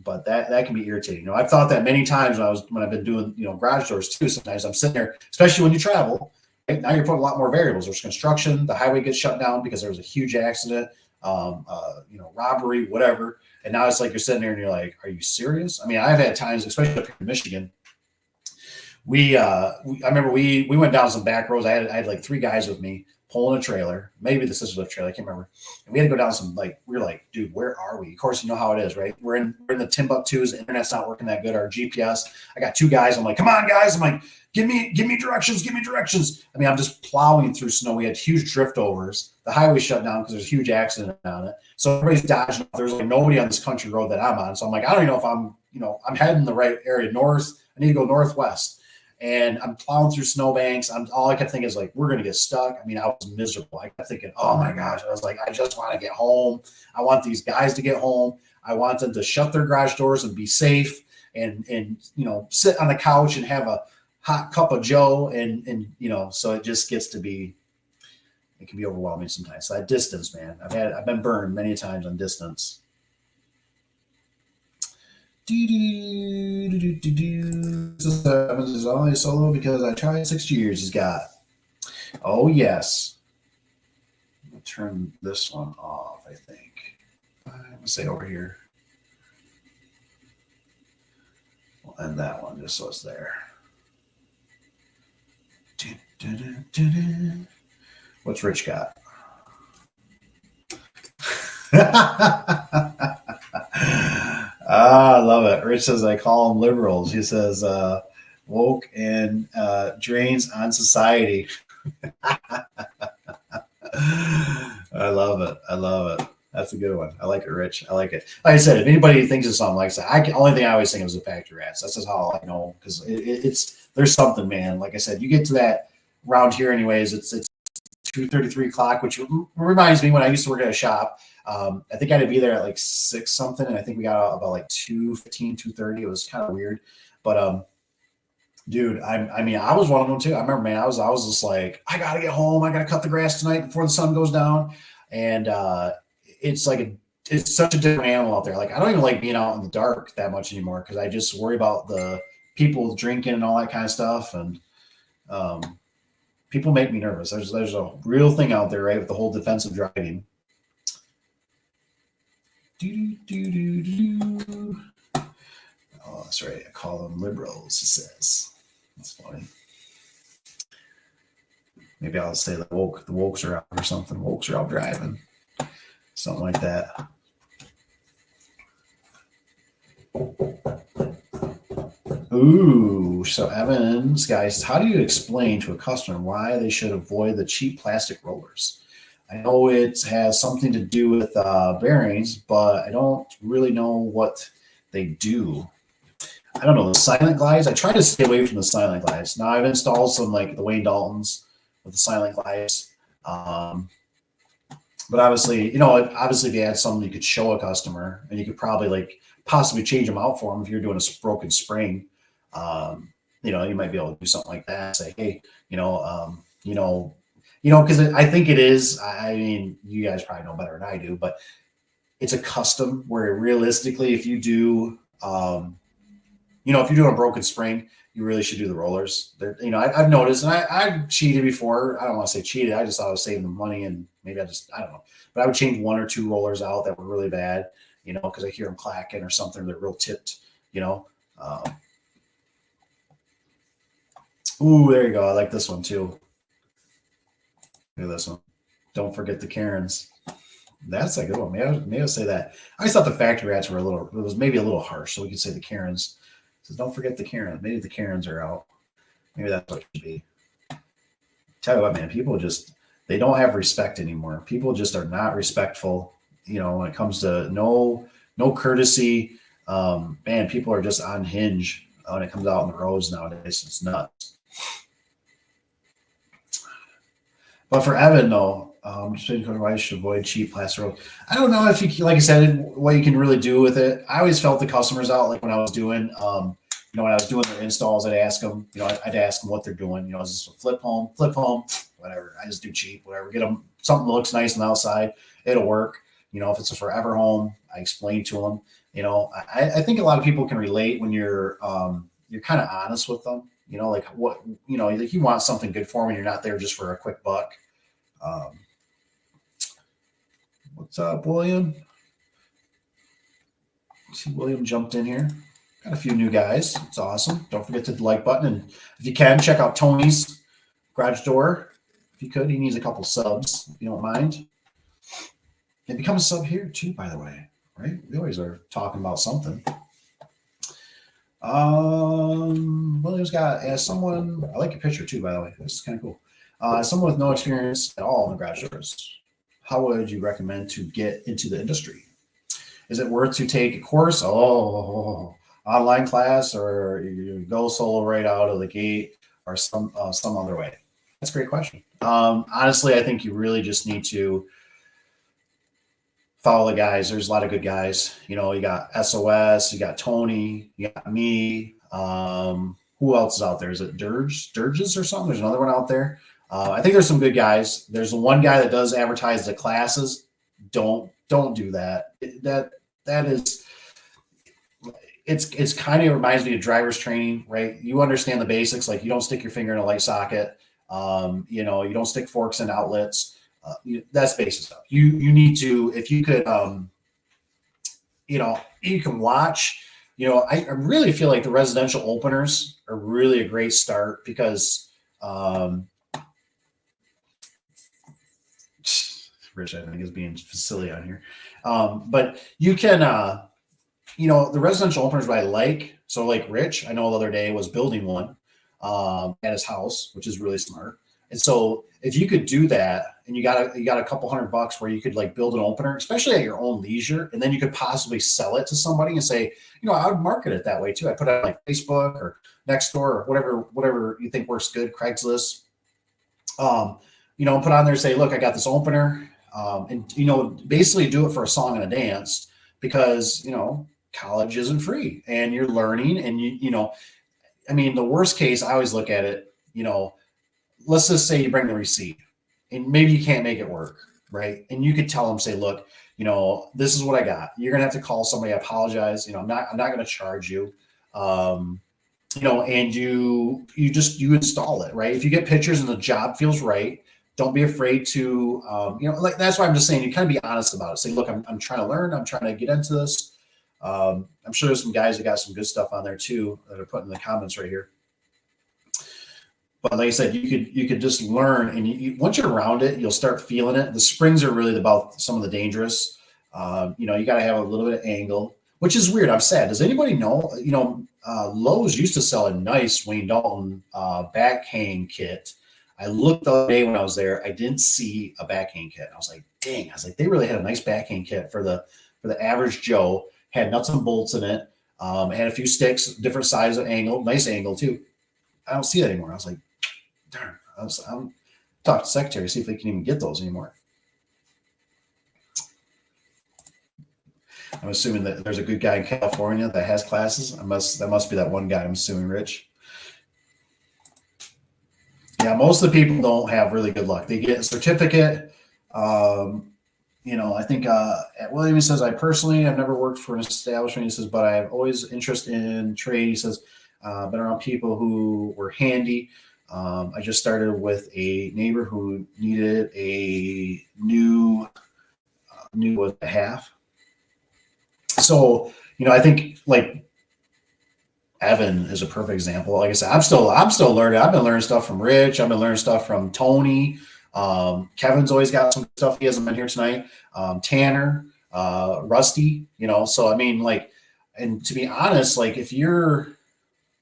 But that can be irritating. You know, I've thought that many times when I've been doing, you know, garage doors too. Sometimes I'm sitting there, especially when you travel. Right? Now you're putting a lot more variables. There's construction, the highway gets shut down because there was a huge accident, you know, robbery, whatever. And now it's like you're sitting there and you're like, are you serious? I mean, I've had times, especially up here in Michigan, I remember we went down some back roads. I had like 3 guys with me pulling a trailer, maybe the scissor lift trailer, I can't remember. And we had to go down some, like, we were like, dude, where are we? Of course, you know how it is, right? We're in the Timbuktus, the internet's not working that good, our GPS. I got 2 guys, I'm like, come on, guys. I'm like, give me directions, give me directions. I mean, I'm just plowing through snow. We had huge drift overs. The highway shut down because there's a huge accident on it. So everybody's dodging. There's like nobody on this country road that I'm on. So I'm like, I don't even know if I'm, you know, I'm heading the right area north. I need to go northwest. And I'm plowing through snowbanks. All I kept thinking is like, we're going to get stuck. I mean, I was miserable. I kept thinking, oh my gosh. I was like, I just want to get home. I want these guys to get home. I want them to shut their garage doors and be safe and you know, sit on the couch and have a hot cup of Joe. And you know, so it just gets to be, it can be overwhelming sometimes. So that distance, man, I've been burned many times on distance. Evans is only solo because I tried 6 years. He's got. Oh yes. I'm gonna turn this one off. I think. I'm gonna say over here. We'll end that one just so it's there. What's Rich got? I love it. Rich says I call them liberals. He says woke and drains on society. I love it. I love it. That's a good one. I like it, Rich. I like it. Like I said, if anybody thinks of something like that, only thing I always think of is the factory rats. That's just how I know, because it's there's something, man. Like I said, you get to that round here, anyways. It's 2:33 o'clock, which reminds me when I used to work at a shop. I think I had to be there at like 6 something, and I think we got out about like 2:15, 2:30. It was kind of weird, but dude, I mean, I was one of them too. I remember, man, I was just like, I gotta get home. I gotta cut the grass tonight before the sun goes down, and it's like it's such a different animal out there. Like I don't even like being out in the dark that much anymore because I just worry about the people drinking and all that kind of stuff, and people make me nervous. There's a real thing out there, right, with the whole defensive driving. Oh, that's right. I call them liberals, he says. That's funny. Maybe I'll say the wokes are out or something. Wokes are out driving. Something like that. Ooh, so Evans, guys, how do you explain to a customer why they should avoid the cheap plastic rollers? I know it has something to do with bearings, but I don't really know what they do. I don't know, the silent glides. I try to stay away from the silent glides. Now I've installed some like the Wayne Daltons with the silent glides. But obviously, you know, obviously if you had something you could show a customer and you could probably like possibly change them out for them if you're doing a broken spring. You know, you might be able to do something like that. Say, hey, because I think it is. I mean, you guys probably know better than I do, but it's a custom where realistically, if you do, if you're doing a broken spring, you really should do the rollers. I've noticed, and I've cheated before. I don't want to say cheated. I just thought I was saving the money, and maybe I don't know. But I would change 1 or 2 rollers out that were really bad, because I hear them clacking or something. They're real tipped, Ooh, there you go. I like this one too. Look at this one. Don't forget the Karens. That's a good one. Maybe I'll say that. I always thought the factory rats were it was maybe a little harsh, so we could say the Karens. So don't forget the Karens. Maybe the Karens are out. Maybe that's what it should be. Tell you what, man, people just, they don't have respect anymore. People just are not respectful. When it comes to no courtesy. Man, people are just on hinge when it comes out on the roads nowadays. It's nuts. But for Evan, though, just why you should avoid cheap plastic road. I don't know if you, like I said, what you can really do with it. I always felt the customers out, like when I was doing, when I was doing their installs, I'd ask them, I'd ask them what they're doing. Is this a flip home, whatever. I just do cheap, whatever. Get them something that looks nice on the outside. It'll work. If it's a forever home, I explain to them. I think a lot of people can relate when you're kind of honest with them. Like what, like you want something good for them, and you're not there just for a quick buck. What's up, William? See, William jumped in here. Got a few new guys. It's awesome. Don't forget to hit the like button. And if you can, check out Tony's garage door. If you could, he needs a couple subs, if you don't mind. And become a sub here too, by the way. Right? We always are talking about something. William's got, as someone, I like your picture too, by the way. This is kind of cool. As someone with no experience at all in the garage doors, how would you recommend to get into the industry? Is it worth to take a course? Online class, or you go solo right out of the gate, or some other way? That's a great question. Honestly, I think you really just need to follow the guys. There's a lot of good guys. You got SOS, you got Tony, you got me. Who else is out there? Is it Dirges or something? There's another one out there. I think there's some good guys. There's the one guy that does advertise the classes. Don't do that. That is, it's kind of reminds me of driver's training, right? You understand the basics, like you don't stick your finger in a light socket. You don't stick forks in outlets. That's basic stuff. You need to, if you could, you can watch. I really feel like the residential openers are really a great start because. Rich, I think, is being silly on here. But you can, the residential openers what I like. So like Rich, I know the other day was building one at his house, which is really smart. And so if you could do that and you got a couple $100 where you could like build an opener, especially at your own leisure, and then you could possibly sell it to somebody and say, I would market it that way too. I put it on like Facebook or Nextdoor or whatever you think works good, Craigslist. Put on there, say, look, I got this opener. And basically do it for a song and a dance because, college isn't free and you're learning and the worst case, I always look at it, let's just say you bring the receipt and maybe you can't make it work. Right. And you could tell them, say, look, this is what I got. You're going to have to call somebody, apologize. I'm not going to charge you. And you install it. Right. If you get pictures and the job feels right, don't be afraid to, like, that's why I'm just saying, you kind of be honest about it. Say, look, I'm trying to learn. I'm trying to get into this. I'm sure there's some guys that got some good stuff on there too that are put in the comments right here. But like I said, you could just learn, and once you're around it, you'll start feeling it. The springs are really about some of the dangerous. You got to have a little bit of angle, which is weird. I'm sad. Does anybody know? Lowe's used to sell a nice Wayne Dalton back hang kit. I looked the other day when I was there. I didn't see a backhang kit. I was like, dang. I was like, they really had a nice backhang kit for the average Joe. Had nuts and bolts in it. It had a few sticks, different size of angle, nice angle too. I don't see that anymore. I was like, darn. I'm talking to the secretary, see if they can even get those anymore. I'm assuming that there's a good guy in California that has classes. That must be that one guy. I'm assuming Rich. Yeah, most of the people don't have really good luck. They get a certificate. I think William says, I've never worked for an establishment. He says, but I have always interest in trade. He says, been around people who were handy. I just started with a neighbor who needed a new with a half. So, I think like Evan is a perfect example. Like I said, I'm still learning. I've been learning stuff from Rich. I've been learning stuff from Tony. Kevin's always got some stuff. He hasn't been here tonight. Tanner, Rusty, so I mean, like, and to be honest, like if you're,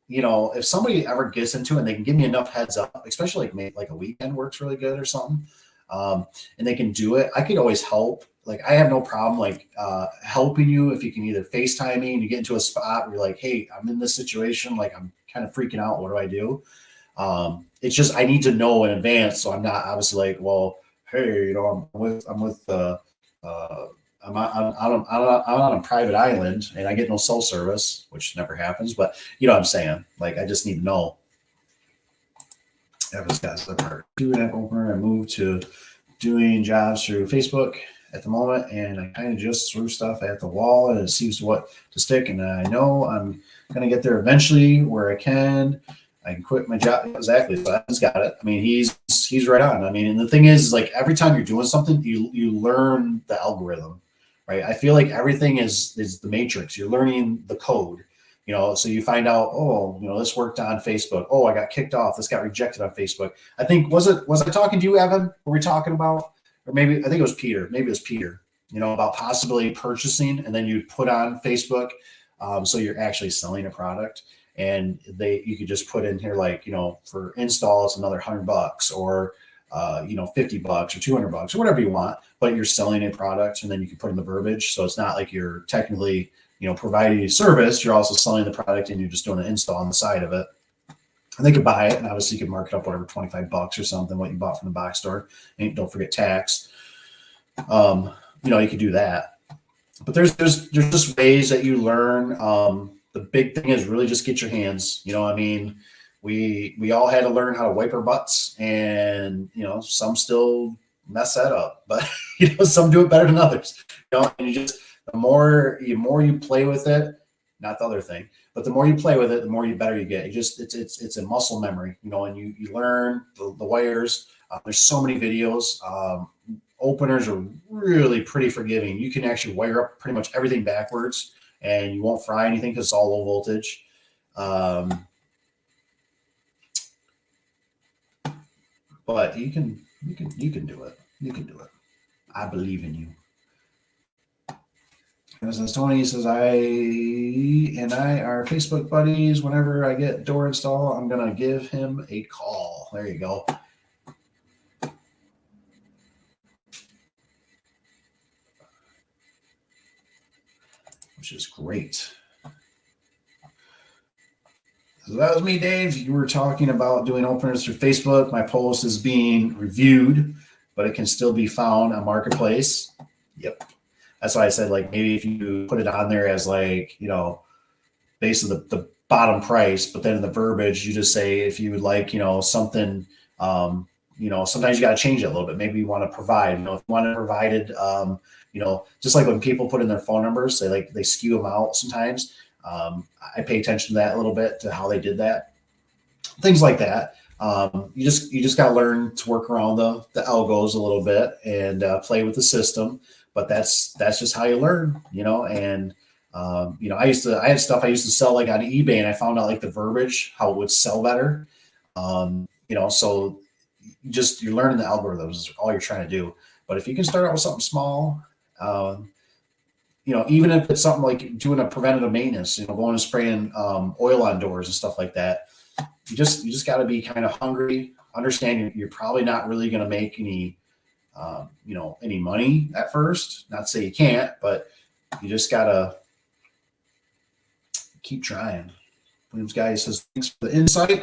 if somebody ever gets into it and they can give me enough heads up, especially like maybe like a weekend works really good or something, and they can do it, I could always help. Like I have no problem like helping you if you can either FaceTime me and you get into a spot where you're like, hey, I'm in this situation, like I'm kind of freaking out. What do I do? It's just I need to know in advance, so I'm not obviously like, well, hey, I'm on a private island and I get no cell service, which never happens. But you know what I'm saying? Like I just need to know. That was the part. Do an app opener. I moved to doing jobs through Facebook at the moment, and I kind of just threw stuff at the wall, and it seems to stick. And I know I'm gonna get there eventually, where I can quit my job. Exactly. So I just got it. I mean, he's right on. I mean, and the thing is, like every time you're doing something, you learn the algorithm, right? I feel like everything is the matrix. You're learning the code. So you find out, this worked on Facebook. Oh, I got kicked off. This got rejected on Facebook. I think was I talking to you, Evan? Were we talking about, or maybe I think it was Peter. Maybe it was Peter. About possibly purchasing, and then you put on Facebook, so you're actually selling a product, and you could just put in here like for install it's another $100 or $50 or $200 or whatever you want, but you're selling a product, and then you can put in the verbiage, so it's not like you're technically providing a service, you're also selling the product and you're just doing an install on the side of it. And they could buy it, and obviously you could mark it up whatever, $25 or something, what you bought from the box store. And don't forget tax. You could do that. But there's just ways that you learn. The big thing is really just get your hands. I mean, we all had to learn how to wipe our butts, and some still mess that up, but some do it better than others. And you just the more you play with it, not the other thing, but the more you play with it, the more better you get. It's a muscle memory, and you learn the wires. There's so many videos. Openers are really pretty forgiving. You can actually wire up pretty much everything backwards, and you won't fry anything because it's all low voltage. But you can do it. You can do it. I believe in you. As Tony says, I are Facebook buddies. Whenever I get door install, I'm gonna give him a call. There you go. Which is great. So that was me, Dave. You were talking about doing openers through Facebook. My post is being reviewed, but it can still be found on Marketplace. Yep. That's why I said, like, maybe if you put it on there as like, basically the bottom price, but then in the verbiage, you just say, if you would like, something, sometimes you got to change it a little bit. Maybe you want to provide, if you want it provided, just like when people put in their phone numbers, they skew them out sometimes. I pay attention to that a little bit, to how they did that. Things like that. You just got to learn to work around the algos a little bit and play with the system. But that's just how you learn, and, I had stuff I used to sell like on eBay, and I found out like the verbiage, how it would sell better. So you're learning the algorithms is all you're trying to do. But if you can start out with something small, even if it's something like doing a preventative maintenance, going and spraying oil on doors and stuff like that, you just got to be kind of hungry, understand you're probably not really going to make any money at first. Not to say you can't, but you just gotta keep trying. Williams guy says, thanks for the insight.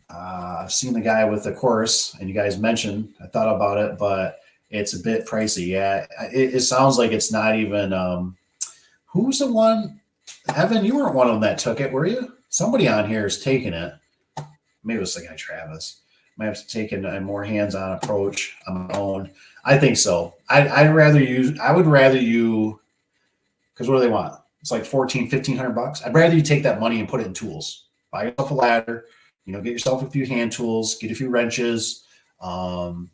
I've seen the guy with the course, and you guys mentioned, I thought about it, but it's a bit pricey. Yeah, it sounds like it's not even. Who's the one? Evan, you weren't one of them that took it, were you? Somebody on here is taking it. Maybe it was the guy Travis. Might have to take a more hands-on approach on my own. I think so. I would rather you, because what do they want? It's like $1,500. I'd rather you take that money and put it in tools. Buy yourself a ladder, get yourself a few hand tools, get a few wrenches, hammer,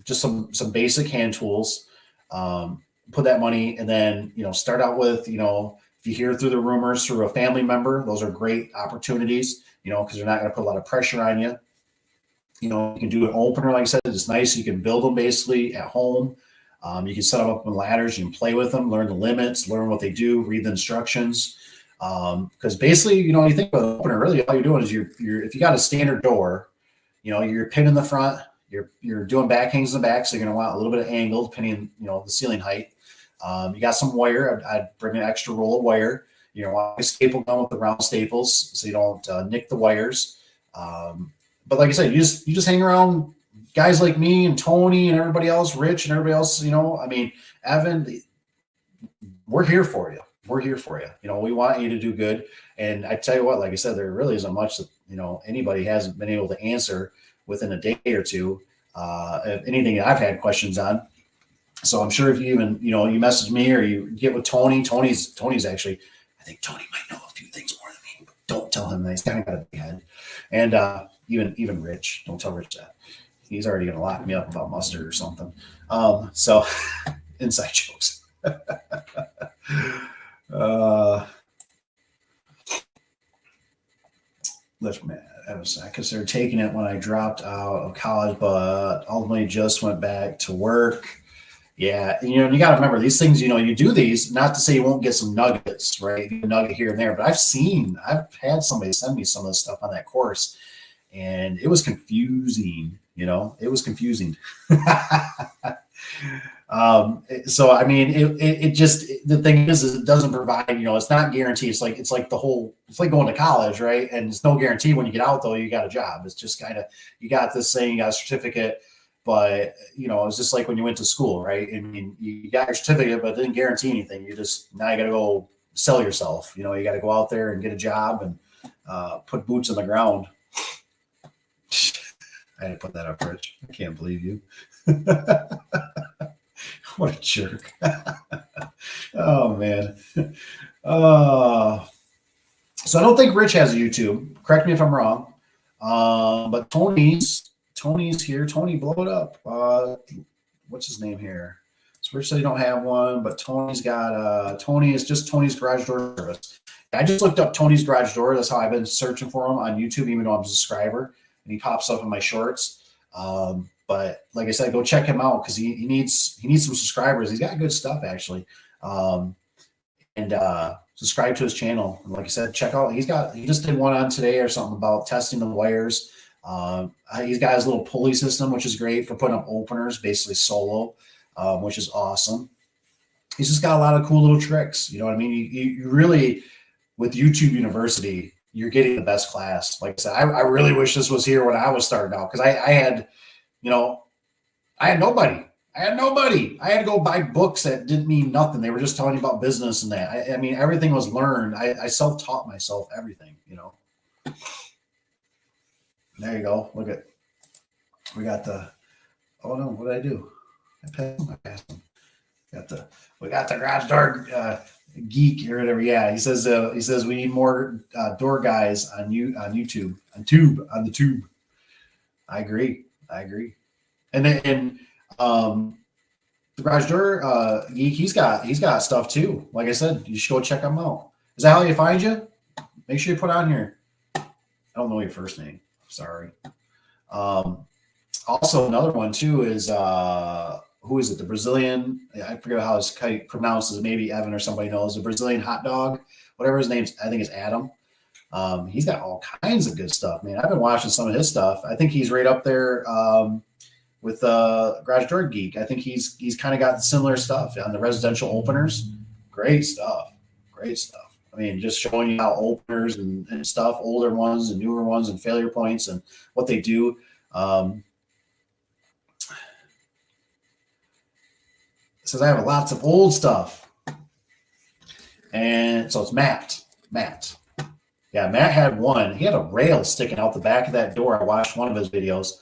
just some basic hand tools. Put that money, and then, start out with, if you hear through the rumors through a family member, those are great opportunities, you know, because they're not going to put a lot of pressure on you. You know, you can do an opener, like I said, it's nice. You can build them basically at home. You can set them up on ladders. You can play with them, learn the limits, learn what they do, read the instructions. Because basically, you know, you think about an opener, really all you're doing is you're if you got a standard door, you know, you're pin in the front, you're doing back hangs in the back, so you're going to want a little bit of angle depending, you know, the ceiling height. You got some wire. I'd bring an extra roll of wire. You know, want a staple gun with the round staples so you don't nick the wires. But like I said, you just hang around guys like me and Tony and everybody else, Rich and everybody else. You know, I mean, Evan, we're here for you. We're here for you. You know, we want you to do good. And I tell you what, like I said, there really isn't much that, you know, anybody hasn't been able to answer within a day or two. Anything that I've had questions on. So I'm sure if you even, you know, you message me or you get with Tony, Tony's actually, I think Tony might know a few things more than me, but don't tell him that. He's kind of got a big head. And even Rich, don't tell Rich that. He's already going to lock me up about mustard or something. So inside jokes. I considered taking it when I dropped out of college, but ultimately just went back to work. Yeah, you know, you got to remember these things. You know, you do these not to say you won't get some nuggets, right? A nugget here and there, but I've had somebody send me some of this stuff on that course, and it was confusing. You know, it was confusing. So I mean, it just the thing is it doesn't provide. You know, it's not guaranteed. It's like it's like going to college, right? And it's no guarantee when you get out though you got a job. It's just kind of you got this thing, you got a certificate. But, you know, it's just like when you went to school, right? I mean, you got your certificate, but it didn't guarantee anything. Now you got to go sell yourself. You know, you got to go out there and get a job and put boots on the ground. I had to put that up, Rich. I can't believe you. What a jerk. Oh, man. So I don't think Rich has a YouTube. Correct me if I'm wrong. But Tony's here. Tony, blow it up. What's his name here? So Rich said you don't have one, but Tony's got Tony is just Tony's Garage Door Service. I just looked up Tony's Garage Door. That's how I've been searching for him on YouTube, even though I'm a subscriber, and he pops up in my shorts. But like I said, go check him out because he needs some subscribers. He's got good stuff actually. And subscribe to his channel. And like I said, check out. He just did one on today or something about testing the wires. He's got his little pulley system, which is great for putting up openers, basically solo, which is awesome. He's just got a lot of cool little tricks. You know what I mean? You really, with YouTube University, you're getting the best class. Like I said, I really wish this was here when I was starting out because I had, you know, I had nobody. I had to go buy books that didn't mean nothing. They were just telling you about business and that. I mean, everything was learned. I self-taught myself everything, you know. There you go. Look at, we got the, oh no, what did I do? I passed him. We got the garage door geek or whatever. Yeah, he says we need more door guys on YouTube, on the tube. I agree. And then the garage door geek, he's got stuff too. Like I said, you should go check him out. Is that how you find you? Make sure you put on here. I don't know your first name. Sorry. Also another one too is who is it? The Brazilian, I forget how it's pronounced. Maybe Evan or somebody knows. The Brazilian hot dog, whatever his name's, I think it's Adam. He's got all kinds of good stuff, man. I've been watching some of his stuff. I think he's right up there with Garage Door Geek. I think he's kind of got similar stuff on the residential openers. Great stuff. I mean, just showing you how openers and stuff, older ones and newer ones and failure points and what they do. It says I have lots of old stuff. And so it's Matt. Yeah, Matt had one. He had a rail sticking out the back of that door. I watched one of his videos.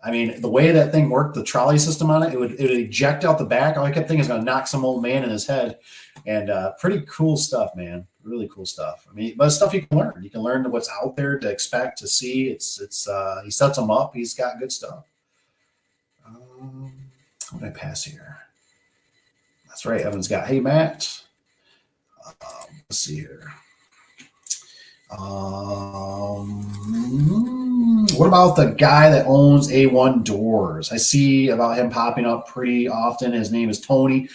I mean, the way that thing worked, the trolley system on it, it would eject out the back. All I kept thinking is going to knock some old man in his head. And pretty cool stuff, man. Really cool stuff. I mean, but stuff you can learn. You can learn what's out there to expect, to see. It's he sets them up. He's got good stuff. What did I pass here? That's right. Evan's got, hey, Matt. Let's see here. What about the guy that owns A1 Doors? I see about him popping up pretty often. His name is Tony.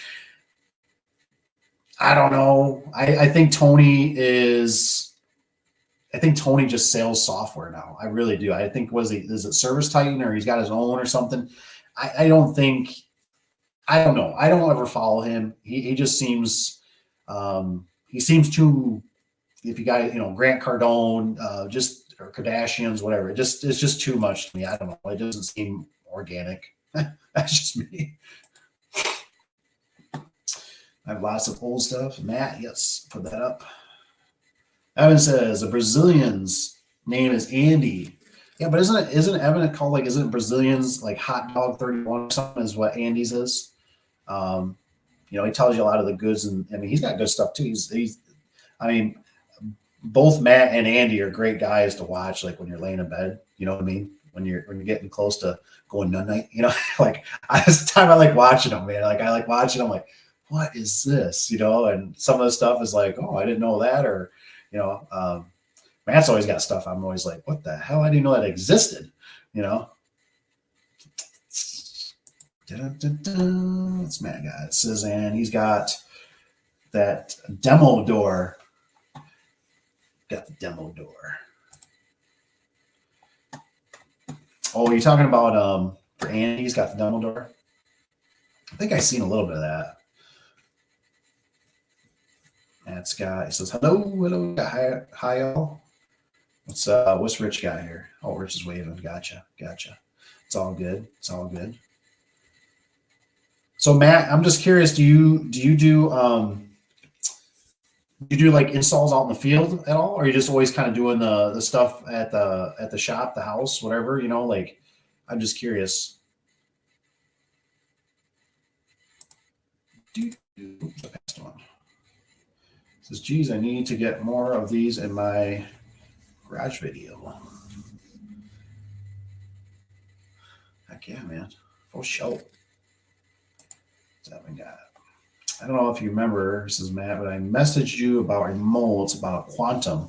I don't know. I think Tony is. I think Tony just sells software now. I really do. I think is it Service Titan or he's got his own or something. I don't think. I don't know. I don't ever follow him. He just seems. He seems too. If you got Grant Cardone, or Kardashians, whatever. It's just too much to me. I don't know. It doesn't seem organic. That's just me. I have lots of old stuff. Matt, yes, put that up. Evan says the Brazilian's name is Andy. Yeah, but isn't Evan called isn't it Brazilians like Hot Dog 31 or something is what Andy's is? He tells you a lot of the goods, and I mean he's got good stuff too. Both Matt and Andy are great guys to watch, like when you're laying in bed. You know what I mean? When you're getting close to going nun night, this time I like watching them, man. I like watching them, like, what is this? And some of the stuff is like, oh, I didn't know that, or Matt's always got stuff. I'm always like, what the hell? I didn't know that existed. It's Matt guy. It says, and he's got that demo door. Got the demo door. Oh, you're talking about for Andy's got the demo door? I think I've seen a little bit of that. Matt's guy, he says, hello, hi y'all. What's Rich got here? Oh, Rich is waving. Gotcha. It's all good. So Matt, I'm just curious, do you do like installs out in the field at all, or are you just always kind of doing the stuff at the shop, the house, whatever? I'm just curious. The past one says, "Geez, I need to get more of these in my garage video." Heck yeah, man! Full show. What's that we got? I don't know if you remember, this is Matt, but I messaged you about remotes, about a Quantum.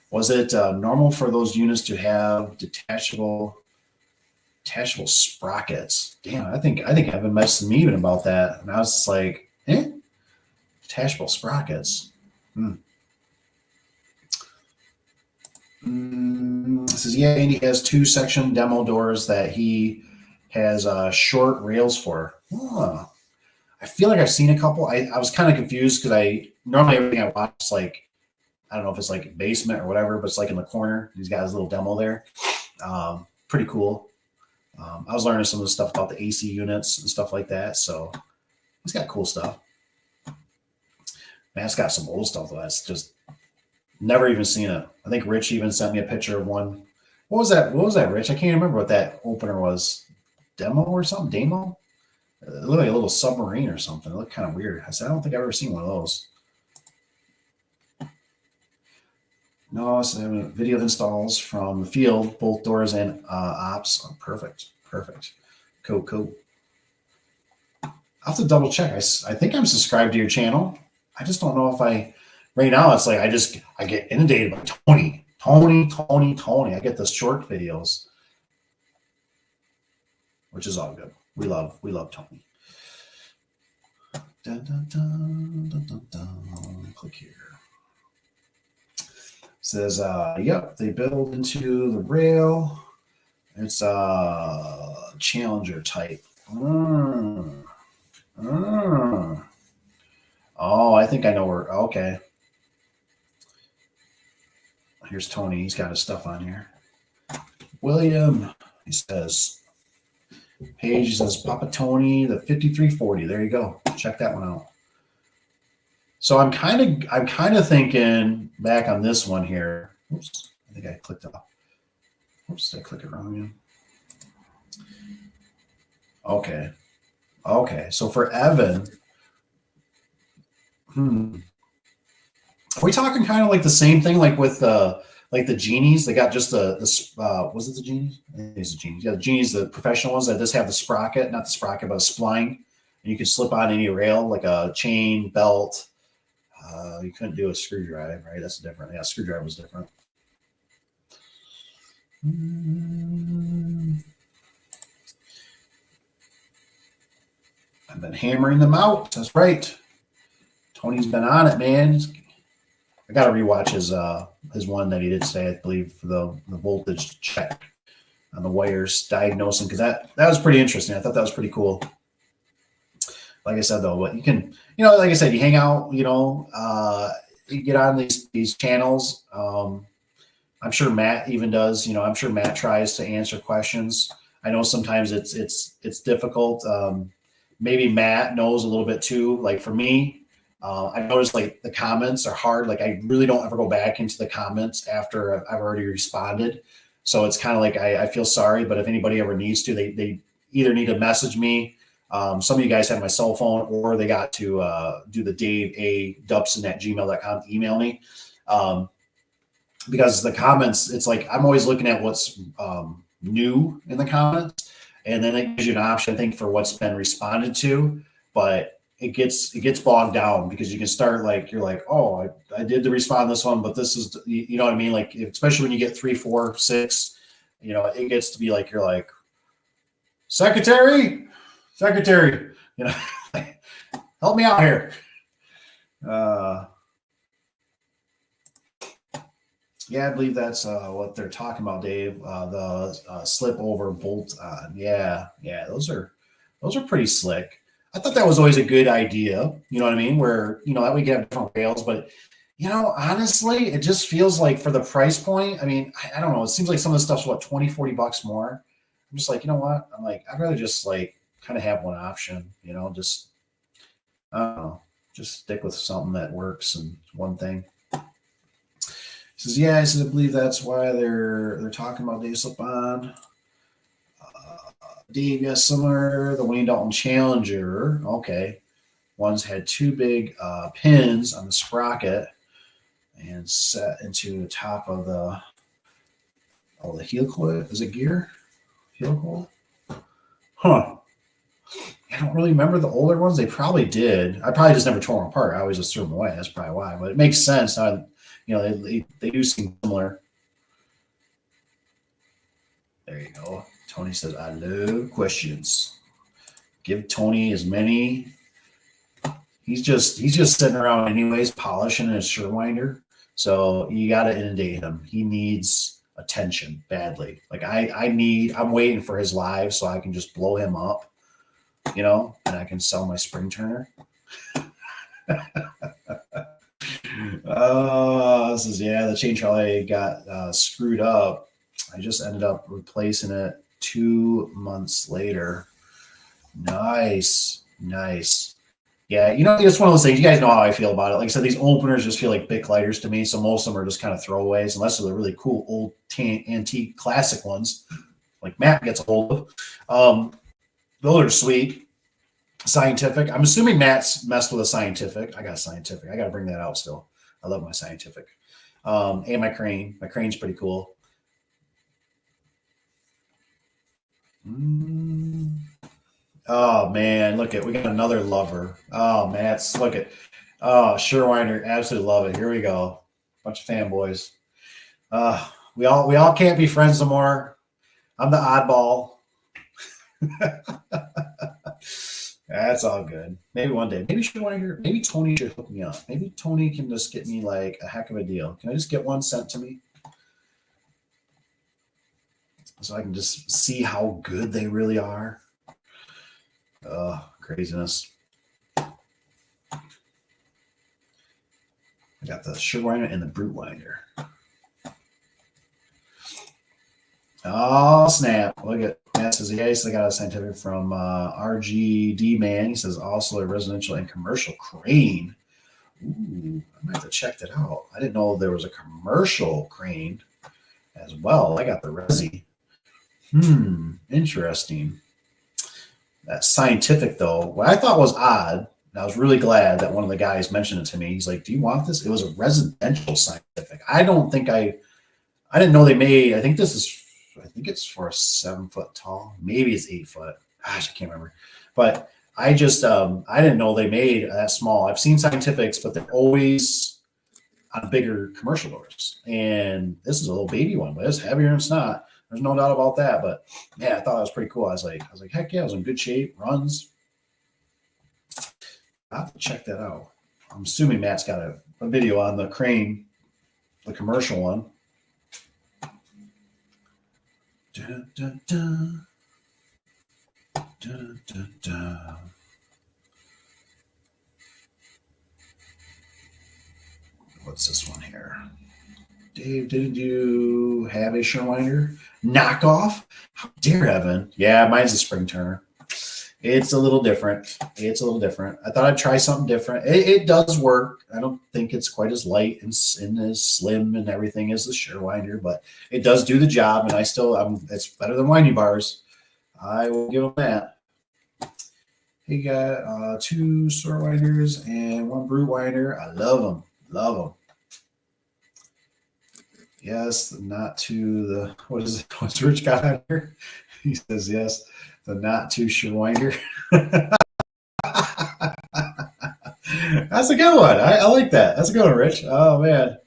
Was it normal for those units to have detachable sprockets? Damn, I think Evan messaged me even about that, and I was just like, detachable sprockets. It says, yeah, Andy has 2-section demo doors that he has short rails for. Oh. I feel like I've seen a couple. I was kind of confused because normally everything I watch is like, I don't know if it's like basement or whatever, but it's like in the corner. He's got his little demo there. Pretty cool. I was learning some of the stuff about the AC units and stuff like that. So he's got cool stuff. Matt's got some old stuff though. That's just never even seen it. I think Rich even sent me a picture of one. What was that, Rich? I can't remember what that opener was. Demo or something? Demo? It looked like a little submarine or something. It looked kind of weird. I said, I don't think I've ever seen one of those. No, it's video installs from the field, both doors and ops. Oh, perfect. Cool. I'll have to double check. I think I'm subscribed to your channel. I just don't know if right now it's like I get inundated by Tony. I get the short videos, which is all good. We love Tony. Click here. It says, yep, they build into the rail. It's a Challenger type. Oh, I think I know where. Okay. Here's Tony. He's got his stuff on here. William, he says, Page says Papa Tony, the 5340. There you go. Check that one out. So I'm kind of thinking back on this one here. Oops, I think I clicked off. Oops, did I click it wrong again? Okay. So for Evan, are we talking kind of like the same thing, like with the genies? They got just was it the genies? It's the genies. Yeah, the genies, the professional ones that just have the sprocket, not the sprocket, but a spline, and you can slip on any rail, like a chain, belt, You couldn't do a screwdriver, right? That's different. Yeah, screwdriver was different. I've been hammering them out. That's right. Tony's been on it, man. I got to rewatch his one that he did say, I believe, for the voltage check on the wires, diagnosing, because that was pretty interesting. I thought that was pretty cool. Like I said, though, but you can, like I said, you hang out, you get on these channels. I'm sure Matt even does. I'm sure Matt tries to answer questions. I know sometimes it's difficult. Maybe Matt knows a little bit too. Like for me, I noticed like the comments are hard. Like I really don't ever go back into the comments after I've already responded. So it's kind of like I feel sorry, but if anybody ever needs to, they either need to message me. Some of you guys have my cell phone, or they got to do the davadubson@gmail.com, email me. Because the comments, it's like I'm always looking at what's new in the comments, and then it gives you an option, I think, for what's been responded to. But it gets bogged down because you can start like you're like, oh, I did to respond to this one, but this is, you know what I mean? Like especially when you get 3, 4, 6, it gets to be like you're like, secretary, help me out here. Yeah, I believe that's what they're talking about, Dave. The slip over bolt on. Yeah, those are pretty slick. I thought that was always a good idea. You know what I mean? Where that we can have different rails, but honestly, it just feels like for the price point. I mean, I don't know. It seems like some of the stuff's what, $20-$40 more. I'm just like, you know what? I'm like, I'd rather just like kind of have one option. Just I don't know, just stick with something that works and one thing. He says, yeah, I believe that's why they're talking about Dave slip-on. Dave, yes, similar. The Wayne Dalton Challenger. Okay. One's had 2 big pins on the sprocket and set into the top of the heel coil. Is it gear? Heel coil? Huh. I don't really remember the older ones. They probably did. I probably just never tore them apart. I always just threw them away. That's probably why. But it makes sense. They do seem similar. There you go. Tony says, I love questions. Give Tony as many. He's just sitting around anyways, polishing his Sherwinder. So you got to inundate him. He needs attention badly. Like I'm waiting for his live so I can just blow him up, and I can sell my spring turner. This is, the chain trolley got screwed up. I just ended up replacing it 2 months later. Nice. Yeah, it's one of those things. You guys know how I feel about it. Like I said, these openers just feel like big lighters to me. So most of them are just kind of throwaways, unless they're the really cool old antique classic ones, like Matt gets a hold of. Those are sweet. Scientific. I'm assuming Matt's messed with a Scientific. I got a Scientific. I got to bring that out still. I love my Scientific. And my crane. My crane's pretty cool. Oh man, look at, we got another lover. Oh, Matt's, look at, Sherwinder, absolutely love it. Here we go. Bunch of fanboys. We all can't be friends no more. I'm the oddball. That's all good. Maybe one day. Maybe Tony should hook me up. Maybe Tony can just get me like a heck of a deal. Can I just get one sent to me? So I can just see how good they really are. Craziness. I got the Sherwinder and the Brute Winder. Oh, snap. Look at Matt says, yes, I got a Scientific from RGD Man. He says, also a residential and commercial crane. Ooh, I might have to check that out. I didn't know there was a commercial crane as well. I got the Resi. Interesting. That Scientific, though, what I thought was odd, and I was really glad that one of the guys mentioned it to me. He's like, do you want this? It was a residential Scientific. I didn't know they made, I think it's for a 7 foot tall. Maybe it's 8 foot. Gosh, I can't remember. But I just I didn't know they made that small. I've seen Scientifics, but they're always on bigger commercial doors. And this is a little baby one, but it's heavier than snot. There's no doubt about that. But yeah, I thought it was pretty cool. I was like, heck yeah, it was in good shape, runs. I have to check that out. I'm assuming Matt's got a video on the crane, the commercial one. Dun, dun, dun. Dun, dun, dun. What's this one here? Dave, didn't you have a Sherwinder knockoff? How dare Evan? Yeah, mine's a spring turner. It's a little different. It's a little different. I thought I'd try something different. It does work. I don't think it's quite as light and as slim and everything as the Sherwinder, but it does do the job. And it's better than winding bars. I will give them that. He got 2 sword winders and 1 brood winder. I love them. Love them. Yes, not to the what's Rich got on here? He says yes, the not too sure winder. That's a good one. I like that. That's a good one, Rich. Oh man.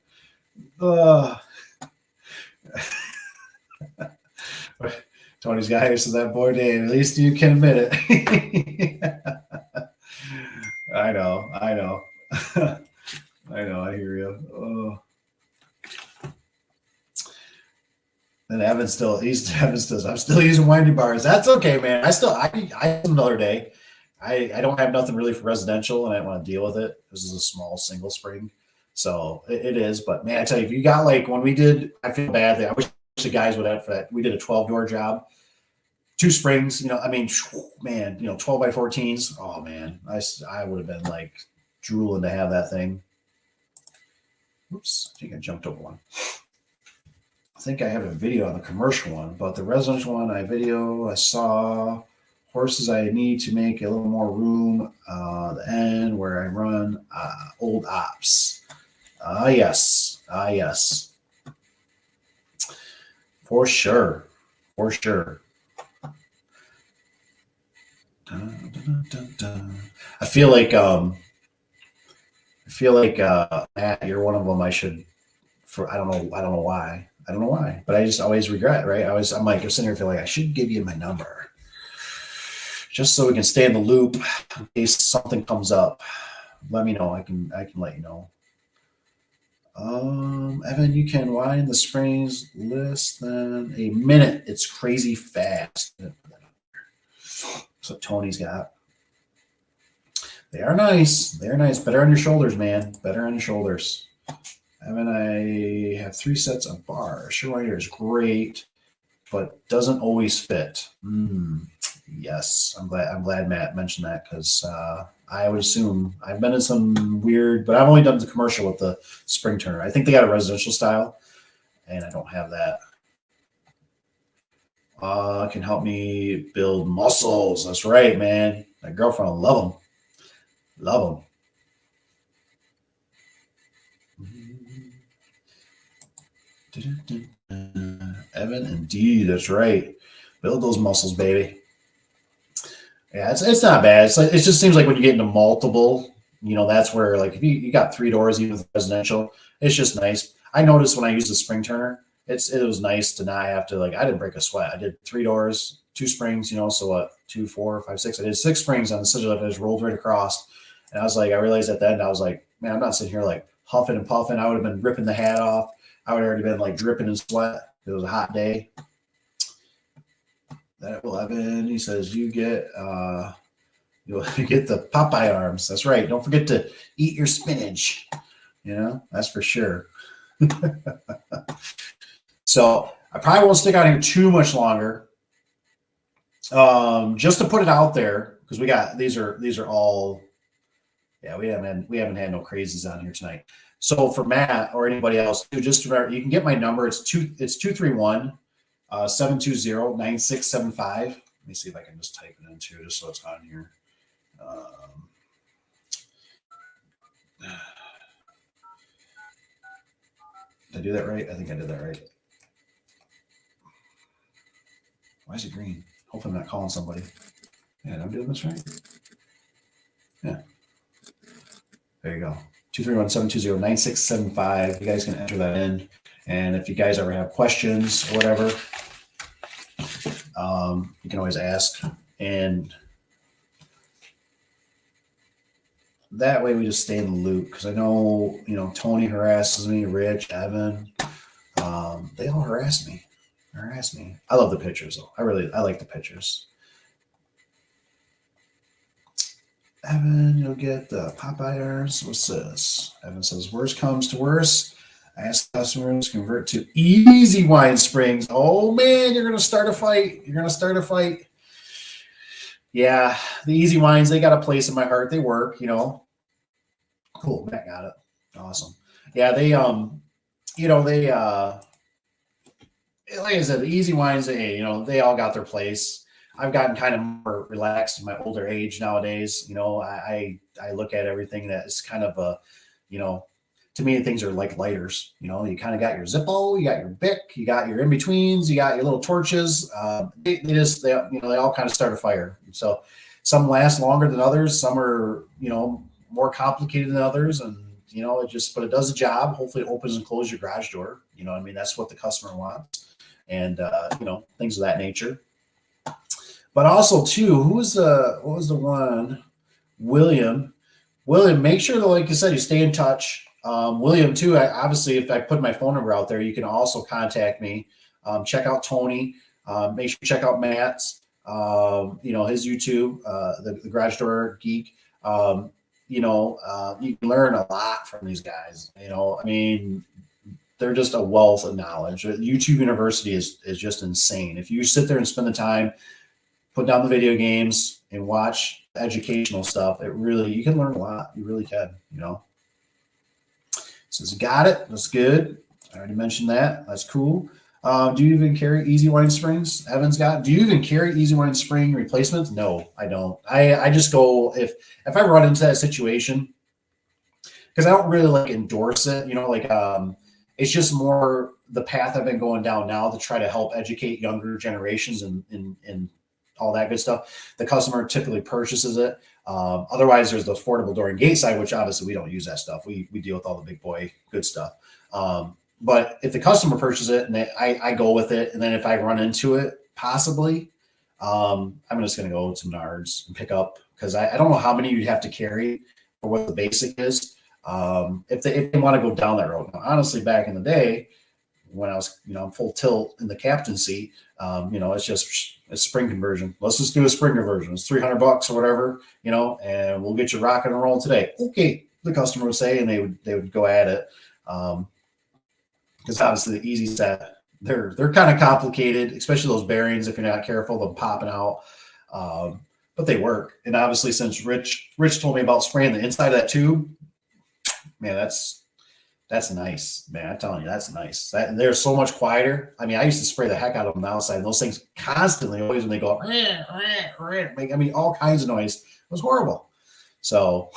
Tony's got here, so that boy Dave. At least you can admit it. I know. I know. I hear you. Oh. And Evan still, I'm still using winding bars. That's okay, man. I another day. I don't have nothing really for residential, and I don't want to deal with it. This is a small single spring, so it is. But man, I tell you, if you got like when we did, I feel badly. I wish the guys would have for that. We did a 12-door job, 2 springs. You know, I mean, man, 12 by 14s. Oh man, I would have been like drooling to have that thing. Oops, I think I jumped over one. I think I have a video on the commercial one, but the residential one I saw horses I need to make a little more room. The end where I run old ops. Yes. For sure. Dun, dun, dun, dun. I feel like Matt, you're one of them. I should. I don't know why. But I just always regret, right? I'm sitting here feeling like I should give you my number, just so we can stay in the loop in case something comes up. Let me know. I can let you know. Evan, you can wind the springs less than a minute. It's crazy fast. So Tony's got. They are nice. Better on your shoulders, man. Better on your shoulders. Evan, I have 3 sets of bars. Sherwinder is great, but doesn't always fit. Yes, I'm glad Matt mentioned that because I would assume I've been in some weird, but I've only done the commercial with the spring turner. I think they got a residential style, and I don't have that. Can help me build muscles. That's right, man. My girlfriend will love them. Evan, indeed, that's right. Build those muscles, baby. Yeah, it's not bad. It just seems like when you get into multiple, that's where like if you got 3 doors even with residential, it's just nice. I noticed when I used the spring turner, it was nice to not have to I didn't break a sweat. I did 3 doors, 2 springs, so what, 2, 4, 5, 6. I did 6 springs on the sigil lift. I just rolled right across, and I realized at the end, I was like, man, I'm not sitting here like huffing and puffing. I would have been ripping the hat off. I would have already been like dripping in sweat. It was a hot day. That will Evan. He says you'll get the Popeye arms. That's right. Don't forget to eat your spinach. That's for sure. So I probably won't stick out here too much longer. Just to put it out there because we got these are all. Yeah, we haven't had no crazies on here tonight. So for Matt or anybody else, just remember you can get my number. It's 231 720-9675. Let me see if I can just type it in too, just so it's on here. Did I do that right? I think I did that right. Why is it green? Hopefully I'm not calling somebody. Man, I'm doing this right. Yeah. There you go. 231-720-9675. You guys can enter that in. And if you guys ever have questions or whatever, you can always ask. And that way we just stay in the loop. Because I know, Tony harasses me, Rich, Evan. They all harass me. I love the pictures, though. I like the pictures. Evan, you'll get the Popeyes. What's this? Evan says, worst comes to worst, I ask customers to convert to easy wine springs. Oh, man, you're going to start a fight. Yeah, the easy wines, they got a place in my heart. They work, Cool, Matt got it. Awesome. Yeah, they, like I said, the easy wines, they all got their place. I've gotten kind of more relaxed in my older age nowadays. I look at everything that is kind of a, to me, things are like lighters. You kind of got your Zippo, you got your Bic, you got your in-betweens, you got your little torches. They all kind of start a fire. So some last longer than others. Some are, more complicated than others. And, but it does the job. Hopefully it opens and closes your garage door. That's what the customer wants. And, things of that nature. But also, too, what was the one? William, make sure that, like you said, you stay in touch. William, too, obviously, if I put my phone number out there, you can also contact me. Check out Tony. Make sure you check out Matt's, his YouTube, the Garage Door Geek. You can learn a lot from these guys. They're just a wealth of knowledge. YouTube University is just insane. If you sit there and spend the time, put down the video games and watch educational stuff, you can learn a lot. You really can, Says, got it. That's good. I already mentioned that. That's cool. Do you even carry easy wine springs? Evan's got. Do you even carry easy wine spring replacements? No, I don't. I just go if I run into that situation, because I don't really endorse it. It's just more the path I've been going down now to try to help educate younger generations and all that good stuff. The customer typically purchases it. Otherwise, there's the affordable door and gate side, which obviously we don't use that stuff. We deal with all the big boy good stuff. But if the customer purchases it and I go with it, and then if I run into it, possibly, I'm just going to go to Menards and pick up, because I don't know how many you'd have to carry or what the basic is. If they want to go down that road. Now, honestly, back in the day when I was, full tilt in the captain seat, it's just a spring conversion. Let's just do a spring conversion. It's $300 or whatever, and we'll get you rocking and rolling today. Okay, the customer would say, and they would go at it. Because obviously the easy set, they're kind of complicated, especially those bearings. If you're not careful, they'll popping out. But they work. And obviously, since Rich told me about spraying the inside of that tube, man, that's nice, man. I'm telling you, that's nice. They're so much quieter. I used to spray the heck out of them on the outside. And those things constantly, always when they go, make all kinds of noise. It was horrible. So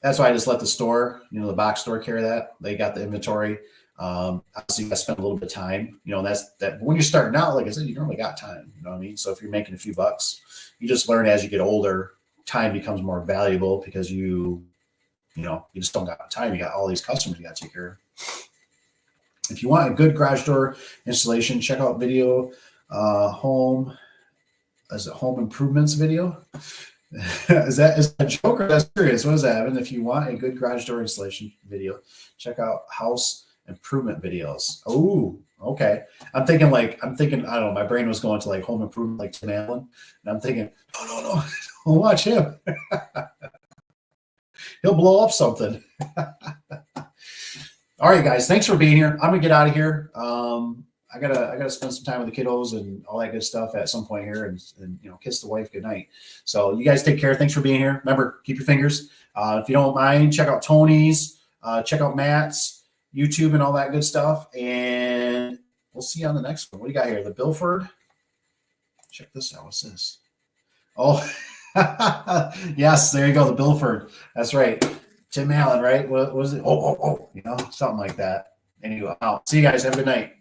that's why I just let the store, the box store carry that. They got the inventory. Obviously, you got to spend a little bit of time. That's that. But when you're starting out, like I said, you normally got time. You know what I mean? So if you're making a few bucks, you just learn as you get older. Time becomes more valuable because you just don't got time. You got all these customers you got to take care of. If you want a good garage door installation, check out video home improvements video. Is that a joke or that's serious? What is that, Evan? If you want a good garage door installation video, check out house improvement videos. Oh, okay. I'm thinking, I don't know, my brain was going to home improvement, like Tim Allen. And I'm thinking, no, don't watch him. He'll blow up something. All right, guys, thanks for being here. I'm gonna get out of here. I gotta spend some time with the kiddos and all that good stuff at some point here, and kiss the wife goodnight. So you guys take care. Thanks for being here. Remember, keep your fingers. If you don't mind, check out Tony's, check out Matt's YouTube and all that good stuff. And we'll see you on the next one. What do you got here? The Bilford. Check this out. What's this? Oh, yes, there you go. The Bilford. That's right. Tim Allen, right? What was it? Oh, something like that. Anyway, see you guys. Have a good night.